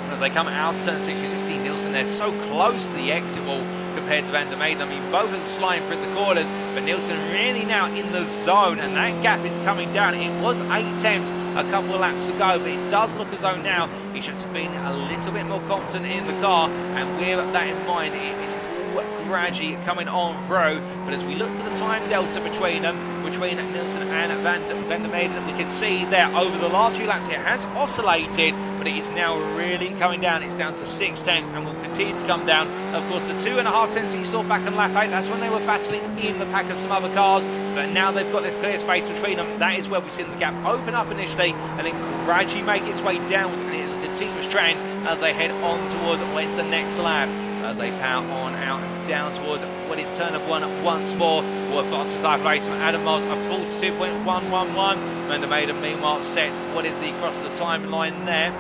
As they come out of turn 6, you can see Nielsen there so close to the exit wall compared to Van der Maiden. I mean, both of them sliding through the corners, but Nielsen really now in the zone, and that gap is coming down. It was 8 tenths a couple of laps ago, but it does look as though now he's just feeling a little bit more confident in the car, and with that in mind, it is gradually coming on through. But as we look to the time delta between them, between Nielsen and Van der Meyden, we can see there over the last few laps it has oscillated, but it is now really coming down. It's down to 6 tenths and will continue to come down. Of course, the 2.5 tenths that you saw back in lap 8, that's when they were battling in the pack of some other cars, but now they've got this clear space between them. That is where we've seen the gap open up initially and then gradually make its way downwards, and it is a continuous trend as they head on towards what's the next lap. As they power on out and down towards what is turn of 1 once more. What fastest lap race from Adam Miles, a 42.111. Van der Meyden meanwhile sets what is the across the timeline there.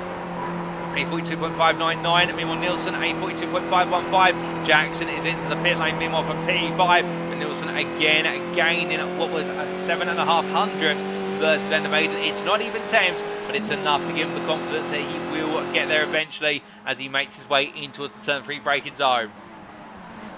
A 42.599, meanwhile Nielsen a 42.515. Jackson is into the pit lane meanwhile for P5, and Nielsen again gaining what was a 7.5 hundredth versus Van der Meyden. It's not even 10th, but it's enough to give him the confidence that he will get there eventually as he makes his way in towards the turn 3 braking zone.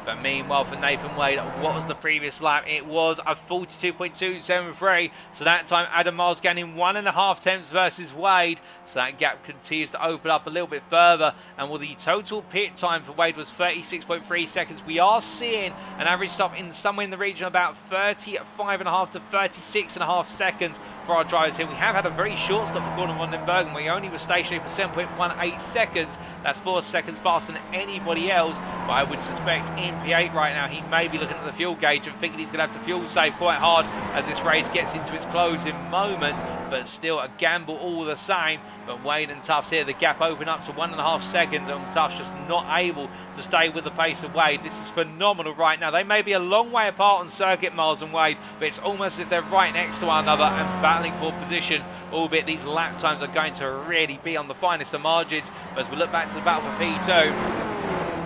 But meanwhile for Nathan Wade, what was the previous lap? It was a 42.273. So that time Adam Miles gaining 1.5 tenths versus Wade. So that gap continues to open up a little bit further. And while the total pit time for Wade was 36.3 seconds, we are seeing an average stop in somewhere in the region of about 35.5 to 36.5 seconds for our drivers here. We have had a very short stop for Gordon van den Bergen. We only were stationary for 7.18 seconds. That's 4 seconds faster than anybody else. But I would suspect in P8 right now, he may be looking at the fuel gauge and thinking he's going to have to fuel save quite hard as this race gets into its closing moment. But still a gamble all the same. But Wade and Tufts here, the gap open up to 1.5 seconds, and Tufts just not able to stay with the pace of Wade. This is phenomenal right now. They may be a long way apart on circuit, Miles and Wade, but it's almost as if they're right next to one another and battling for position, albeit these lap times are going to really be on the finest of margins. But as we look back to the battle for P2,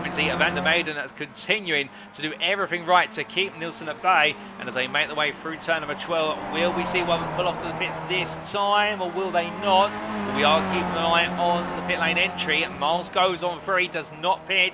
we see Van der Meyden continuing to do everything right to keep Nielsen at bay, and as they make their way through turn number 12, will we see one pull off to the pits this time, or will they not? We are keeping an eye on the pit lane entry. Miles goes on through, he does not pit.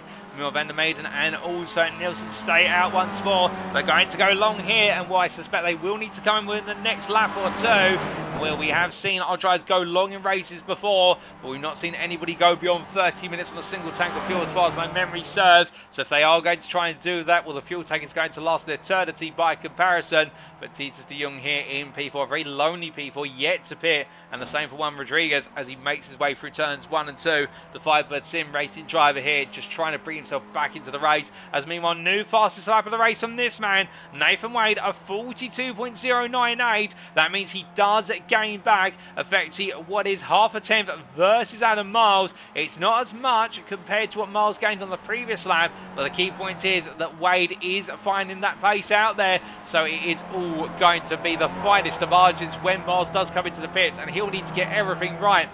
Van der Meyden and also Nielsen stay out once more. They're going to go long here, and I suspect they will need to come in within the next lap or two. Well, we have seen our drivers go long in races before, but we've not seen anybody go beyond 30 minutes on a single tank of fuel as far as my memory serves. So if they are going to try and do that, well, the fuel tank is going to last an eternity by comparison. But Titus de Jong here in P4, a very lonely P4, yet to pit, and the same for Juan Rodriguez as he makes his way through turns 1 and 2. The Firebird Sim Racing driver here just trying to bring himself back into the race, as meanwhile new fastest lap of the race from this man, Nathan Wade, a 42.098. That means he does gain back effectively what is half a tenth versus Adam Miles. It's not as much compared to what Miles gained on the previous lap, but the key point is that Wade is finding that pace out there, so it is all going to be the finest of margins when Miles does come into the pits, and he'll need to get everything right.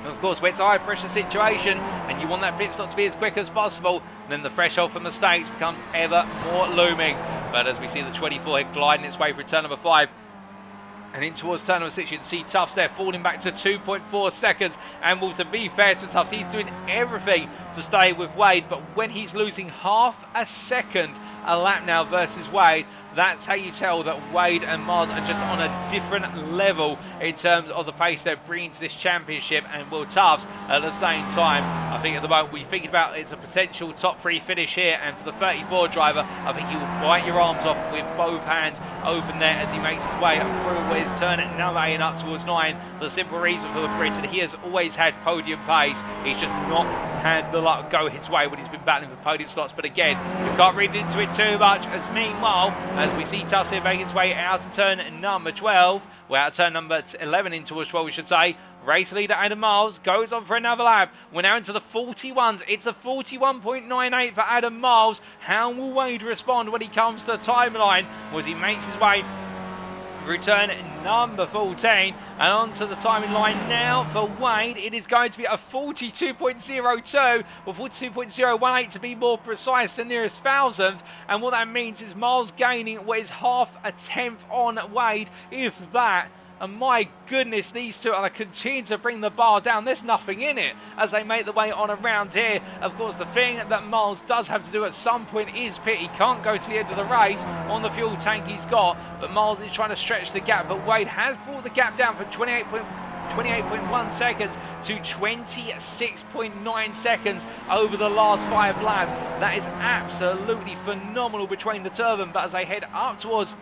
Of course, when it's a high pressure situation and you want that pit stop to be as quick as possible, then the threshold for mistakes becomes ever more looming. But as we see the 24 here gliding its way through turn number 5 and in towards turn number 6, you can see Tufts there falling back to 2.4 seconds. And well, to be fair to Tufts, he's doing everything to stay with Wade, but when he's losing half a second a lap now versus Wade, that's how you tell that Wade and Miles are just on a different level in terms of the pace they're bringing to this championship. And Will Tufts at the same time, I think at the moment we're thinking about it's a potential top 3 finish here, and for the 34 driver, I think he will bite your arms off with both hands open there as he makes his way through his turn number 8 and up towards 9, for the simple reason for the Britain, he has always had podium pace. He's just not had the luck go his way when he's been battling for podium slots. But again, we can't read into it too much, as meanwhile, as we see Tufts here making his way out of turn number 12, well, out of turn number 11 in towards 12, we should say. Race leader Adam Miles goes on for another lap. We're now into the 41s. It's a 41.98 for Adam Miles. How will Wade respond when he comes to the timeline? As he makes his way return number 14 and onto the timing line now for Wade. It is going to be a 42.02 or 42.018 to be more precise, the nearest thousandth, and what that means is Miles gaining what is half a tenth on Wade, if that. And my goodness, these two are continuing to bring the bar down. There's nothing in it as they make the way on around here. Of course, the thing that Miles does have to do at some point is pit. He can't go to the end of the race on the fuel tank he's got, but Miles is trying to stretch the gap. But Wade has brought the gap down from 28.4 28.1 seconds to 26.9 seconds over the last 5 laps. That is absolutely phenomenal between the turbine, but as they head up towards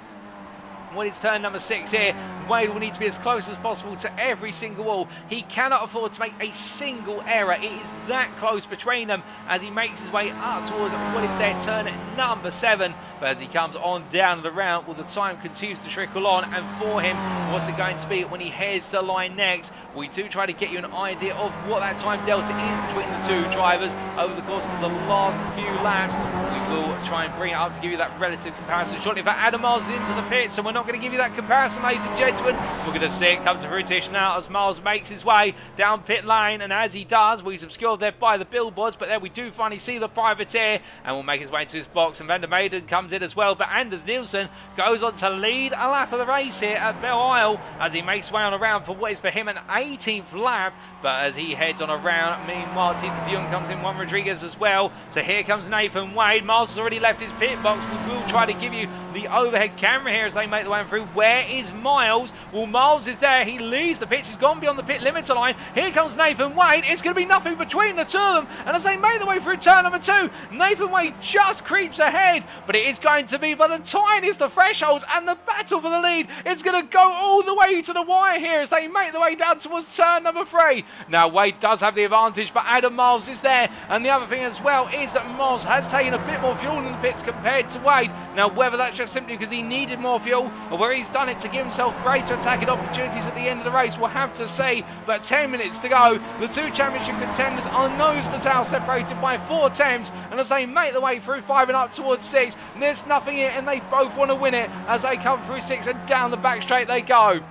when it's turn number 6 here, Wade will need to be as close as possible to every single wall. He cannot afford to make a single error. It is that close between them as he makes his way up towards what is their turn number 7. But as he comes on down the round, well, the time continues to trickle on. And for him, what's it going to be when he heads to line next? We do try to get you an idea of what that time delta is between the two drivers over the course of the last few laps. We will try and bring it up to give you that relative comparison shortly. In fact, Adam Miles is into the pit, so we're not going to give you that comparison, ladies and gentlemen. We're going to see it come to fruition now as Miles makes his way down pit lane, and as he does, well, he's obscured there by the billboards, but there we do finally see the privateer, and will make his way into his box, and Van der Meyden comes in as well, but Anders Nielsen goes on to lead a lap of the race here at Belle Isle as he makes his way on around for what is for him an 18th lap. But as he heads on around, meanwhile, Tito de Jong comes in, Juan Rodriguez as well. So here comes Nathan Wade. Miles has already left his pit box. We will try to give you the overhead camera here as they make the way through. Where is Miles? Well, Miles is there. He leaves the pits. He's gone beyond the pit limiter line. Here comes Nathan Wade. It's going to be nothing between the two of them. And as they make the way through turn number 2, Nathan Wade just creeps ahead. But it is going to be by the tiniest of thresholds, and the battle for the lead is going to go all the way to the wire here as they make the way down towards turn number 3. Now, Wade does have the advantage, but Adam Miles is there. And the other thing as well is that Miles has taken a bit more fuel in the pits compared to Wade. Now, whether that's just simply because he needed more fuel or whether he's done it to give himself greater attacking opportunities at the end of the race, we'll have to see. But 10 minutes to go. The two championship contenders are nose to tail, separated by 4 tenths. And as they make the way through 5 and up towards 6, there's nothing here, and they both want to win it as they come through 6 and down the back straight they go.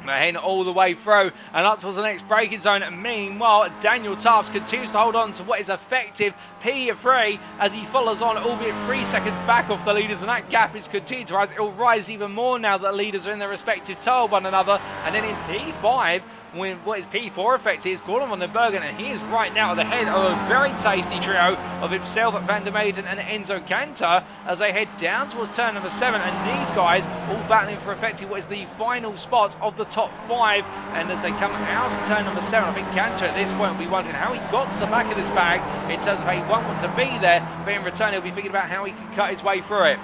They're heading all the way through and up towards the next braking zone. Meanwhile, Daniel Tufts continues to hold on to what is effective P3 as he follows on, albeit 3 seconds back off the leaders, and that gap is continuing to rise. It will rise even more now that the leaders are in their respective tow of one another. And then in P5, when what is P4 effect is Gordon van den Bergen, and he is right now at the head of a very tasty trio of himself, Van der Meyden and Enzo Cantor as they head down towards turn number 7, and these guys all battling for effectively what is the final spots of the top 5. And as they come out of turn number 7, I think Cantor at this point will be wondering how he got to the back of this bag in terms of how he won't want to be there, but in return he'll be thinking about how he can cut his way through it.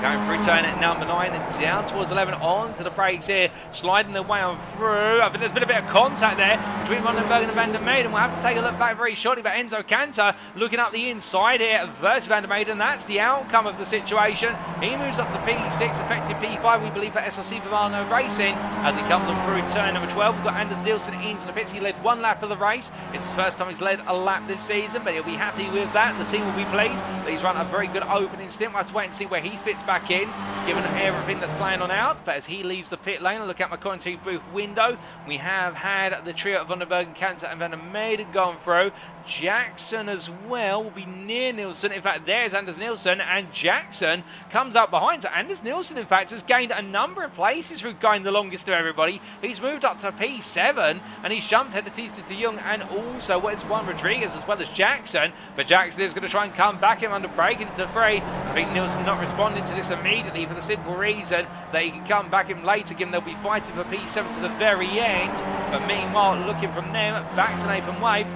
Going through turn at number 9 and down towards 11, on to the brakes here, sliding their way on through. I think there's been a bit of contact there between Van den Bergen and Van der Meyden. We'll have to take a look back very shortly, but Enzo Cantor looking up the inside here versus Van der Meyden. That's the outcome of the situation. He moves up to P6, effective P5, we believe, for SLC Vivano Racing as he comes on through turn number 12. We've got Anders Nielsen into the pits. He led 1 lap of the race. It's the first time he's led a lap this season, but he'll be happy with that. The team will be pleased that he's run a very good opening stint. We'll have to wait and see where he fits back in, given everything that's playing on out. But as he leaves the pit lane, I look out my commentary booth window, we have had the trio of Van der Bergen, Cantor and Van der Meyden gone through. Jackson as well will be near Nielsen. In fact, there's Anders Nielsen, and Jackson comes up behind. So Anders Nielsen, in fact, has gained a number of places through going the longest of everybody. He's moved up to P7, and he's jumped ahead of Tito de Jong and also what is Juan Rodriguez as well as Jackson. But Jackson is going to try and come back him under braking into 3. I think Nielsen not responding to this immediately for the simple reason that he can come back him later, given they'll be fighting for P7 to the very end. But meanwhile, looking from them back to Nathan Wade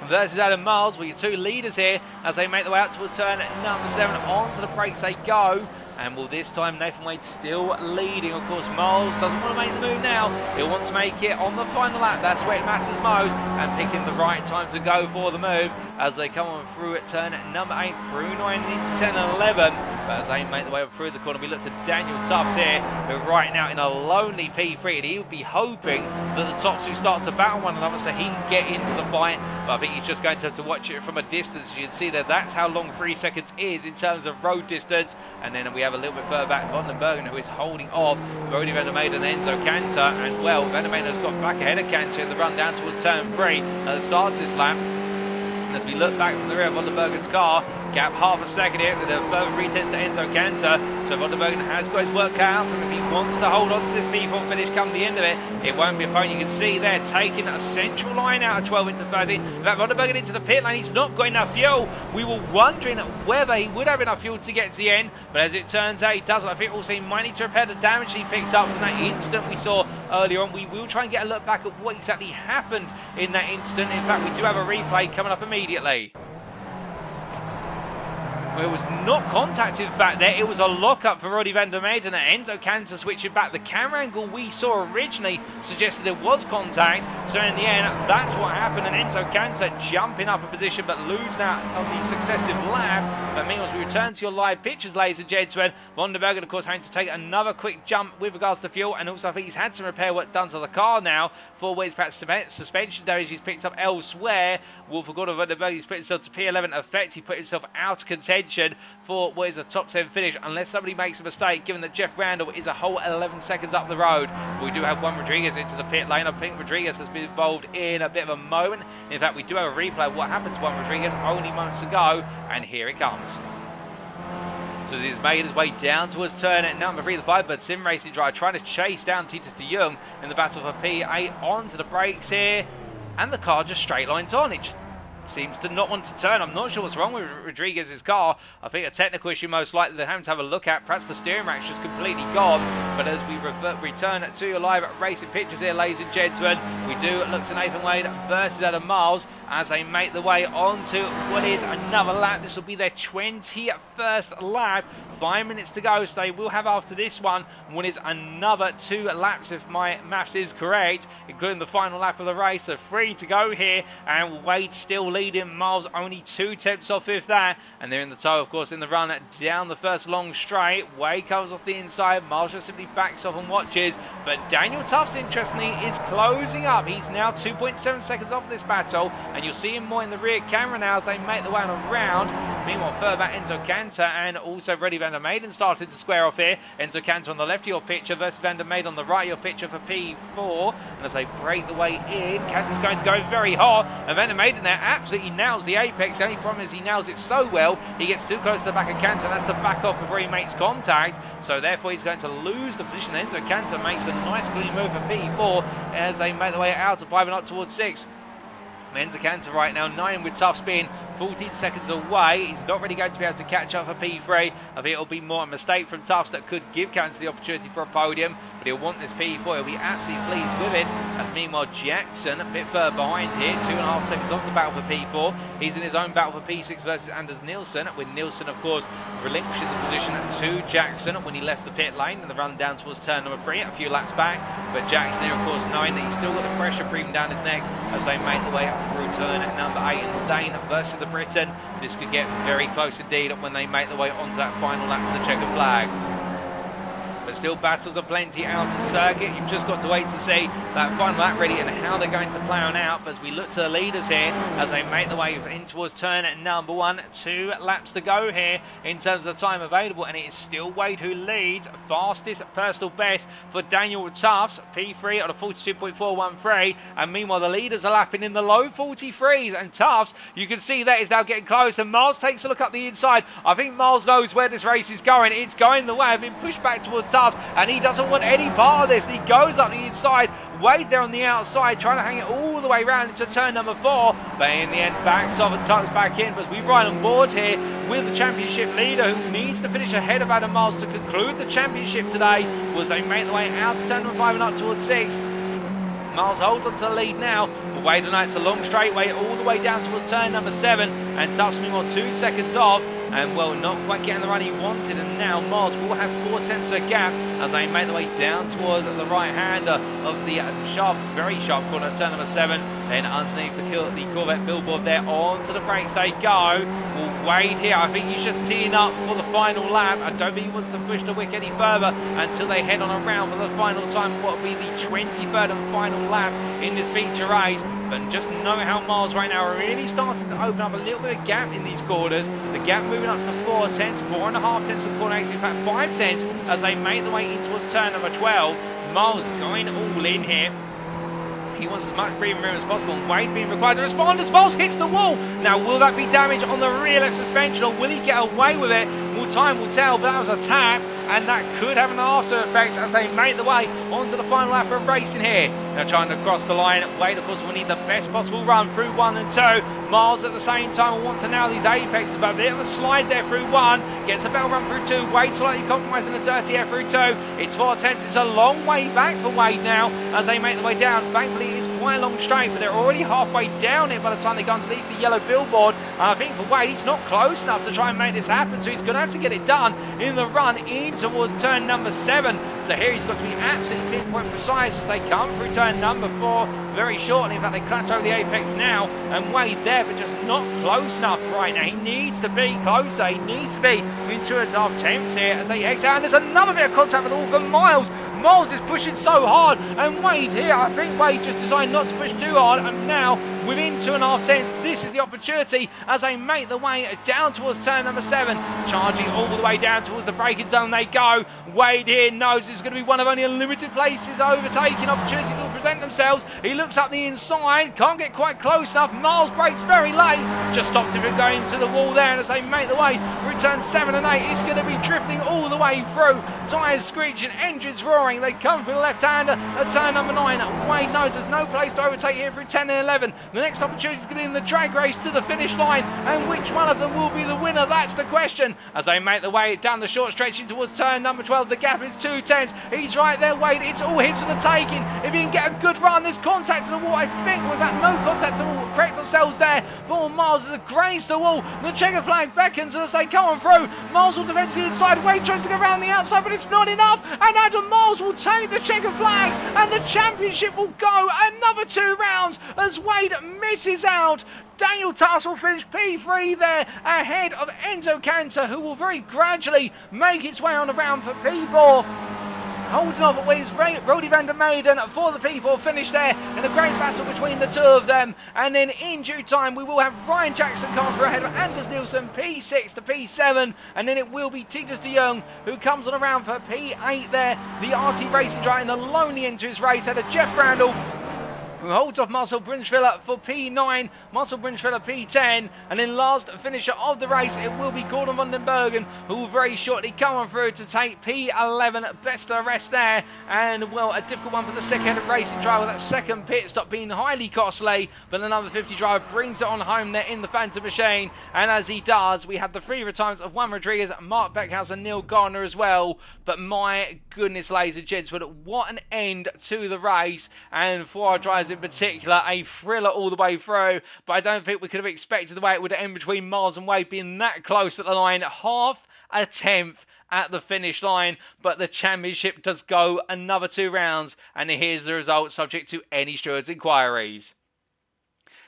versus Adam Miles, with your two leaders here as they make their way out towards turn number 7. On to the brakes they go. And will this time Nathan Wade still leading? Of course, Miles doesn't want to make the move now. He'll want to make it on the final lap. That's where it matters most. And picking the right time to go for the move as they come on through at turn number 8, through 9 into 10 and 11. But as they make the way through the corner, we look to Daniel Tufts here, who right now in a lonely P3. And he would be hoping that the top two start to battle one another so he can get into the fight. But I think he's just going to have to watch it from a distance. You can see there, that's how long 3 seconds is in terms of road distance. And then we have a little bit further back, Van den Bergen, who is holding off Brody Van der Meyden and Enzo Cantor. And well, Van der Meyden has got back ahead of Cantor in the run down towards turn 3 at the start of this lap. And as we look back from the rear of Van der Bergen's car, Gap half a second here with a further retest to Enzo Cantor. So Van der Bergen has got his work cut out for him if he wants to hold on to this P4 finish come the end of it. It won't be a point. You can see there taking a central line out of 12 into 13. In fact, Van der Bergen into the pit lane. He's not got enough fuel. We were wondering whether he would have enough fuel to get to the end, but as it turns out, he doesn't. I think also he might need to repair the damage he picked up from that instant we saw earlier on. We will try and get a look back at what exactly happened in that instant. In fact, we do have a replay coming up immediately. Well, it was not contact, in fact, there. It was a lock-up for Roddy van der Meijden and Enzo Cantor switching back. The camera angle we saw originally suggested there was contact. So in the end, that's what happened. And Enzo Cantor jumping up a position but losing out on the successive lap. But meanwhile, as we return to your live pictures, ladies and gentlemen, Van der Bergen, of course, having to take another quick jump with regards to fuel. And also, I think he's had some repair work done to the car now for where he's perhaps suspension damage he's picked up elsewhere. Wolf of Van der Bergen, he's put himself to P11 effect. He put himself out of contention for what is a top 10 finish, unless somebody makes a mistake, given that Jeff Randall is a whole 11 seconds up the road. We do have Juan Rodriguez into the pit lane. I think Rodriguez has been involved in a bit of a moment. In fact, we do have a replay of what happened to Juan Rodriguez only moments ago, and here it comes. So he's made his way down towards turn at number 3, the Firebird Sim Racing driver, trying to chase down Titus de Jong in the battle for P8 onto the brakes here, and the car just straight lines on. It just seems to not want to turn. I'm not sure what's wrong with Rodriguez's car. I think a technical issue most likely they're having to have a look at. Perhaps the steering rack's just completely gone. But as we return to your live racing pictures here, ladies and gentlemen, we do look to Nathan Wade versus Adam Miles as they make the way onto what is another lap. This will be their 21st lap. 5 minutes to go, so they will have after this one what is another 2 laps if my maths is correct, including the final lap of the race. So 3 to go here, and Wade still leading. Miles only 2 tenths off with that, and they're in the tow, of course, in the run down the first long straight. Wade comes off the inside. Miles just simply backs off and watches, but Daniel Tufts, interestingly, is closing up. He's now 2.7 seconds off this battle, and you'll see him more in the rear camera now as they make the way on a round. Meanwhile, further back, Enzo Cantor and also Roddy van der Meijden started to square off here. Enzo Cantor on the left of your picture versus van der Meijden on the right of your picture for P4. And as they break the way in, Cantor's going to go very hot. And van der Meijden there absolutely nails the apex. The only problem is he nails it so well, he gets too close to the back of Cantor, and that's to back off before he makes contact. So therefore he's going to lose the position. Enzo Cantor makes a nice clean move for P4 as they make the way out of 5 and up towards 6. Enzo Cantor right now 9 with Tufts being 14 seconds away. He's not really going to be able to catch up for P3. I think it'll be more a mistake from Tufts that could give Cantor the opportunity for a podium, but he'll want this P4. He'll be absolutely pleased with it. As meanwhile Jackson a bit further behind here, 2.5 seconds off the battle for P4. He's in his own battle for P6 versus Anders Nielsen, with Nielsen of course relinquishing the position to Jackson when he left the pit lane in the run down towards turn number 3 a few laps back. But Jackson here, of course, knowing that he's still got the pressure breathing down his neck as they make the way up through turn at number 8 in Dane versus the Briton. This could get very close indeed when they make the way onto that final lap for the checkered flag. But still, battles are plenty out of the circuit. You've just got to wait to see that final lap ready and how they're going to play on out. But as we look to the leaders here, as they make the way in towards turn at number 1, 2 laps to go here in terms of the time available, and it is still Wade who leads. Fastest personal best for Daniel Tufts, P3 on a 42.413, and meanwhile the leaders are lapping in the low 43s, and Tufts, you can see that is now getting close, and Miles takes a look up the inside. I think Miles knows where this race is going. It's going the way of being pushed back towards Tufts, and he doesn't want any part of this. He goes up the inside, Wade there on the outside, trying to hang it all the way around into turn number 4, but in the end backs off and tucks back in. But we ride on board here with the championship leader, who needs to finish ahead of Adam Miles to conclude the championship today, was they make the way out to turn number 5 and up towards 6. Miles holds on to the lead now. Wade tonight, it's a long straightaway all the way down towards turn number 7, and Tufts meanwhile 2 seconds off, and well, not quite getting the run he wanted, and now Miles will have 4 tenths of gap as they make the way down towards the right-hander of the sharp, very sharp corner, turn number 7, then underneath the Corvette billboard there, onto the brakes they go. Well, Wade here, I think he's just teeing up for the final lap. I don't think he wants to push the wick any further until they head on around for the final time, what will be the 23rd and final lap in this feature race. But just know how Miles right now are really starting to open up a little bit of gap in these corners. The gap moving up to 4 tenths, 4.5 tenths from corner 8, in fact 5 tenths as they make the way in towards turn number 12. Miles going all in here. He wants as much breathing room as possible, and Wade being required to respond as Walsh hits the wall. Now, will that be damage on the rear left suspension, or will he get away with it? Well, time will tell, but that was a tap, and that could have an after effect as they make the way onto the final lap of racing here. Now trying to cross the line, Wade of course will need the best possible run through 1 and 2. Miles at the same time will want to nail these apexes, but a bit of a slide there through 1, gets a bell run through 2, Wade slightly compromising a dirty F through 2. It's 4 tenths, it's a long way back for Wade now as they make the way down. Thankfully it's quite a long straight, but they're already halfway down it by the time they come to leave the yellow billboard. I think for Wade, he's not close enough to try and make this happen, so he's going to have to get it done in the run in towards turn number 7. So here he's got to be absolutely pinpoint precise as they come through turn number 4 very shortly. In fact, they clutch over the apex now, and Wade there, but just not close enough right now. He needs to be closer. He needs to be in 2.5 tenths here as they exit. And there's another bit of contact with all for Miles. Miles is pushing so hard, and Wade here, I think Wade just designed not to push too hard, and now within 2.5 tenths, this is the opportunity as they make the way down towards turn number 7, charging all the way down towards the braking zone they go. Wade here knows it's going to be one of only a limited places overtaking opportunities will present themselves. He looks up the inside, can't get quite close enough. Miles brakes very late, just stops him from going to the wall there, and as they make the way through turn 7 and 8, it's going to be drifting all the way through. Tyres screeching, engines roaring. They come through the left-hander at turn number 9. Wade knows there's no place to overtake here through 10 and 11. The next opportunity is going to be in the drag race to the finish line, and which one of them will be the winner? That's the question. As they make the way down the short stretch in towards turn number 12, the gap is 2 tenths. He's right there, Wade. It's all hits for the taking. If he can get a good run, there's contact to the wall. I think we've had no contact to the wall. Correct ourselves there. 4 miles as it grazed the wall. The checker flag beckons as they come on through. Miles will defend to the inside. Wade tries to go around the outside, but it's not enough. And Adam Miles will take the checker flag, and the championship will go another 2 rounds as Wade misses out. Daniel Tuss will finish P3 there ahead of Enzo Cantor, who will very gradually make its way on around for P4. Holding off with Roddy van der Meyden for the P4 finish there in a great battle between the two of them. And then in due time we will have Ryan Jackson coming through ahead of Anders Nielsen, P6 to P7, and then it will be Titus de Jong who comes on around for P8 there. The RT Racing driver in the lonely end to his race ahead of Jeff Randall, who holds off Marcel Brunschwiller for P9, Marcel Brunschwiller P10, and then last finisher of the race, it will be Gordon van den Bergen, who will very shortly come on through to take P11, best of rest there, and well, a difficult one for the second racing driver, that second pit stop being highly costly, but another 50 driver brings it on home there in the Phantom machine, and as he does, we have the 3 retirements of Juan Rodriguez, Mark Beckhouse and Neil Gardner as well, but my goodness, ladies and gents, what an end to the race, and for our drivers in particular, a thriller all the way through, but I don't think we could have expected the way it would end between Miles and Wade being that close at the line, half a tenth at the finish line, but the championship does go another 2 rounds, and here's the result subject to any steward's inquiries.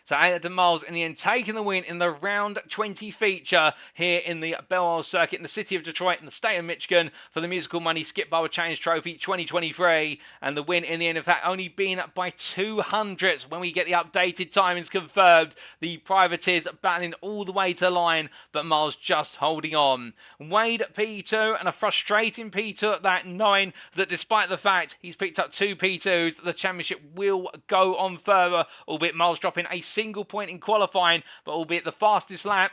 So Adam Miles in the end taking the win in the round 20 feature here in the Belle Isle circuit in the city of Detroit in the state of Michigan for the Musical Money Skip Barber Challenge Trophy 2023. And the win in the end, in fact, only being by 200ths when we get the updated timings confirmed. The privateers battling all the way to the line, but Miles just holding on. Wade P2 and a frustrating P2 at that, knowing that despite the fact he's picked up 2 P2s, the championship will go on further, albeit Miles dropping a single point in qualifying, but albeit the fastest lap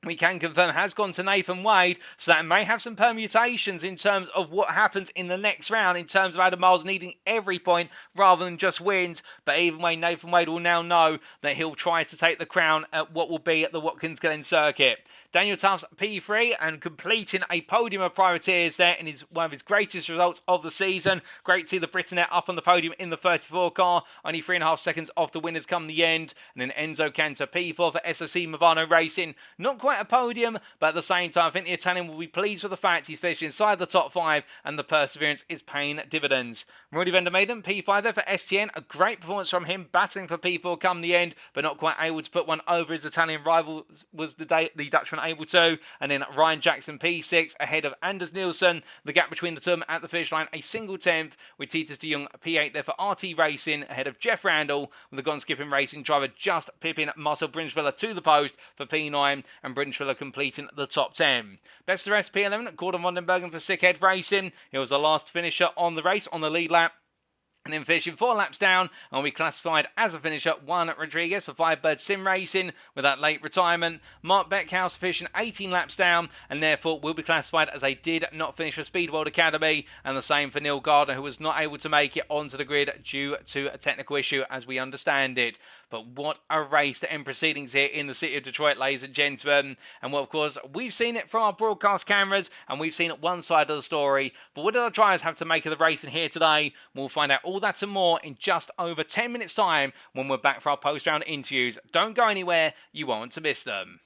we can confirm has gone to Nathan Wade, so that may have some permutations in terms of what happens in the next round in terms of Adam Miles needing every point rather than just wins. But either way, Nathan Wade will now know that he'll try to take the crown at what will be at the Watkins Glen circuit. Daniel Tuff's P3 and completing a podium of privateers there in one of his greatest results of the season. Great to see the Britannet up on the podium in the 34 car, only 3.5 seconds off the winners come the end. And then Enzo Cantor P4 for SSC Movano Racing. Not quite a podium, but at the same time I think the Italian will be pleased with the fact he's finished inside the top 5 and the perseverance is paying dividends. Roddy van der Meyden P5 there for STN, a great performance from him, battling for P4 come the end, but not quite able to put one over his Italian rival was the Dutchman able to. And then Ryan Jackson P6 ahead of Anders Nielsen. The gap between the two at the finish line, a single 10th, with Titus de Jong P8 there for RT Racing ahead of Jeff Randall, with the Gone Skipping Racing driver just pipping Marcel Brunschwiller to the post for P9, and Brunschwiller completing the top 10. Best of the rest P11, Gordon van den Bergen for Sickhead Racing. He was the last finisher on the race on the lead lap. And then finishing 4 laps down, and we classified as a finisher Juan Rodriguez for Firebird Sim Racing with that late retirement. Mark Beckhouse finishing 18 laps down, and therefore will be classified as a did not finish for Speed World Academy. And the same for Neil Gardner, who was not able to make it onto the grid due to a technical issue, as we understand it. But what a race to end proceedings here in the city of Detroit, ladies and gentlemen. And well, of course, we've seen it from our broadcast cameras, and we've seen one side of the story. But what did our drivers have to make of the racing here today? We'll find out all that and more in just over 10 minutes' time when we're back for our post-round interviews. Don't go anywhere, you won't want to miss them.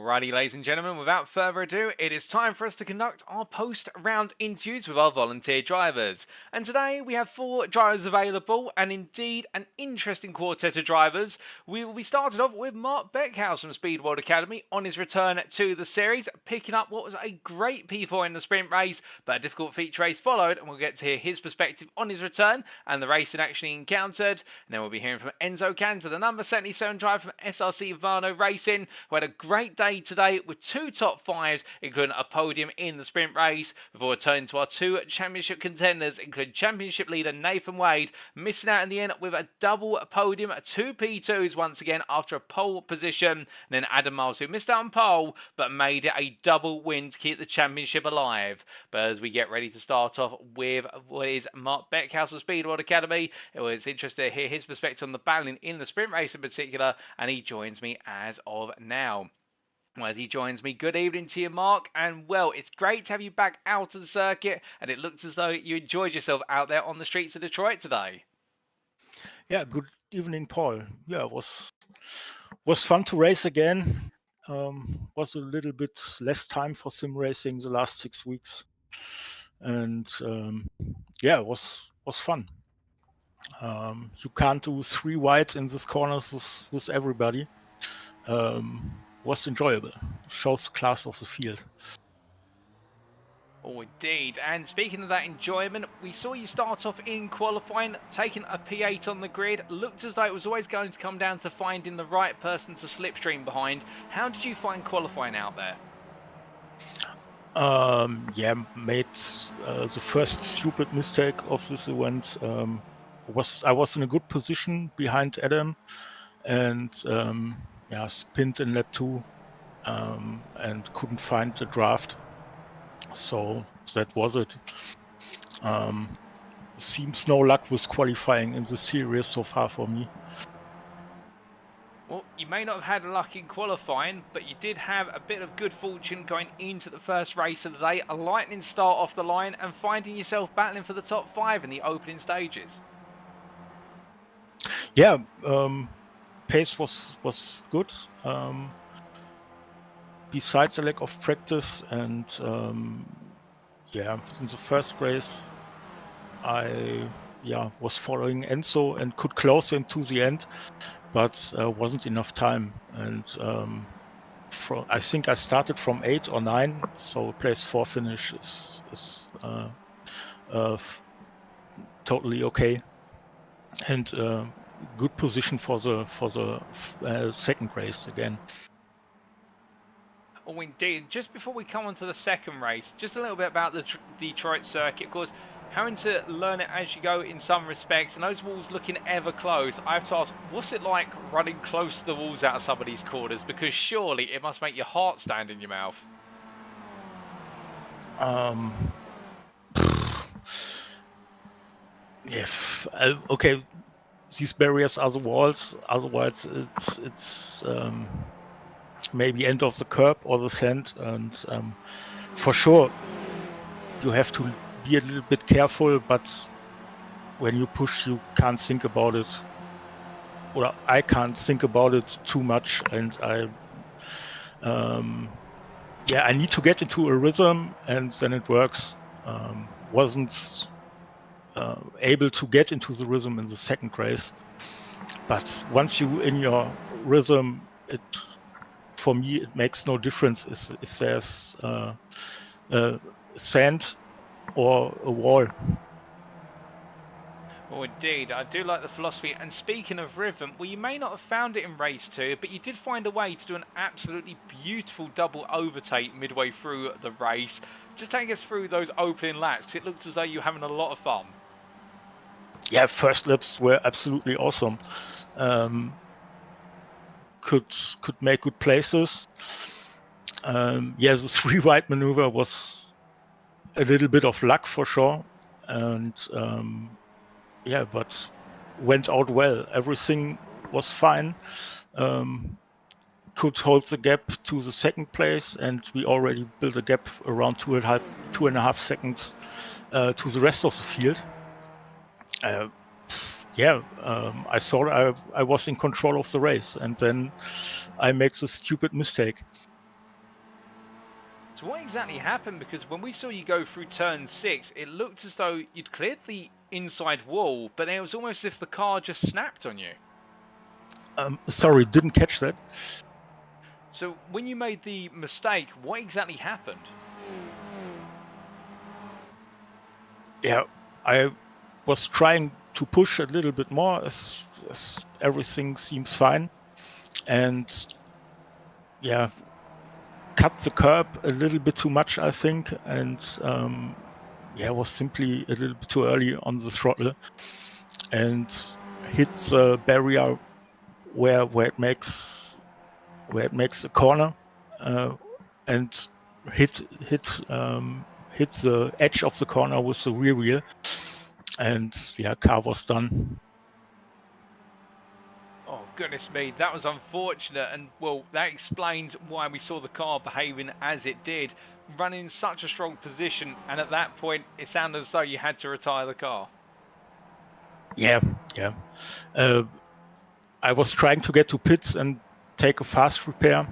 Alrighty, ladies and gentlemen, without further ado, it is time for us to conduct our post-round interviews with our volunteer drivers. And today we have 4 drivers available, and indeed an interesting quartet of drivers. We will be started off with Mark Beckhouse from Speed World Academy on his return to the series, picking up what was a great P4 in the sprint race, but a difficult feature race followed, and we'll get to hear his perspective on his return and the race in action he encountered. And then we'll be hearing from Enzo Cantor, the number 77 driver from SRC Vano Racing, who had a great day today with 2 top 5s, including a podium in the sprint race, before turning to our 2 championship contenders, including championship leader Nathan Wade, missing out in the end with a double podium, 2 P2s once again after a pole position, and then Adam Miles, who missed out on pole, but made it a double win to keep the championship alive. But as we get ready to start off with what is Mark Beckhouse of Speed World Academy, it was interesting to hear his perspective on the battling in the sprint race in particular, and he joins me as of now. Well, as he joins me, good evening to you, Mark, and well, it's great to have you back out of the circuit, and it looks as though you enjoyed yourself out there on the streets of Detroit today. Yeah, good evening, Paul. Yeah, it was fun to race again. Was a little bit less time for sim racing the last 6 weeks, and yeah, it was fun. You can't do 3 wides in these corners with everybody. Was enjoyable. Shows the class of the field. Oh, indeed. And speaking of that enjoyment, we saw you start off in qualifying, taking a P8 on the grid. Looked as though it was always going to come down to finding the right person to slipstream behind. How did you find qualifying out there? Yeah, made the first stupid mistake of this event. I was in a good position behind Adam, and yeah, spinned in lap 2 and couldn't find the draft. So that was it. Seems no luck with qualifying in the series so far for me. Well, you may not have had luck in qualifying, but you did have a bit of good fortune going into the first race of the day, a lightning start off the line, and finding yourself battling for the top 5 in the opening stages. Yeah, pace was good. Besides the lack of practice, and yeah, in the first race, I was following Enzo and could close him to the end, but wasn't enough time. And I think I started from 8 or 9, so place 4 finish is totally okay, and good position for the second race again. Oh, indeed. Just before we come on to the second race, just a little bit about the Detroit circuit. Of course, having to learn it as you go in some respects, and those walls looking ever close. I have to ask, what's it like running close to the walls out of some of these corners? Because surely it must make your heart stand in your mouth. Yeah, okay. These barriers are the walls. Otherwise, it's maybe end of the curb or the sand, and for sure you have to be a little bit careful, but when you push, you can't think about it, or I can't think about it too much, and I need to get into a rhythm, and then it works. Wasn't able to get into the rhythm in the second race, but once you in your rhythm, for me, it makes no difference if there's sand or a wall. Oh, indeed. I do like the philosophy. And speaking of rhythm, well, you may not have found it in race 2, but you did find a way to do an absolutely beautiful double overtake midway through the race. Just take us through those opening laps, because it looks as though you're having a lot of fun. Yeah, first laps were absolutely awesome. Could make good places. Yeah, the 3 wide maneuver was a little bit of luck for sure, and yeah, but went out well. Everything was fine. Could hold the gap to the second place, and we already built a gap around 2.5 seconds to the rest of the field. I thought I was in control of the race, and then I make the stupid mistake. So what exactly happened? Because when we saw you go through turn 6, it looked as though you'd cleared the inside wall, but then it was almost as if the car just snapped on you. Sorry, didn't catch that. So when you made the mistake, what exactly happened? Yeah, I was trying to push a little bit more as everything seems fine. And yeah, cut the curb a little bit too much, I think. And yeah, was simply a little bit too early on the throttle and hit the barrier where it makes a corner, and hit the edge of the corner with the rear wheel, and yeah, car was done. Oh, goodness me, that was unfortunate, and well, that explains why we saw the car behaving as it did, running in such a strong position, and at that point, it sounded as though you had to retire the car. Yeah. I was trying to get to pits and take a fast repair,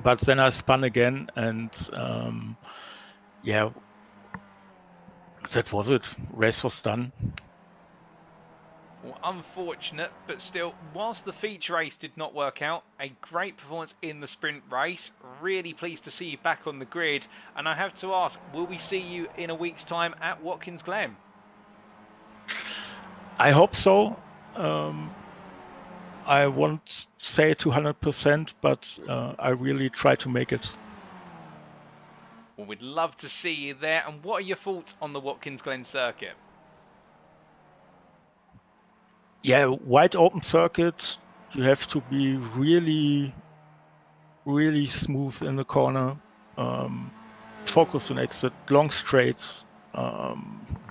but then I spun again, and yeah, that was it. Race was done. Well, unfortunate, but still, whilst the feature race did not work out, a great performance in the sprint race. Really pleased to see you back on the grid. And I have to ask, will we see you in a week's time at Watkins Glen? I hope so. I won't say 200%, but I really try to make it. Well, we'd love to see you there. And what are your thoughts on the Watkins Glen circuit? Yeah, wide open circuit. You have to be really, really smooth in the corner. Focus on exit, long straights,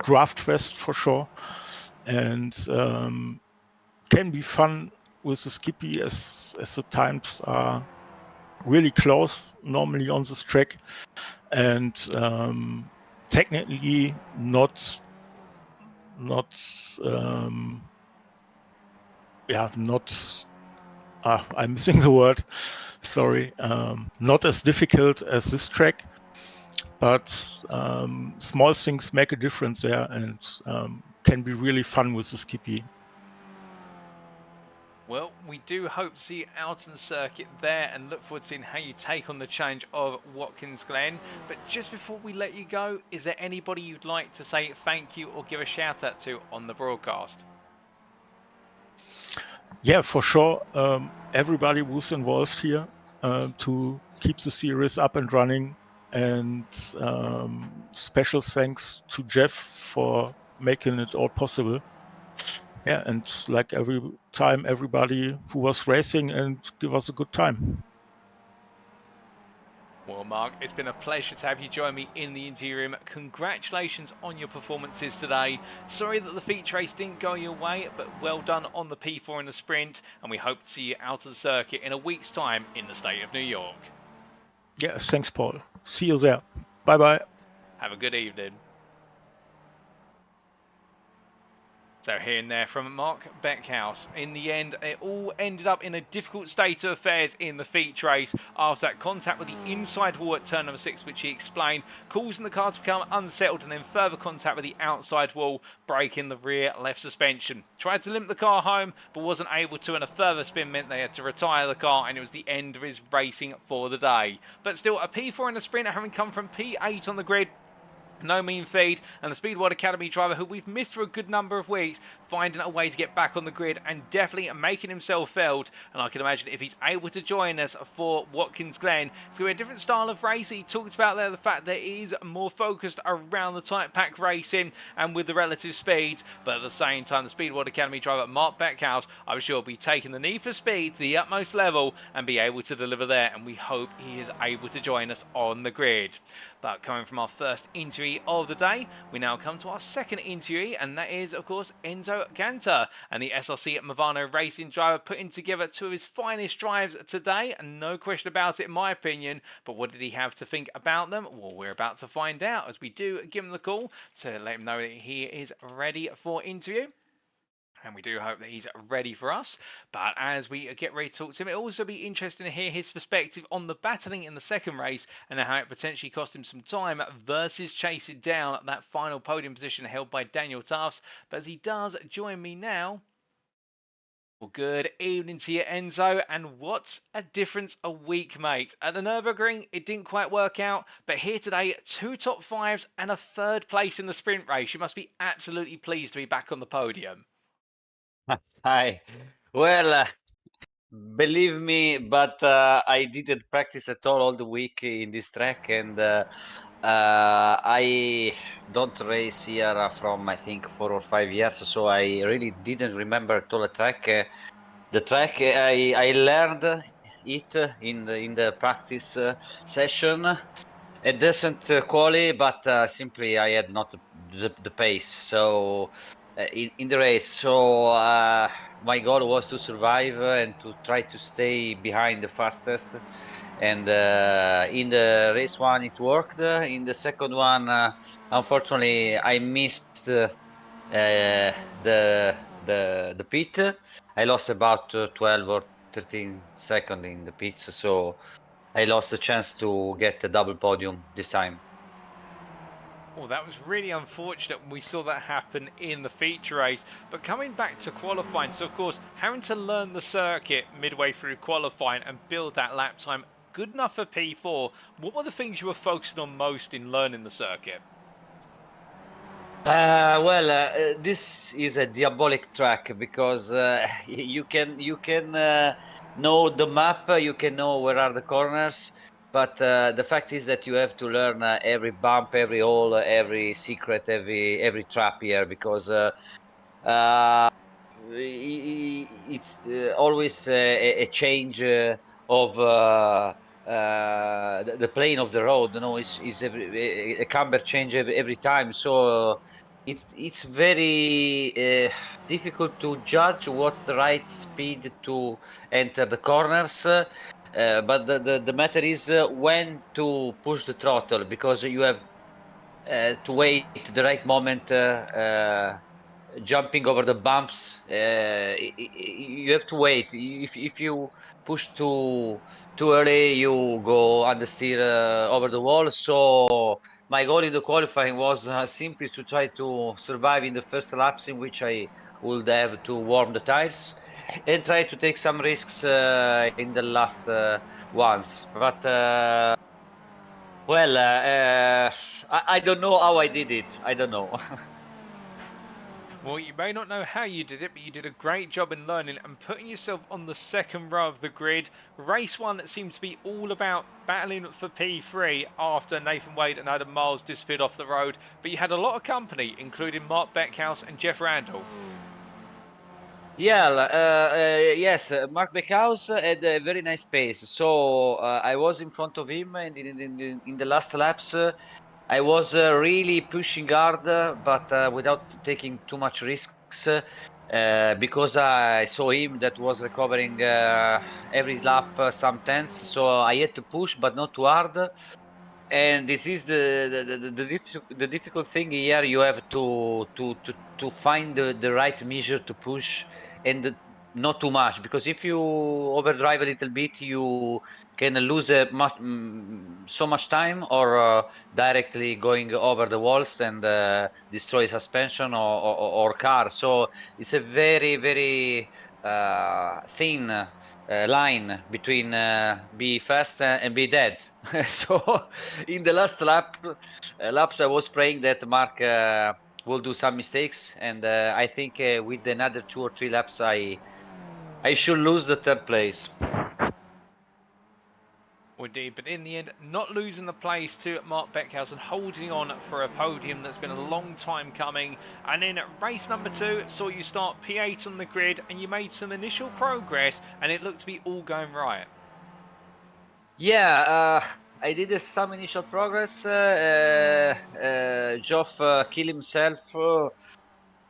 draft fast for sure, and can be fun with the skippy as the times are really close normally on this track, and technically not I'm missing the word, sorry, not as difficult as this track, but small things make a difference there, and can be really fun with the skippy. Well, we do hope to see you out on the circuit there and look forward to seeing how you take on the challenge of Watkins Glen. But just before we let you go, is there anybody you'd like to say thank you or give a shout out to on the broadcast? Yeah, for sure. Everybody who's involved here to keep the series up and running. And special thanks to Jeff for making it all possible. Yeah, and like every time, everybody who was racing and give us a good time. Well, Mark, it's been a pleasure to have you join me in the interview room. Congratulations on your performances today. Sorry that the feature race didn't go your way, but well done on the P4 in the sprint, and we hope to see you out of the circuit in a week's time in the state of New York. Yeah, thanks, Paul. See you there. Bye-bye. Have a good evening. So hearing there from Mark Beckhouse. In the end, it all ended up in a difficult state of affairs in the feature race after that contact with the inside wall at turn number 6, which he explained, causing the car to become unsettled, and then further contact with the outside wall, breaking the rear left suspension. Tried to limp the car home, but wasn't able to, and a further spin meant they had to retire the car, and it was the end of his racing for the day. But still, a P4 in the sprint, having come from P8 on the grid, no mean feat, and the Speedworld Academy driver, who we've missed for a good number of weeks, finding a way to get back on the grid and definitely making himself felt. And I can imagine if he's able to join us for Watkins Glen, it's going to be a different style of race. He talked about there the fact that it is more focused around the tight pack racing and with the relative speeds, but at the same time, the Speedworld Academy driver Mark Beckhouse, I'm sure, will be taking the need for speed to the utmost level and be able to deliver there, and we hope he is able to join us on the grid. But coming from our first interview of the day, we now come to our second interview, and that is, of course, Enzo Cantor, and the SRC Movano racing driver, putting together two of his finest drives today, and no question about it in my opinion. But what did he have to think about them? Well, we're about to find out as we do give him the call to let him know that he is ready for interview. And we do hope that he's ready for us. But as we get ready to talk to him, it'll also be interesting to hear his perspective on the battling in the second race and how it potentially cost him some time versus chasing down that final podium position held by Daniel Tufts. But as he does join me now, well, good evening to you, Enzo, and what a difference a week makes. At the Nürburgring, it didn't quite work out, but here today, 2 top 5s and a 3rd place in the sprint race. You must be absolutely pleased to be back on the podium. Hi. Well, believe me, but I didn't practice at all the week in this track, and I don't race here from I think 4 or 5 years, so I really didn't remember at all the track. The track I learned it in the practice session. A decent quality, but simply I had not the pace. So in the race, so my goal was to survive and to try to stay behind the fastest. And in the race one, it worked. In the second one, unfortunately, I missed the pit. I lost about 12 or 13 seconds in the pits, so I lost a chance to get a double podium this time. Well, that was really unfortunate when we saw that happen in the feature race. But coming back to qualifying, so of course, having to learn the circuit midway through qualifying and build that lap time good enough for P4, what were the things you were focusing on most in learning the circuit? Well, this is a diabolic track because you can know the map, you can know where are the corners, but the fact is that you have to learn every bump, every hole, every secret, every trap here because it's always a change of the plane of the road. You know, is a camber change every time. So it's very difficult to judge what's the right speed to enter the corners. But the matter is when to push the throttle because you have to wait the right moment. Jumping over the bumps, you have to wait. If you push too early, you go understeer over the wall. So my goal in the qualifying was simply to try to survive in the first laps in which I would have to warm the tires and try to take some risks in the last ones. But well, I don't know how I did it. I don't know. Well, you may not know how you did it, but you did a great job in learning and putting yourself on the second row of the grid. Race 1 that seemed to be all about battling for P3 after Nathan Wade and Adam Miles disappeared off the road, but you had a lot of company, including Mark Beckhouse and Jeff Randall. Yeah, yes, Mark Beckhouse had a very nice pace. So I was in front of him, and in the last laps, I was really pushing hard, but without taking too much risks, because I saw him that was recovering every lap some tenths. So I had to push, but not too hard. And this is the difficult thing here. You have to find the right measure to push and not too much, because if you overdrive a little bit, you can lose so much time, or directly going over the walls and destroy suspension or car. So it's a very thin line between be fast and be dead. So in the last laps, I was praying that Mark will do some mistakes, and I think with another 2 or 3 laps, I should lose the 3rd place. Indeed, but in the end, not losing the place to Mark Beckhouse and holding on for a podium that's been a long time coming. And in race number 2, saw you start P8 on the grid, and you made some initial progress, and it looked to be all going right. Yeah, I did some initial progress. Geoff killed himself,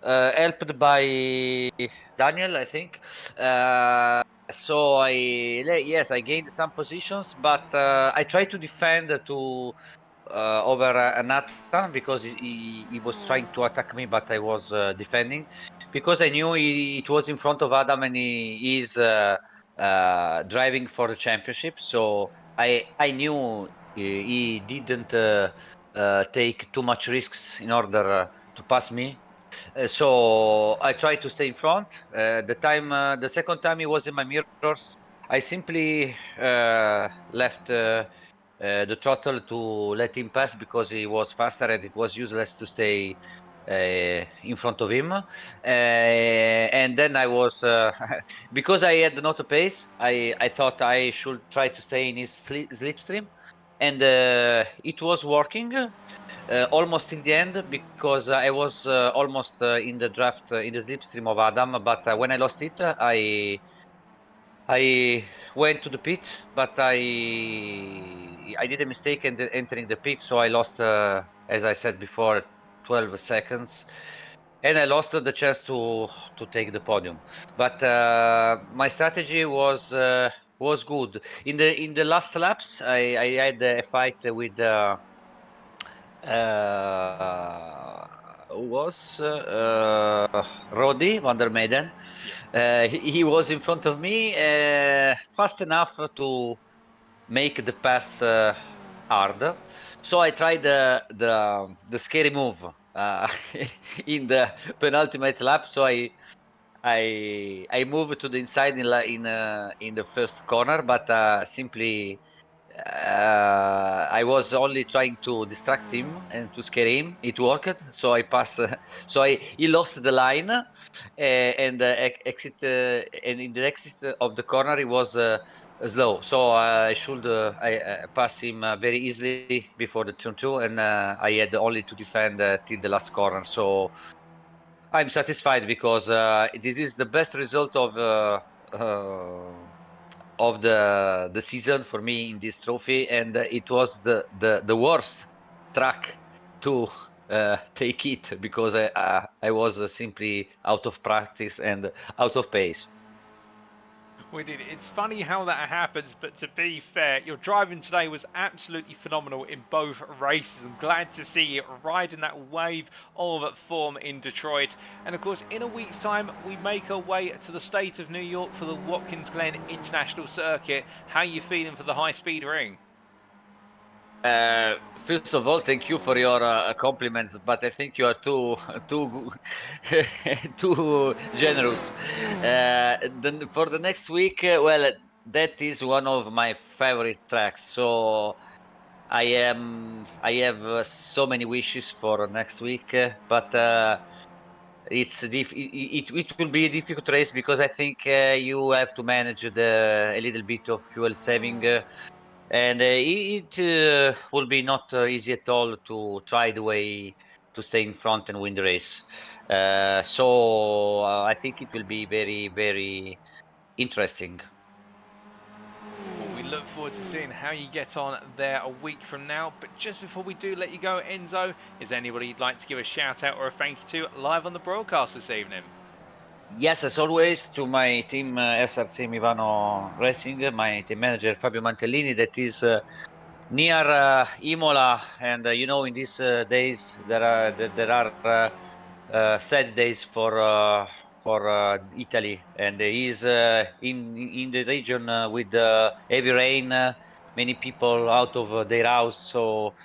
helped by Daniel, I think. So yes, I gained some positions, but I tried to defend to over Nathan because he was trying to attack me, but I was defending. because I knew it was in front of Adam and he is driving for the championship. So I knew he didn't take too much risks in order to pass me. So I tried to stay in front. The second time he was in my mirrors, I simply left the throttle to let him pass because he was faster and it was useless to stay in front of him. And then I was, because I had not a pace, I thought I should try to stay in his slipstream. And it was working almost till the end because I was almost in the draft in the slipstream of Adam. But when I lost it, I went to the pit, but I did a mistake in entering the pit, so I lost, as I said before, 12 seconds, and I lost the chance to take the podium. But my strategy was good. In the last laps, I had a fight with who was Roddy van der Meiden. He was in front of me, fast enough to make the pass hard. So I tried the scary move in the penultimate lap. So I moved to the inside in the first corner, but simply I was only trying to distract him and to scare him. It worked, so I passed. He lost the line, and exit. And in the exit of the corner, he was slow. So I should I pass him very easily before the turn two, and I had only to defend till the last corner. So I'm satisfied because this is the best result of the season for me in this trophy, and it was the worst track to take it because I was simply out of practice and out of pace. We did. It's funny how that happens, but to be fair, your driving today was absolutely phenomenal in both races. I'm glad to see you riding that wave of form in Detroit. And of course, in a week's time, we make our way to the state of New York for the Watkins Glen International Circuit. How are you feeling for the high-speed ring? First of all, thank you for your compliments, but I think you are too too generous. Then for the next week, well, that is one of my favorite tracks. So I have so many wishes for next week, but it will be a difficult race because I think you have to manage a little bit of fuel saving. And it will be not easy at all to try the way to stay in front and win the race. So I think it will be very, very interesting. Well, we look forward to seeing how you get on there a week from now. But just before we do let you go, Enzo, is anybody you'd like to give a shout out or a thank you to live on the broadcast this evening? Yes, as always, to my team SRC Mivano Racing, my team manager Fabio Mantellini, that is near Imola, and you know, in these days there are sad days for Italy, and he's in the region with heavy rain, many people out of their house, so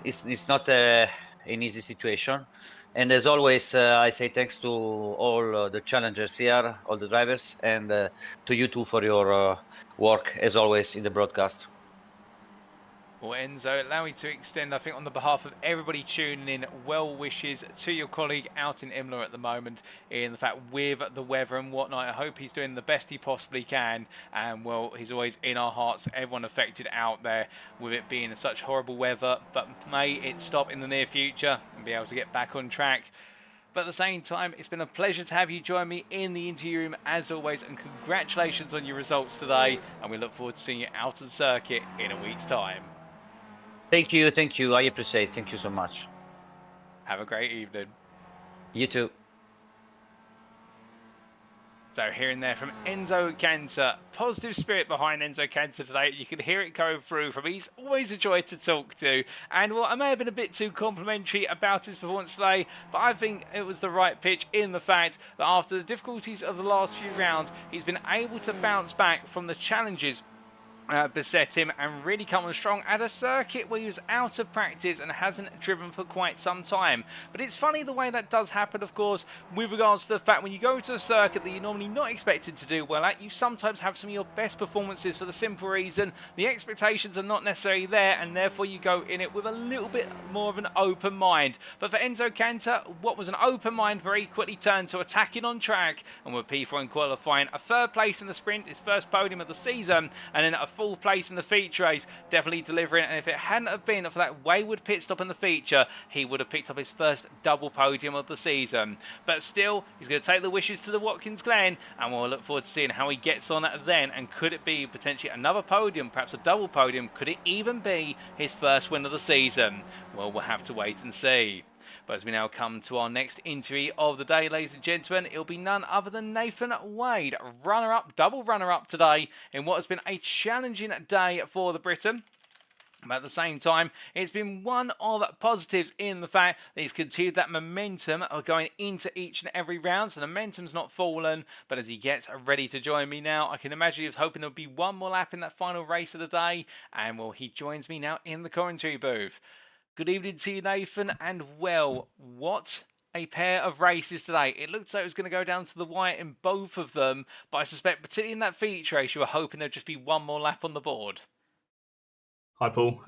it's not an easy situation. And as always, I say thanks to all the challengers here, all the drivers, and to you too for your work as always in the broadcast. Well, Enzo, allow me to extend, I think, on the behalf of everybody tuning in, well wishes to your colleague out in Imola at the moment, in the fact with the weather and whatnot. I hope he's doing the best he possibly can, and well, he's always in our hearts, everyone affected out there with it being such horrible weather, but may it stop in the near future and be able to get back on track. But at the same time, it's been a pleasure to have you join me in the interview room as always, and congratulations on your results today, and we look forward to seeing you out at the circuit in a week's time. Thank you. I appreciate it. Thank you so much. Have a great evening. You too. So hearing there from Enzo Cantor, positive spirit behind Enzo Cantor today. You can hear it go through from he's always a joy to talk to. And well, I may have been a bit too complimentary about his performance today, but I think it was the right pitch in the fact that after the difficulties of the last few rounds, he's been able to bounce back from the challenges beset him and really come on strong at a circuit where he was out of practice and hasn't driven for quite some time. But it's funny the way that does happen, of course, with regards to the fact when you go to a circuit that you're normally not expected to do well at, you sometimes have some of your best performances for the simple reason the expectations are not necessarily there, and therefore you go in it with a little bit more of an open mind. But for Enzo Cantor, what was an open mind very quickly turned to attacking on track, and with P4 in qualifying, a third place in the sprint, his first podium of the season, and then a full place in the feature race, definitely delivering. And if it hadn't have been for that wayward pit stop in the feature, he would have picked up his first double podium of the season. But still, he's going to take the wishes to the Watkins Glen, and we'll look forward to seeing how he gets on then. And could it be potentially another podium, perhaps a double podium? Could it even be his first win of the season? Well, we'll have to wait and see. But as we now come to our next interview of the day, ladies and gentlemen, it'll be none other than Nathan Wade, runner-up, double runner-up today in what has been a challenging day for the Briton. But at the same time, it's been one of positives in the fact that he's continued that momentum of going into each and every round. So the momentum's not fallen, but as he gets ready to join me now, I can imagine he was hoping there'll be one more lap in that final race of the day. And well, he joins me now in the commentary booth. Good evening to you, Nathan, and well, what a pair of races today. It looked like it was going to go down to the wire in both of them, but I suspect, particularly in that feature race, you were hoping there'd just be one more lap on the board. Hi, Paul.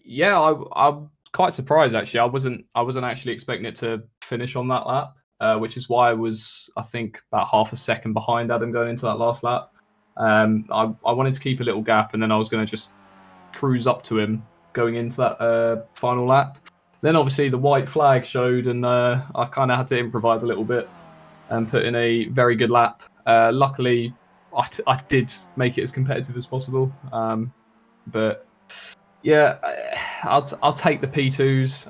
Yeah, I'm quite surprised actually. I wasn't actually expecting it to finish on that lap, which is why I was, I think, about half a second behind Adam going into that last lap. I wanted to keep a little gap, and then I was going to just cruise up to him going into that final lap. Then obviously the white flag showed, and I kind of had to improvise a little bit and put in a very good lap. Luckily, I did make it as competitive as possible. But yeah, I'll take the P2s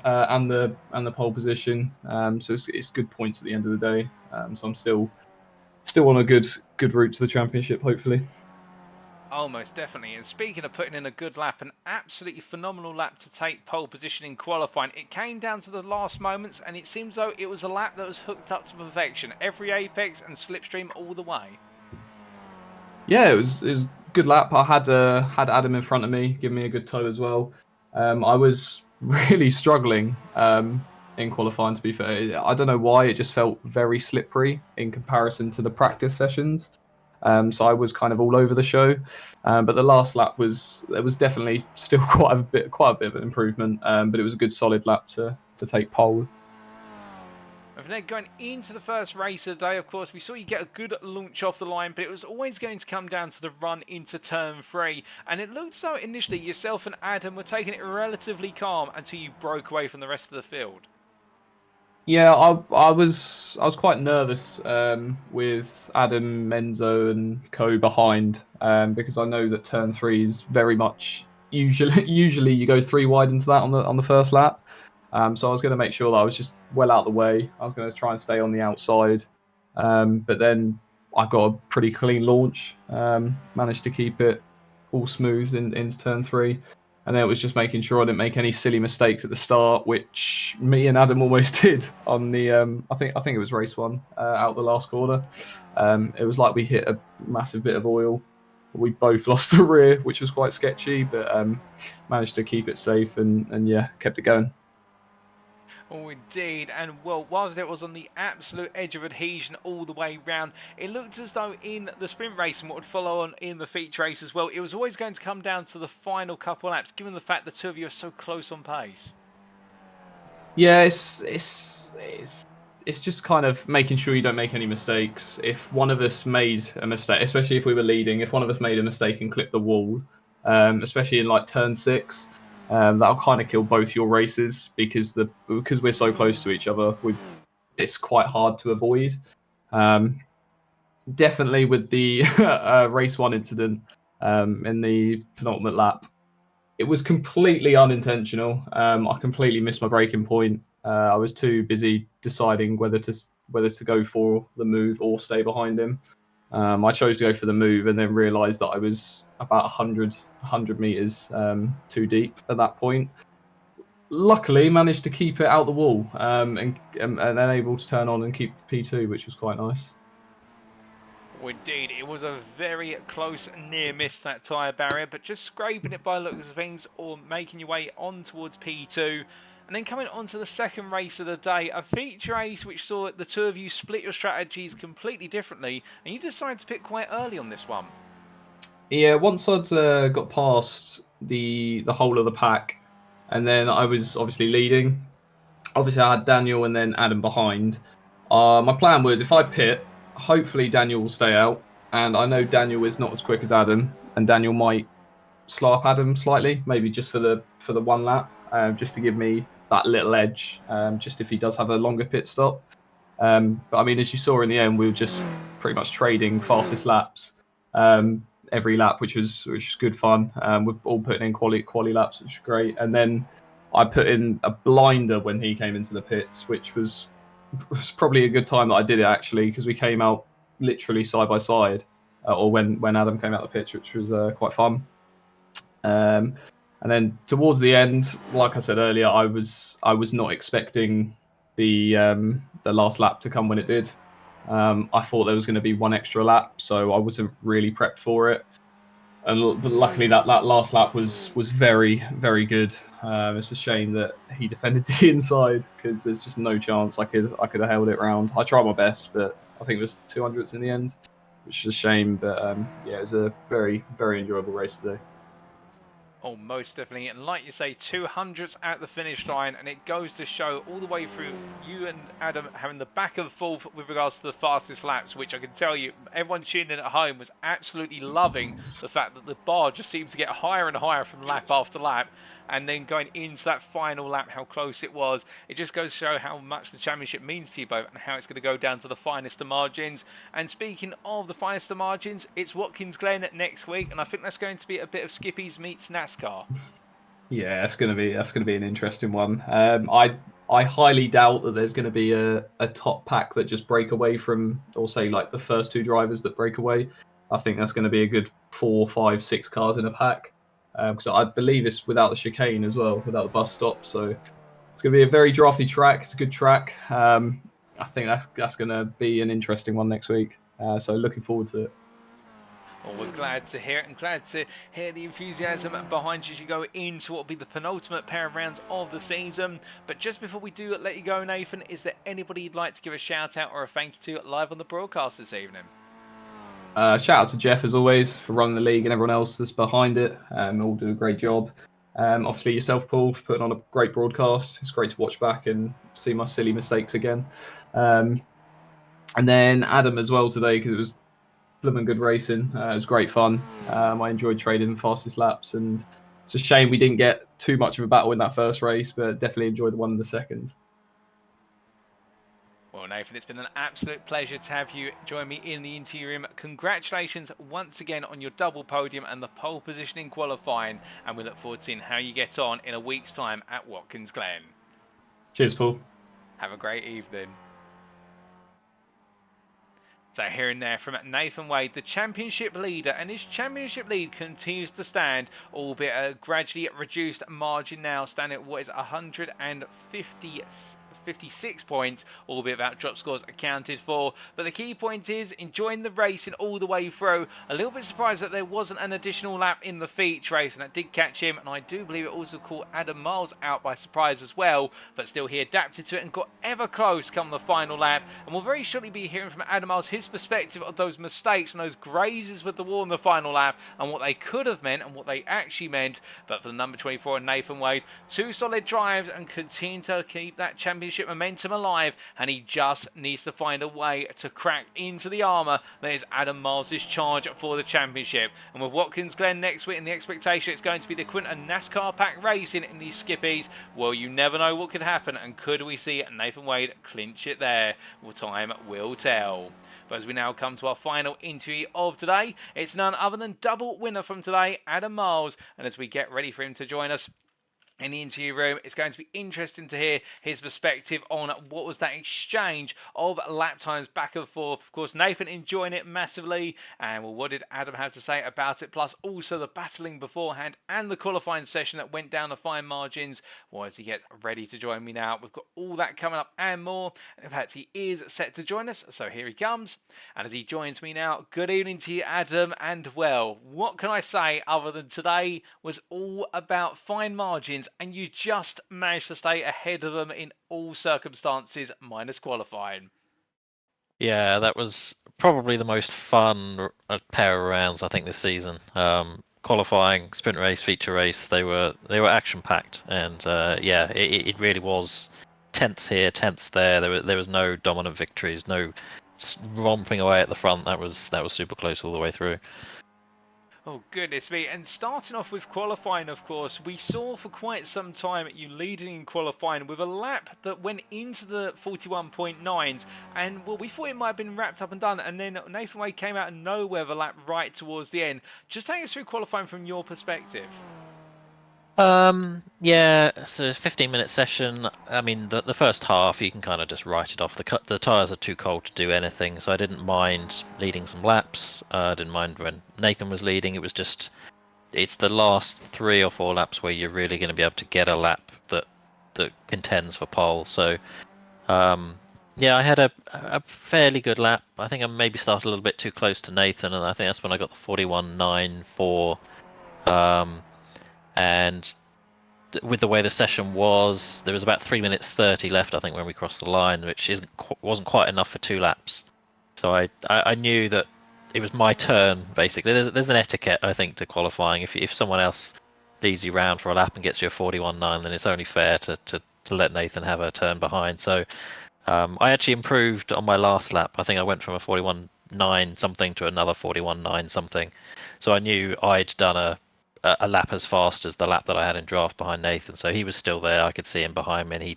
and the pole position. So it's good points at the end of the day. So I'm still on a good route to the championship, hopefully. Oh, most definitely. And speaking of putting in a good lap, an absolutely phenomenal lap to take pole position in qualifying. It came down to the last moments, and it seems though it was a lap that was hooked up to perfection. Every apex and slipstream all the way. Yeah, it was a good lap. I had Adam in front of me, giving me a good tow as well. I was really struggling in qualifying, to be fair. I don't know why, it just felt very slippery in comparison to the practice sessions. So I was kind of all over the show, but the last lap was definitely still quite a bit of an improvement. But it was a good solid lap to take pole. And then going into the first race of the day, of course, we saw you get a good launch off the line, but it was always going to come down to the run into turn 3. And it looked so initially yourself and Adam were taking it relatively calm until you broke away from the rest of the field. Yeah, I was quite nervous with Adam, Enzo, and Co behind because I know that turn 3 is very much usually you go 3 wide into that on the first lap. So I was going to make sure that I was just well out of the way. I was going to try and stay on the outside, but then I got a pretty clean launch. Managed to keep it all smooth into turn 3. And then it was just making sure I didn't make any silly mistakes at the start, which me and Adam almost did on the I think it was race 1 out the last corner. It was like we hit a massive bit of oil. We both lost the rear, which was quite sketchy, but managed to keep it safe and yeah, kept it going. Oh, indeed. And, well, whilst it was on the absolute edge of adhesion all the way round, it looked as though in the sprint race and what would follow on in the feature race as well, it was always going to come down to the final couple laps, given the fact the two of you are so close on pace. Yeah, it's just kind of making sure you don't make any mistakes. If one of us made a mistake, especially if we were leading, if one of us made a mistake and clipped the wall, especially in like turn 6, that'll kind of kill both your races because we're so close to each other. It's quite hard to avoid. Definitely with the race 1 incident in the penultimate lap, it was completely unintentional. I completely missed my braking point. I was too busy deciding whether to go for the move or stay behind him. I chose to go for the move and then realised that I was about 100 meters too deep at that point. Luckily, managed to keep it out the wall and then able to turn on and keep P2, which was quite nice. Well, indeed, it was a very close near miss, that tyre barrier, but just scraping it by the looks of things or making your way on towards P2. And then coming on to the second race of the day, a feature race which saw the two of you split your strategies completely differently, and you decided to pick quite early on this one. Yeah, once I'd got past the whole of the pack, and then I was obviously leading. Obviously, I had Daniel and then Adam behind. My plan was if I pit, hopefully Daniel will stay out, and I know Daniel is not as quick as Adam, and Daniel might slow up Adam slightly, maybe just for the one lap, just to give me that little edge, just if he does have a longer pit stop. But I mean, as you saw in the end, we were just pretty much trading fastest laps every lap, which was good fun. We're all putting in quali laps, which was great. And then I put in a blinder when he came into the pits, which was probably a good time that I did it actually, because we came out literally side by side, or when Adam came out the pitch, which was quite fun. And then towards the end, like I said earlier, I was not expecting the last lap to come when it did. I thought there was going to be one extra lap, so I wasn't really prepped for it. And but luckily, that last lap was very, very good. It's a shame that he defended the inside, because there's just no chance I could have held it round. I tried my best, but I think it was 200ths in the end, which is a shame. But yeah, it was a very, very enjoyable race today. Oh, most definitely. And like you say, 200s at the finish line, and it goes to show all the way through you and Adam having the back and forth with regards to the fastest laps, which I can tell you, everyone tuning in at home was absolutely loving the fact that the bar just seemed to get higher and higher from lap after lap. And then going into that final lap, how close it was. It just goes to show how much the championship means to you both and how it's going to go down to the finest of margins. And speaking of the finest of margins, it's Watkins Glen next week, and I think that's going to be a bit of Skippy's meets NASCAR. Yeah, that's going to be an interesting one. I highly doubt that there's going to be a top pack that just break away from, or say like the first two drivers that break away. I think that's going to be a good 4, 5, 6 cars in a pack. Because I believe it's without the chicane as well, without the bus stop. So it's going to be a very drafty track. It's a good track. I think that's going to be an interesting one next week. So looking forward to it. Well, we're glad to hear it, and glad to hear the enthusiasm behind you as you go into what will be the penultimate pair of rounds of the season. But just before we do let you go, Nathan, is there anybody you'd like to give a shout out or a thank you to live on the broadcast this evening? Shout out to Jeff as always for running the league and everyone else that's behind it. All do a great job. Obviously yourself, Paul, for putting on a great broadcast. It's great to watch back and see my silly mistakes again. And then Adam as well today, because it was blooming good racing. It was great fun. I enjoyed trading the fastest laps, and it's a shame we didn't get too much of a battle in that first race, but definitely enjoyed the one in the second. Well, Nathan, it's been an absolute pleasure to have you join me in the interview room. Congratulations once again on your double podium and the pole position in qualifying, and we look forward to seeing how you get on in a week's time at Watkins Glen. Cheers, Paul. Have a great evening. So hearing there from Nathan Wade, the championship leader, and his championship lead continues to stand, albeit a gradually reduced margin now, standing at what is 156 points, albeit without drop scores accounted for. But the key point is enjoying the racing all the way through. A little bit surprised that there wasn't an additional lap in the feature race, and that did catch him, and I do believe it also caught Adam Miles out by surprise as well, but still he adapted to it and got ever close come the final lap. And we'll very shortly be hearing from Adam Miles his perspective of those mistakes and those grazes with the wall in the final lap and what they could have meant and what they actually meant. But for the number 24 Nathan Wade, 2 solid drives and continue to keep that championship momentum alive, and he just needs to find a way to crack into the armour that is Adam Miles' charge for the championship. And with Watkins Glen next week and the expectation it's going to be the Quinton NASCAR pack racing in these skippies, well, you never know what could happen, and could we see Nathan Wade clinch it there? Well, time will tell. But as we now come to our final interview of today, it's none other than double winner from today, Adam Miles. And as we get ready for him to join us, in the interview room. It's going to be interesting to hear his perspective on what was that exchange of lap times back and forth. Of course, Nathan enjoying it massively, and well, what did Adam have to say about it? Plus, also the battling beforehand and the qualifying session that went down to fine margins. Well, as he gets ready to join me now, we've got all that coming up and more. In fact, he is set to join us, so here he comes. And as he joins me now, good evening to you, Adam. And well, what can I say other than today was all about fine margins, and you just managed to stay ahead of them in all circumstances, minus qualifying. Yeah, that was probably the most fun pair of rounds I think this season. Qualifying, sprint race, feature race, they were action packed, and yeah, it really was tenths here, tenths there. There was no dominant victories, no romping away at the front. That was super close all the way through. Oh, goodness me. And starting off with qualifying, of course, we saw for quite some time you leading in qualifying with a lap that went into the 41.9s. And, well, we thought it might have been wrapped up and done. And then Nathan Wade came out of nowhere with a lap right towards the end. Just take us through qualifying from your perspective. Yeah, so 15-minute session. I mean, the first half you can kind of just write it off. The tyres are too cold to do anything, so I didn't mind leading some laps. I didn't mind when Nathan was leading. It was just, it's the last 3 or 4 laps where you're really going to be able to get a lap that contends for pole. So, yeah, I had a fairly good lap. I think I maybe started a little bit too close to Nathan, and I think that's when I got the 41.94. And with the way the session was, there was about 3 minutes 30 left, I think, when we crossed the line, which wasn't quite enough for 2 laps. So I knew that it was my turn, basically. There's an etiquette, I think, to qualifying. If someone else leads you round for a lap and gets you a 41.9, then it's only fair to let Nathan have a turn behind. So I actually improved on my last lap. I think I went from a 41.9 something to another 41.9 something. So I knew I'd done a lap as fast as the lap that I had in draft behind Nathan, so he was still there. I could see him behind me, and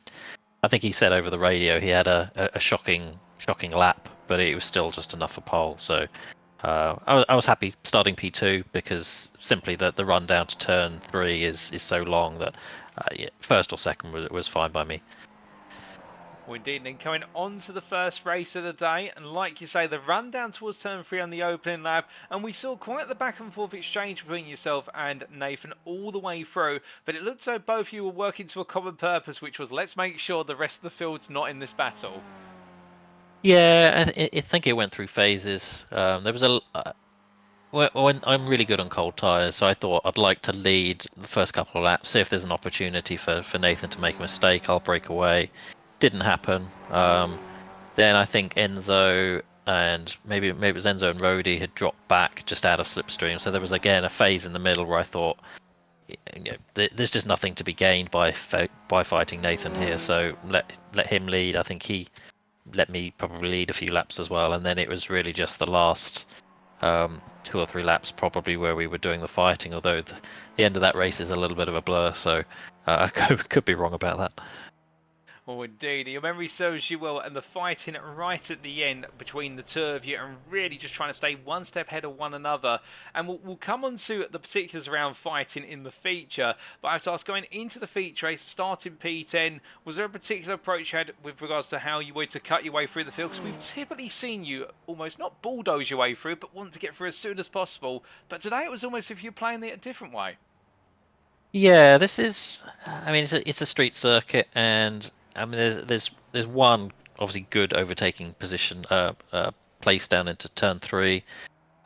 I think he said over the radio he had a shocking lap, but it was still just enough for pole. So I was happy starting P2 because simply the run down to turn 3 is so long that yeah, first or second was fine by me. Well, indeed, and coming on to the first race of the day, and like you say, the run down towards turn 3 on the opening lap, and we saw quite the back and forth exchange between yourself and Nathan all the way through, but it looked as though both of you were working to a common purpose, which was let's make sure the rest of the field's not in this battle. Yeah, I think it went through phases. There was when I'm really good on cold tyres, so I thought I'd like to lead the first couple of laps, see if there's an opportunity for Nathan to make a mistake, I'll break away. Didn't happen. Then I think Enzo and maybe it was Enzo and Rody had dropped back just out of slipstream, so there was again a phase in the middle where I thought, you know, there's just nothing to be gained by fighting Nathan here, so let him lead. I think he let me probably lead a few laps as well, and then it was really just the last 2 or 3 laps probably where we were doing the fighting, although the end of that race is a little bit of a blur, so I could be wrong about that. Oh, indeed. Your memory serves you well, and the fighting right at the end between the two of you, and really just trying to stay one step ahead of one another. And we'll come on to the particulars around fighting in the feature, but I have to ask, going into the feature race, starting P10, was there a particular approach you had with regards to how you were to cut your way through the field? Because we've typically seen you almost not bulldoze your way through, but want to get through as soon as possible. But today it was almost as if you're playing it a different way. Yeah, this is. I mean, it's a street circuit, and I mean, there's one obviously good overtaking position, place down into turn 3,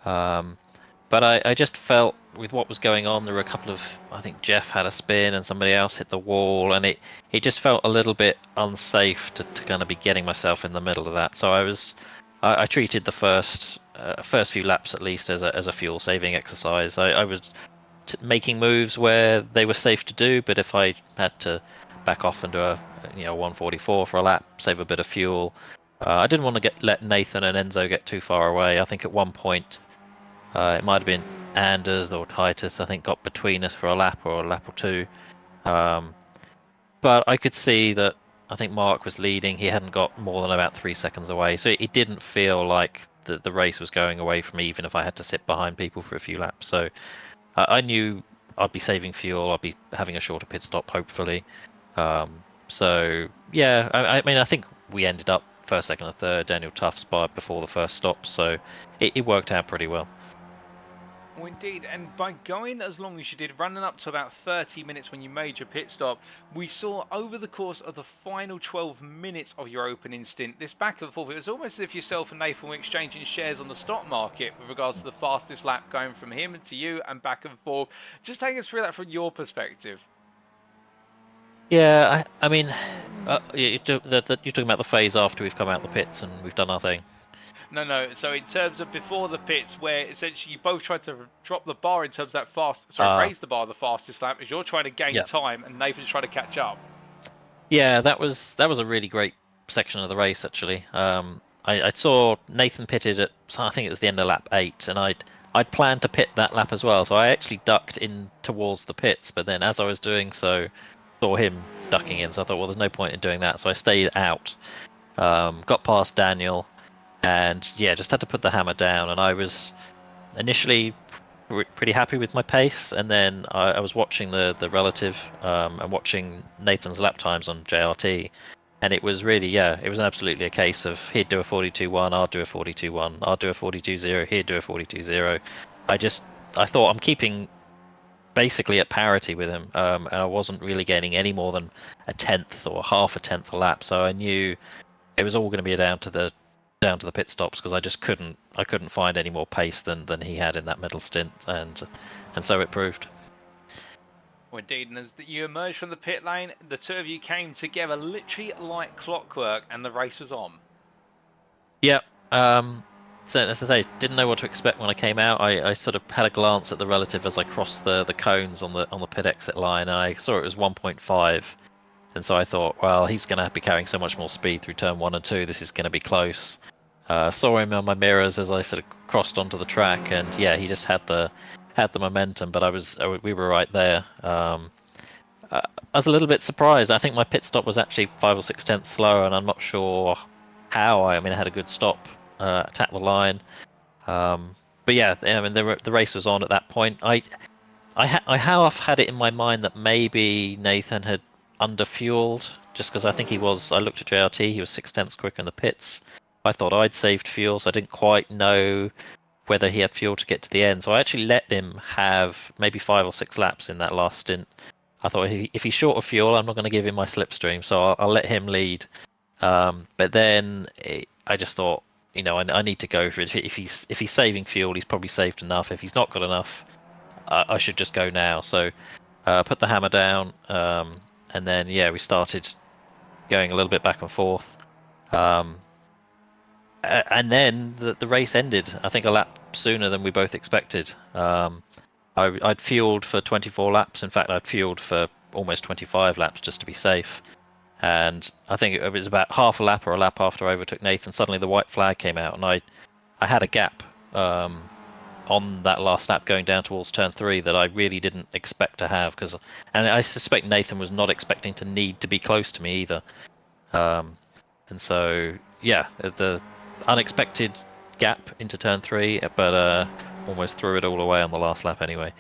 but I just felt with what was going on, there were a couple of, I think Jeff had a spin and somebody else hit the wall, and it just felt a little bit unsafe to kind of be getting myself in the middle of that. So I treated the first few laps at least as a fuel saving exercise. I was making moves where they were safe to do, but if I had to back off and do a 144 for a lap, save a bit of fuel, I didn't want to let Nathan and Enzo get too far away. I think at one point it might have been Anders or Titus, I think, got between us for a lap or 2, but I could see that I think Mark was leading. He hadn't got more than about 3 seconds away, so it didn't feel like the race was going away from me, even if I had to sit behind people for a few laps. So I knew I'd be saving fuel. I'd be having a shorter pit stop, hopefully. So yeah, I mean, I think we ended up first, second, and third. Daniel Tuff spied before the first stop, so it worked out pretty well. Well, indeed, and by going as long as you did, running up to about 30 minutes when you made your pit stop, we saw over the course of the final 12 minutes of your opening stint, this back and forth. It was almost as if yourself and Nathan were exchanging shares on the stock market with regards to the fastest lap going from him to you and back and forth. Just take us through that from your perspective. Yeah, I mean, you're talking about the phase after we've come out the pits and we've done our thing. No. So in terms of before the pits, where essentially you both tried to drop the bar in terms of that raise the bar the fastest lap, as you're trying to gain time and Nathan's trying to catch up. Yeah, that was a really great section of the race actually. I saw Nathan pitted at, I think it was the end of lap 8, and I'd planned to pit that lap as well, so I actually ducked in towards the pits, but then as I was doing so, saw him ducking in, so I thought, well, there's no point in doing that, so I stayed out, got past Daniel, and yeah, just had to put the hammer down, and I was initially pretty happy with my pace, and then I was watching the relative and watching Nathan's lap times on JRT, and it was really, it was absolutely a case of he'd do a 42.1, I'll do a 42.1, I'll do a 42.0, he'd do a 42.0. I thought I'm keeping basically at parity with him, and I wasn't really gaining any more than a tenth or half a tenth a lap, so I knew it was all going to be down to the pit stops, because I just couldn't find any more pace than he had in that middle stint, and so it proved. Well, indeed, and as you emerged from the pit lane, the two of you came together literally like clockwork, and the race was on. Yep. So as I say, didn't know what to expect when I came out. I sort of had a glance at the relative as I crossed the cones on the pit exit line, and I saw it was 1.5. And so I thought, well, he's going to be carrying so much more speed through turn 1 and 2. This is going to be close. Saw him on my mirrors as I sort of crossed onto the track, and yeah, he just had the momentum. But we were right there. I was a little bit surprised. I think my pit stop was actually 5 or 6 tenths slower, and I'm not sure how. I had a good stop, attacked the line. But yeah, I mean, the race was on at that point. I have had it in my mind that maybe Nathan had underfueled, just because I think he was. I looked at JRT; he was 6 tenths quicker in the pits. I thought I'd saved fuel, so I didn't quite know whether he had fuel to get to the end. So I actually let him have maybe 5 or 6 laps in that last stint. I thought if he's short of fuel, I'm not going to give him my slipstream, so I'll let him lead. But then I just thought, I need to go for it. If he's saving fuel, he's probably saved enough. If he's not got enough, I should just go now. So put the hammer down. And then, we started going a little bit back and forth. And then the race ended, I think, a lap sooner than we both expected. I'd fueled for 24 laps. In fact, I'd fueled for almost 25 laps just to be safe. And I think it was about half a lap or a lap after I overtook Nathan, suddenly the white flag came out, and I had a gap on that last lap going down towards turn 3 that I really didn't expect to have, and I suspect Nathan was not expecting to need to be close to me either, and so the unexpected gap into turn 3, but almost threw it all away on the last lap anyway.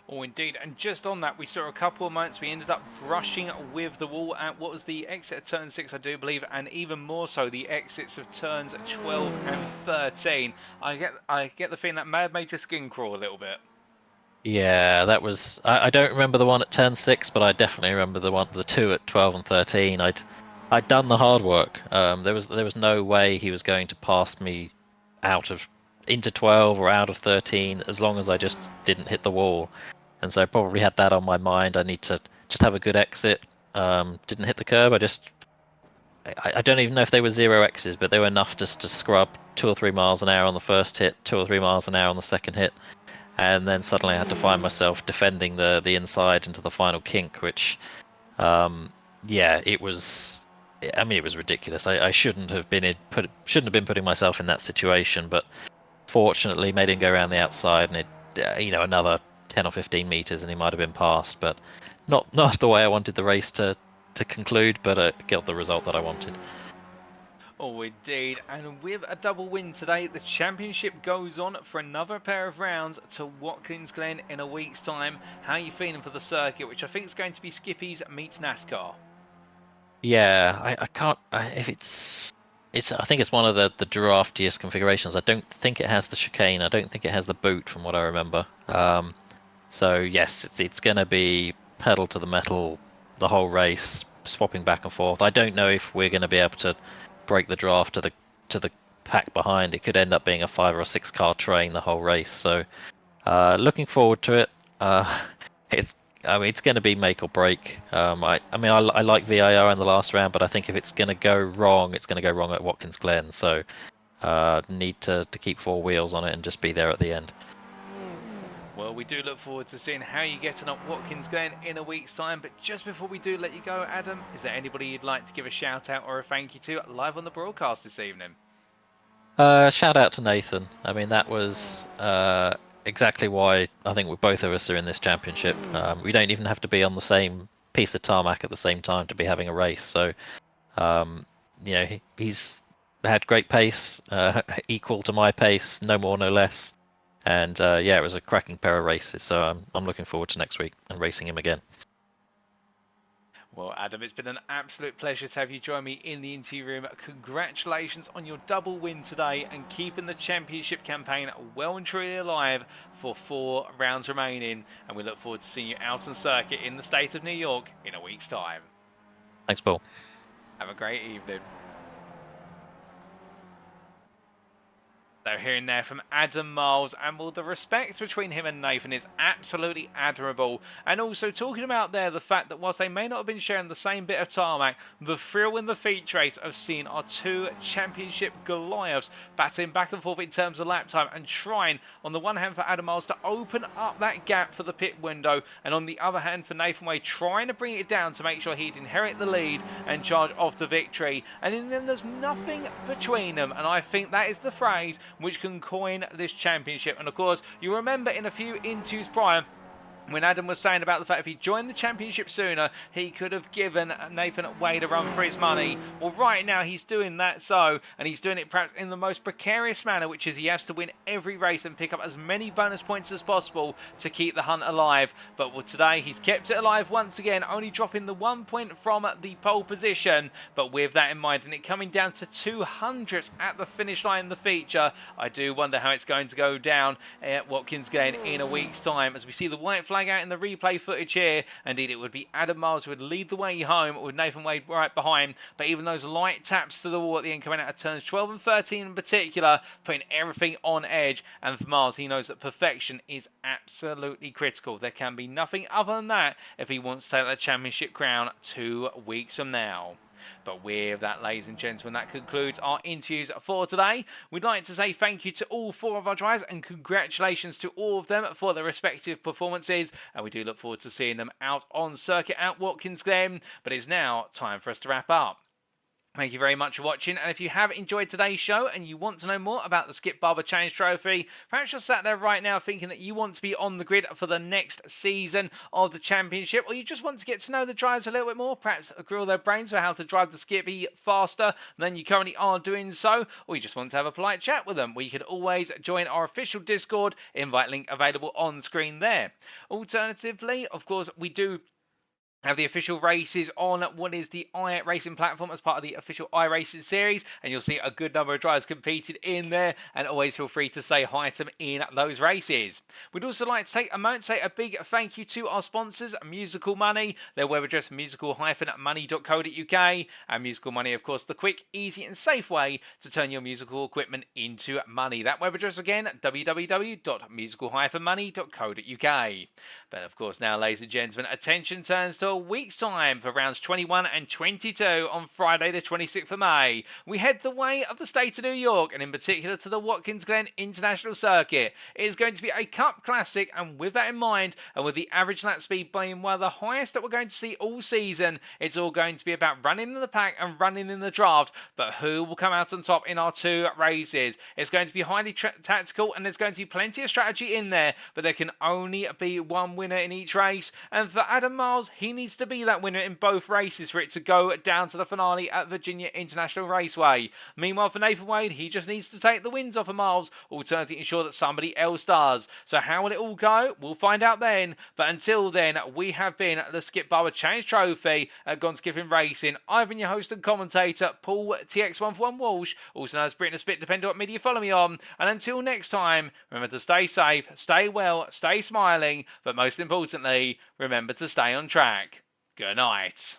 Oh, indeed. And just on that, we saw a couple of moments we ended up brushing with the wall at what was the exit of turn 6, I do believe, and even more so the exits of turns 12 and 13. I get the feeling that may have made your skin crawl a little bit. Yeah, that was. I don't remember the one at turn 6, but I definitely remember the two at 12 and 13. I'd done the hard work. There was no way he was going to pass me into 12 or out of 13 as long as I just didn't hit the wall. And so I probably had that on my mind. I need to just have a good exit. Didn't hit the curb. I don't even know if they were 0 X's, but they were enough just to scrub 2 or 3 miles an hour on the first hit, 2 or 3 miles an hour on the second hit. And then suddenly I had to find myself defending the inside into the final kink, which, it was. I mean, it was ridiculous. I shouldn't have been putting myself in that situation, but fortunately made him go around the outside, and another 10 or 15 meters, and he might have been passed. But not the way I wanted the race to conclude, but got the result that I wanted. Oh, indeed. And with a double win today, the championship goes on for another pair of rounds to Watkins Glen in a week's time. How are you feeling for the circuit, which I think is going to be Skippy's meets NASCAR? Yeah, I can't. If I think it's one of the draftiest configurations. I don't think it has the chicane. I don't think it has the boot, from what I remember. So yes, it's going to be pedal to the metal the whole race, swapping back and forth. I don't know if we're going to be able to break the draft to the pack behind. It could end up being a 5 or 6 car train the whole race. So looking forward to it. It's going to be make or break. I like VIR in the last round, but I think if it's going to go wrong, it's going to go wrong at Watkins Glen. So need to keep 4 wheels on it and just be there at the end. Well, we do look forward to seeing how you get on at Watkins Glen in a week's time. But just before we do let you go, Adam, is there anybody you'd like to give a shout out or a thank you to live on the broadcast this evening? Shout out to Nathan. I mean, that was exactly why I think both of us are in this championship. We don't even have to be on the same piece of tarmac at the same time to be having a race. So, he's had great pace, equal to my pace, no more, no less. And it was a cracking pair of races. So I'm looking forward to next week and racing him again. Well, Adam, it's been an absolute pleasure to have you join me in the interview room. Congratulations on your double win today and keeping the championship campaign well and truly alive for 4 rounds remaining. And we look forward to seeing you out on circuit in the state of New York in a week's time. Thanks, Paul. Have a great evening. So hearing there from Adam Miles, and well, the respect between him and Nathan is absolutely admirable. And also talking about there the fact that whilst they may not have been sharing the same bit of tarmac, the thrill in the feature race of seeing our 2 championship Goliaths battling back and forth in terms of lap time and trying on the one hand for Adam Miles to open up that gap for the pit window, and on the other hand for Nathan Wade trying to bring it down to make sure he'd inherit the lead and charge off the victory. And then there's nothing between them, and I think that is the phrase which can coin this championship. And of course, you remember in a few interviews prior, when Adam was saying about the fact if he joined the championship sooner, he could have given Nathan Wade a run for his money. Well, right now he's doing that and he's doing it perhaps in the most precarious manner, which is he has to win every race and pick up as many bonus points as possible to keep the hunt alive. But today he's kept it alive once again, only dropping the 1 point from the pole position. But with that in mind and it coming down to 200th at the finish line in the feature, I do wonder how it's going to go down at Watkins Glen in a week's time as we see the white flag out in the replay footage here. Indeed, it would be Adam Miles who would lead the way home with Nathan Wade right behind. But even those light taps to the wall at the end coming out of turns 12 and 13 in particular, putting everything on edge. And for Miles, he knows that perfection is absolutely critical. There can be nothing other than that if he wants to take that championship crown 2 weeks from now. But with that, ladies and gentlemen, that concludes our interviews for today. We'd like to say thank you to all 4 of our drivers and congratulations to all of them for their respective performances. And we do look forward to seeing them out on circuit at Watkins Glen. But it's now time for us to wrap up. Thank you very much for watching, and if you have enjoyed today's show and you want to know more about the Skip Barber Challenge Trophy, perhaps you're sat there right now thinking that you want to be on the grid for the next season of the championship, or you just want to get to know the drivers a little bit more, perhaps grill their brains for how to drive the Skippy faster than you currently are doing so, or you just want to have a polite chat with them, well, you can always join our official Discord, invite link available on screen there. Alternatively, of course, we do have the official races on what is the iRacing platform as part of the official iRacing series, and you'll see a good number of drivers competed in there, and always feel free to say hi to them in those races. We'd also like to take a moment to say a big thank you to our sponsors, Musical Money, their web address musical-money.co.uk, and Musical Money, of course, the quick, easy and safe way to turn your musical equipment into money. That web address again, www.musical-money.co.uk. But of course now, ladies and gentlemen, attention turns to a week's time for rounds 21 and 22 on Friday the 26th of May. We head the way of the state of New York, and in particular to the Watkins Glen International Circuit. It is going to be a Cup Classic, and with that in mind, and with the average lap speed being one of the highest that we're going to see all season, it's all going to be about running in the pack and running in the draft. But who will come out on top in our 2 races? It's going to be highly tactical, and there's going to be plenty of strategy in there, but there can only be one winner in each race. And for Adam Miles, he needs to be that winner in both races for it to go down to the finale at Virginia International Raceway. Meanwhile, for Nathan Wade, he just needs to take the wins off of Miles, alternatively ensure that somebody else does. So how will it all go? We'll find out then. But until then, we have been the Skip Barber Challenge Trophy at Gone Skipping Racing. I've been your host and commentator, Paul TX141 Walsh, also known as Britain Spit, depending on what media you follow me on. And until next time, remember to stay safe, stay well, stay smiling, but most importantly, remember to stay on track. Good night.